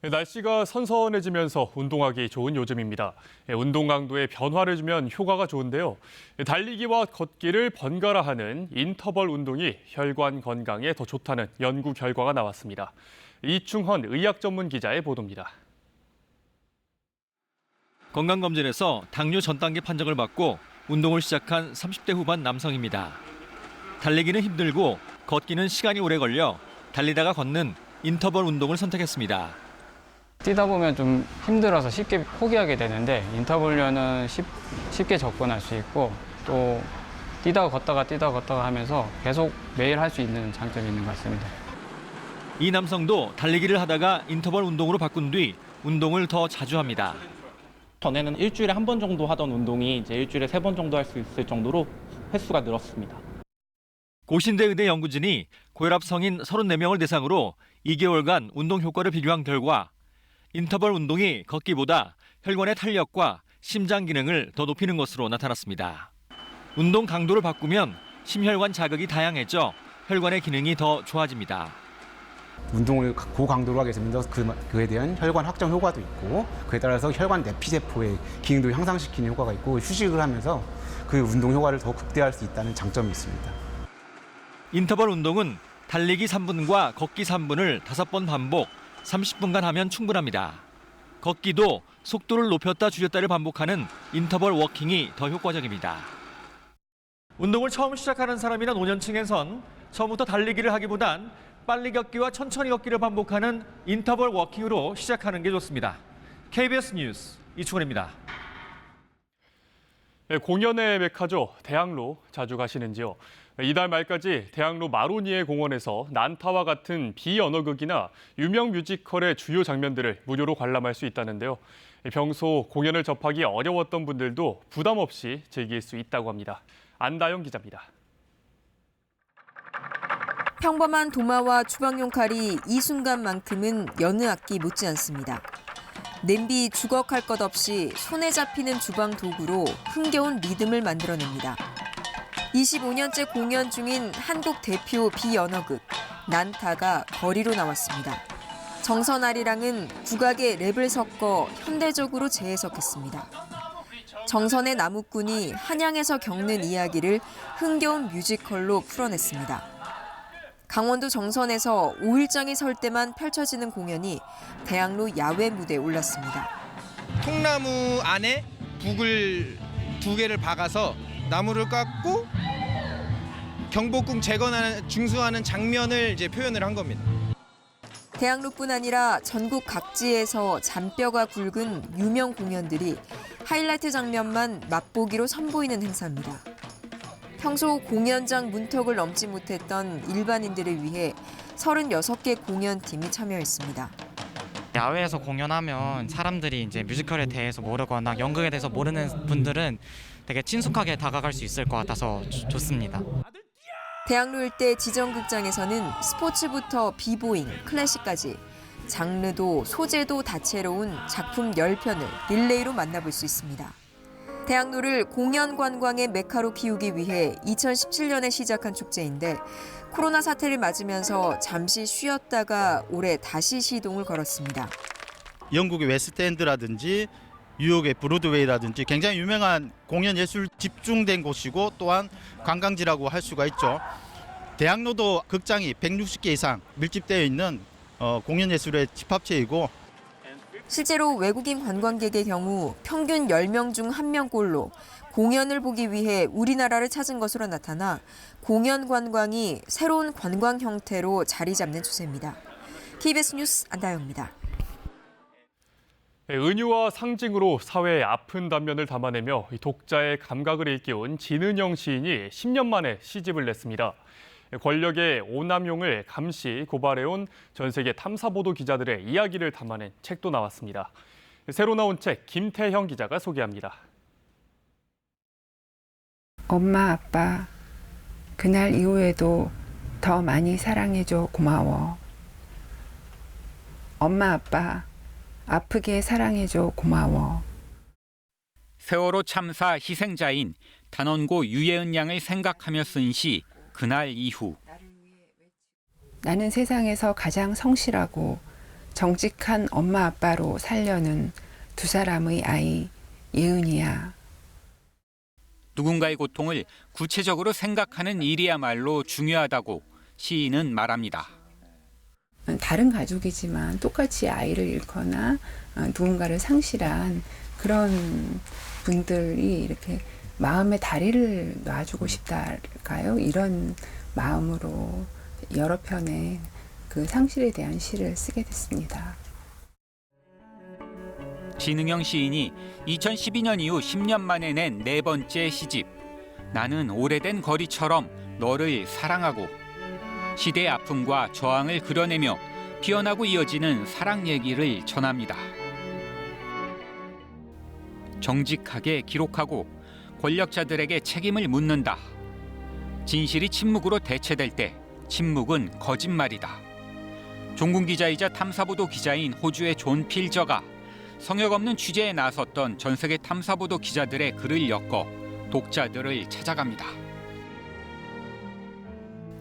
날씨가 선선해지면서 운동하기 좋은 요즘입니다. 운동 강도에 변화를 주면 효과가 좋은데요. 달리기와 걷기를 번갈아 하는 인터벌 운동이 혈관 건강에 더 좋다는 연구 결과가 나왔습니다. 이충헌 의학 전문 기자의 보도입니다. 건강검진에서 당뇨 전 단계 판정을 받고 운동을 시작한 30대 후반 남성입니다. 달리기는 힘들고 걷기는 시간이 오래 걸려 달리다가 걷는 인터벌 운동을 선택했습니다. 뛰다 보면 좀 힘들어서 쉽게 포기하게 되는데 인터벌류는 쉽게 접근할 수 있고 또 뛰다가 걷다가 하면서 계속 매일 할 수 있는 장점이 있는 것 같습니다. 이 남성도 달리기를 하다가 인터벌 운동으로 바꾼 뒤 운동을 더 자주 합니다. 전에는 일주일에 한 번 정도 하던 운동이 이제 일주일에 3번 정도 할 수 있을 정도로 횟수가 늘었습니다. 고신대 의대 연구진이 고혈압 성인 34명을 대상으로 2개월간 운동 효과를 비교한 결과 인터벌 운동이 걷기보다 혈관의 탄력과 심장 기능을 더 높이는 것으로 나타났습니다. 운동 강도를 바꾸면 심혈관 자극이 다양해져 혈관의 기능이 더 좋아집니다. 운동을 고강도로 하게 되면 그에 대한 혈관 확장 효과도 있고 그에 따라서 혈관 내피세포의 기능도 향상시키는 효과가 있고 휴식을 하면서 그 운동 효과를 더 극대화할 수 있다는 장점이 있습니다. 인터벌 운동은 달리기 3분과 걷기 3분을 5번 반복 30분간 하면 충분합니다. 걷기도 속도를 높였다 줄였다를 반복하는 인터벌 워킹이 더 효과적입니다. 운동을 처음 시작하는 사람이나 노년층에선 처음부터 달리기를 하기보단 빨리 걷기와 천천히 걷기를 반복하는 인터벌 워킹으로 시작하는 게 좋습니다. KBS 뉴스 이충원입니다. 공연의 메카죠. 대학로 자주 가시는지요? 이달 말까지 대학로 마로니에 공원에서 난타와 같은 비언어극이나 유명 뮤지컬의 주요 장면들을 무료로 관람할 수 있다는데요. 평소 공연을 접하기 어려웠던 분들도 부담 없이 즐길 수 있다고 합니다. 안다영 기자입니다. 평범한 도마와 주방용 칼이 이 순간만큼은 여느 악기 못지않습니다. 냄비, 주걱할 것 없이 손에 잡히는 주방 도구로 흥겨운 리듬을 만들어냅니다. 25년째 공연 중인 한국 대표 비언어극 난타가 거리로 나왔습니다. 정선아리랑은 국악에 랩을 섞어 현대적으로 재해석했습니다. 정선의 나무꾼이 한양에서 겪는 이야기를 흥겨운 뮤지컬로 풀어냈습니다. 강원도 정선에서 5일장이 설 때만 펼쳐지는 공연이 대학로 야외 무대에 올랐습니다. 통나무 안에 북을 2개를 박아서 나무를 깎고 경복궁 재건하는 중수하는 장면을 이제 표현을 한 겁니다. 대학로뿐 아니라 전국 각지에서 잔뼈가 굵은 유명 공연들이 하이라이트 장면만 맛보기로 선보이는 행사입니다. 평소 공연장 문턱을 넘지 못했던 일반인들을 위해 36개 공연팀이 참여했습니다. 야외에서 공연하면 사람들이 이제 뮤지컬에 대해서 모르거나 연극에 대해서 모르는 분들은 되게 친숙하게 다가갈 수 있을 것 같아서 좋습니다. 대학로 일대 지정극장에서는 스포츠부터 비보잉, 클래식까지 장르도 소재도 다채로운 작품 10편을 릴레이로 만나볼 수 있습니다. 대학로를 공연 관광의 메카로 키우기 위해 2017년에 시작한 축제인데 코로나 사태를 맞으면서 잠시 쉬었다가 올해 다시 시동을 걸었습니다. 영국의 웨스트엔드라든지 뉴욕의 브로드웨이라든지 굉장히 유명한 공연 예술 집중된 곳이고 또한 관광지라고 할 수가 있죠. 대학로도 극장이 160개 이상 밀집되어 있는 공연 예술의 집합체이고 실제로 외국인 관광객의 경우 평균 10명 중 1명꼴로 공연을 보기 위해 우리나라를 찾은 것으로 나타나 공연 관광이 새로운 관광 형태로 자리 잡는 추세입니다. KBS 뉴스 안다영입니다. 은유와 상징으로 사회의 아픈 단면을 담아내며 독자의 감각을 일깨운 진은영 시인이 10년 만에 시집을 냈습니다. 권력의 오남용을 감시 고발해온 전 세계 탐사보도 기자들의 이야기를 담아낸 책도 나왔습니다. 새로 나온 책 김태형 기자가 소개합니다. 엄마, 아빠, 그날 이후에도 더 많이 사랑해줘 고마워. 엄마, 아빠, 아프게 사랑해줘 고마워. 세월호 참사 희생자인 단원고 유예은 양을 생각하며 쓴 시 그날 이후. 나는 세상에서 가장 성실하고 정직한 엄마 아빠로 살려는 두 사람의 아이 예은이야. 누군가의 고통을 구체적으로 생각하는 일이야말로 중요하다고 시인은 말합니다. 다른 가족이지만 똑같이 아이를 잃거나 누군가를 상실한 그런 분들이 이렇게 마음의 다리를 놔주고 싶달까요? 이런 마음으로 여러 편의 그 상실에 대한 시를 쓰게 됐습니다. 진은영 시인이 2012년 이후 10년 만에 낸 4번째 시집 나는 오래된 거리처럼 너를 사랑하고 시대의 아픔과 저항을 그려내며 피어나고 이어지는 사랑 얘기를 전합니다. 정직하게 기록하고 권력자들에게 책임을 묻는다. 진실이 침묵으로 대체될 때 침묵은 거짓말이다. 종군 기자이자 탐사보도 기자인 호주의 존 필저가 성역 없는 취재에 나섰던 전 세계 탐사보도 기자들의 글을 엮어 독자들을 찾아갑니다.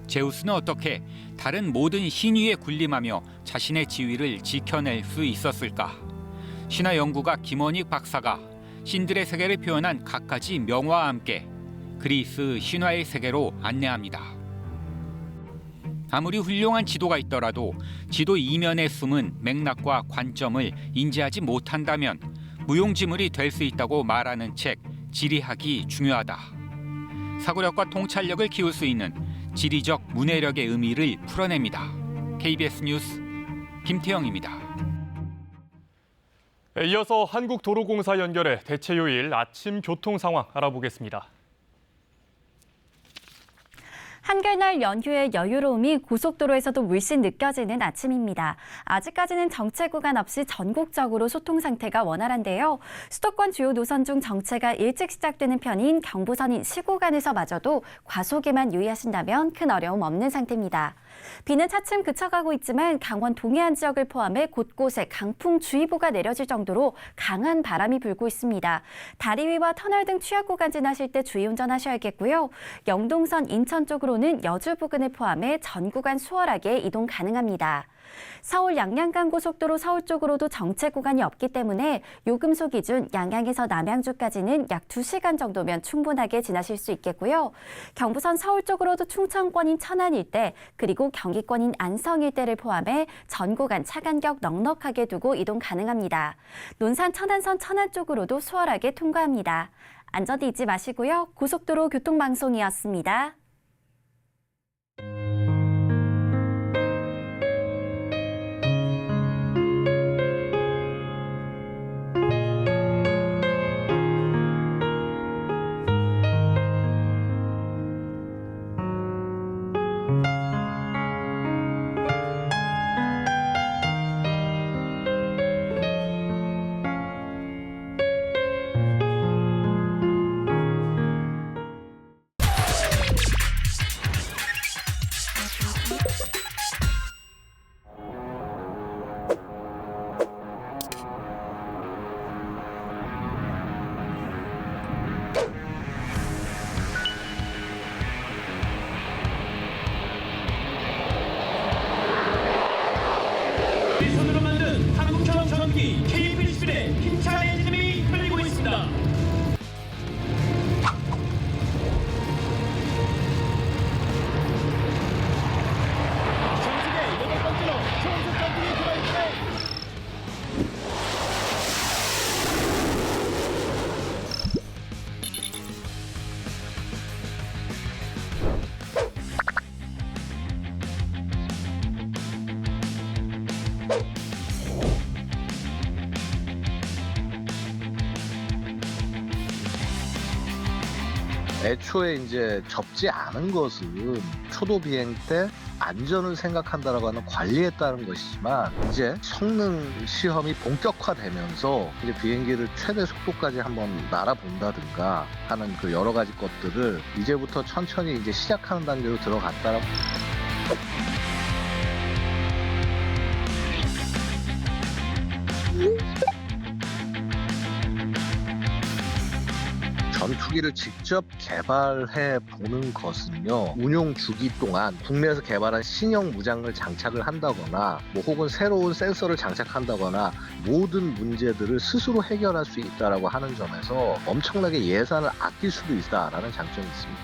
제우스는 어떻게 다른 모든 신위에 군림하며 자신의 지위를 지켜낼 수 있었을까? 신화 연구가 김원익 박사가 신들의 세계를 표현한 갖가지 명화와 함께 그리스 신화의 세계로 안내합니다. 아무리 훌륭한 지도가 있더라도 지도 이면에 숨은 맥락과 관점을 인지하지 못한다면 무용지물이 될 수 있다고 말하는 책 지리학이 중요하다. 사고력과 통찰력을 키울 수 있는 지리적 문해력의 의미를 풀어냅니다. KBS 뉴스 김태영입니다. 이어서 한국도로공사 연결해 대체 요일 아침 교통 상황 알아보겠습니다. 한글날 연휴의 여유로움이 고속도로에서도 물씬 느껴지는 아침입니다. 아직까지는 정체 구간 없이 전국적으로 소통 상태가 원활한데요. 수도권 주요 노선 중 정체가 일찍 시작되는 편인 경부선인 시구간에서마저도 과속에만 유의하신다면 큰 어려움 없는 상태입니다. 비는 차츰 그쳐가고 있지만 강원 동해안 지역을 포함해 곳곳에 강풍주의보가 내려질 정도로 강한 바람이 불고 있습니다. 다리 위와 터널 등 취약 구간 지나실 때 주의 운전하셔야겠고요. 영동선 인천 쪽으로는 여주 부근을 포함해 전 구간 수월하게 이동 가능합니다. 서울 양양간 고속도로 서울 쪽으로도 정체 구간이 없기 때문에 요금소 기준 양양에서 남양주까지는 약 2시간 정도면 충분하게 지나실 수 있겠고요. 경부선 서울 쪽으로도 충청권인 천안 일대 그리고 경기권인 안성 일대를 포함해 전 구간 차 간격 넉넉하게 두고 이동 가능합니다. 논산 천안선 천안 쪽으로도 수월하게 통과합니다. 안전띠 잊지 마시고요. 고속도로 교통방송이었습니다. 손으로 만든 한국형 전기 K-필수의 힘찬 엔진음이 흘리고 있습니다. 전국의 8번째로 초음속 전기를 들어있는데 애초에 이제 접지 않은 것은 초도 비행 때 안전을 생각한다라고 하는 관리에 따른 것이지만 이제 성능 시험이 본격화되면서 이제 비행기를 최대 속도까지 한번 날아본다든가 하는 그 여러 가지 것들을 이제부터 천천히 이제 시작하는 단계로 들어갔다라고. 전투기를 직접 개발해 보는 것은요, 운용 주기 동안 국내에서 개발한 신형 무장을 장착을 한다거나 혹은 새로운 센서를 장착한다거나 모든 문제들을 스스로 해결할 수 있다라고 하는 점에서 엄청나게 예산을 아낄 수도 있다라는 장점이 있습니다.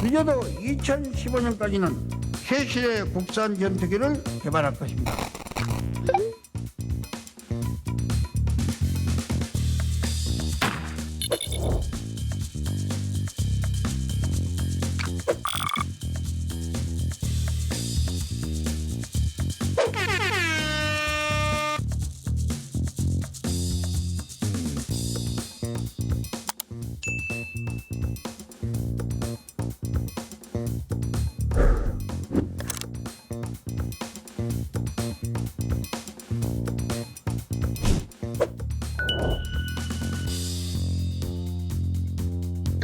늦어도 2015년까지는 최신의 국산 전투기를 개발할 것입니다.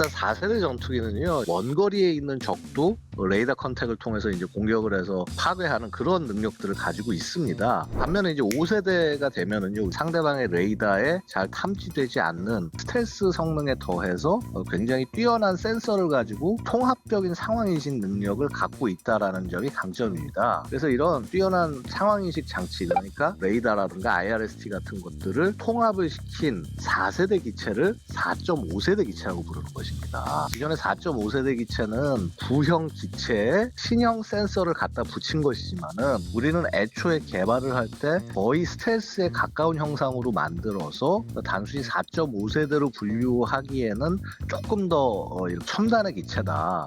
일단 4세대 전투기는요, 먼 거리에 있는 적도 레이더 컨택을 통해서 이제 공격을 해서 파괴하는 그런 능력들을 가지고 있습니다. 반면에 이제 5세대가 되면은요, 상대방의 레이더에 잘 탐지되지 않는 스텔스 성능에 더해서 굉장히 뛰어난 센서를 가지고 통합적인 상황인식 능력을 갖고 있다라는 점이 강점입니다. 그래서 이런 뛰어난 상황인식 장치, 그러니까 레이더라든가 IRST 같은 것들을 통합을 시킨 4세대 기체를 4.5세대 기체라고 부르는 것입니다. 기존의 4.5세대 기체는 구형 기체에 신형 센서를 갖다 붙인 것이지만은 우리는 애초에 개발을 할 때 거의 스텔스에 가까운 형상으로 만들어서 단순히 4.5세대로 분류하기에는 조금 더 첨단의 기체다.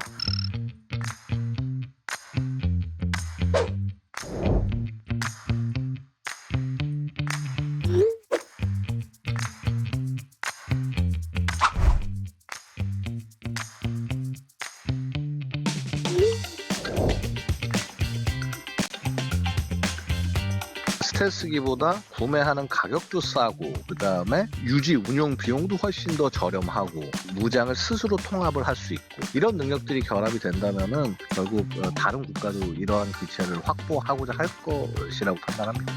스텔스기보다 구매하는 가격도 싸고 그다음에 유지 운용 비용도 훨씬 더 저렴하고 무장을 스스로 통합을 할 수 있고 이런 능력들이 결합이 된다면은 결국 다른 국가도 이러한 기체를 확보하고자 할 것이라고 판단합니다.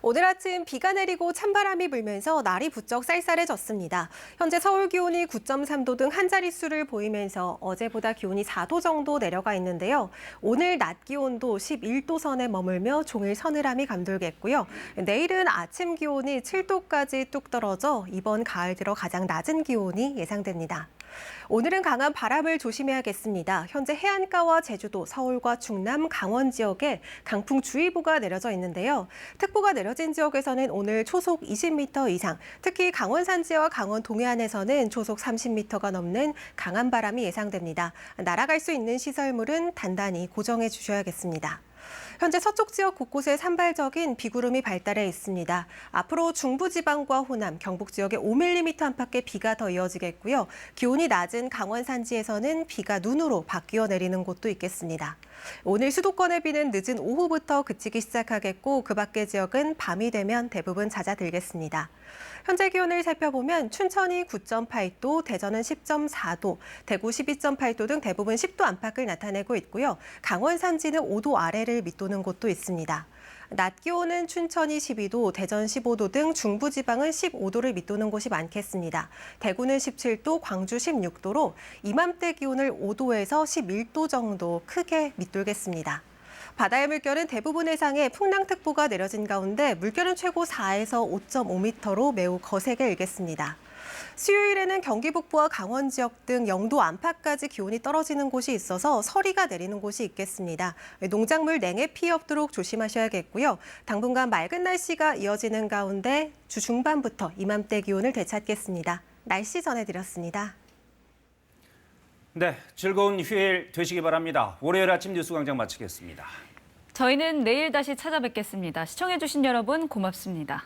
오늘 아침 비가 내리고 찬바람이 불면서 날이 부쩍 쌀쌀해졌습니다. 현재 서울 기온이 9.3도 등 한 자릿수를 보이면서 어제보다 기온이 4도 정도 내려가 있는데요. 오늘 낮 기온도 11도 선에 머물며 종일 서늘함이 감돌겠고요. 내일은 아침 기온이 7도까지 뚝 떨어져 이번 가을 들어 가장 낮은 기온이 예상됩니다. 오늘은 강한 바람을 조심해야겠습니다. 현재 해안가와 제주도, 서울과 충남, 강원 지역에 강풍주의보가 내려져 있는데요. 특보가 내려진 지역에서는 오늘 초속 20m 이상, 특히 강원 산지와 강원 동해안에서는 초속 30m가 넘는 강한 바람이 예상됩니다. 날아갈 수 있는 시설물은 단단히 고정해 주셔야겠습니다. 현재 서쪽 지역 곳곳에 산발적인 비구름이 발달해 있습니다. 앞으로 중부지방과 호남, 경북 지역에 5mm 안팎의 비가 더 이어지겠고요. 기온이 낮은 강원 산지에서는 비가 눈으로 바뀌어 내리는 곳도 있겠습니다. 오늘 수도권의 비는 늦은 오후부터 그치기 시작하겠고 그 밖의 지역은 밤이 되면 대부분 잦아들겠습니다. 현재 기온을 살펴보면 춘천이 9.8도, 대전은 10.4도, 대구 12.8도 등 대부분 10도 안팎을 나타내고 있고요. 강원 산지는 5도 아래를 밑도는 곳도 있습니다. 낮 기온은 춘천이 12도, 대전 15도 등 중부지방은 15도를 밑도는 곳이 많겠습니다. 대구는 17도, 광주 16도로 이맘때 기온을 5도에서 11도 정도 크게 밑돌겠습니다. 바다의 물결은 대부분 해상에 풍랑특보가 내려진 가운데 물결은 최고 4에서 5.5m로 매우 거세게 일겠습니다. 수요일에는 경기 북부와 강원 지역 등 0도 안팎까지 기온이 떨어지는 곳이 있어서 서리가 내리는 곳이 있겠습니다. 농작물 냉해 피해 없도록 조심하셔야겠고요. 당분간 맑은 날씨가 이어지는 가운데 주 중반부터 이맘때 기온을 되찾겠습니다. 날씨 전해드렸습니다. 네, 즐거운 휴일 되시기 바랍니다. 월요일 아침 뉴스광장 마치겠습니다. 저희는 내일 다시 찾아뵙겠습니다. 시청해주신 여러분 고맙습니다.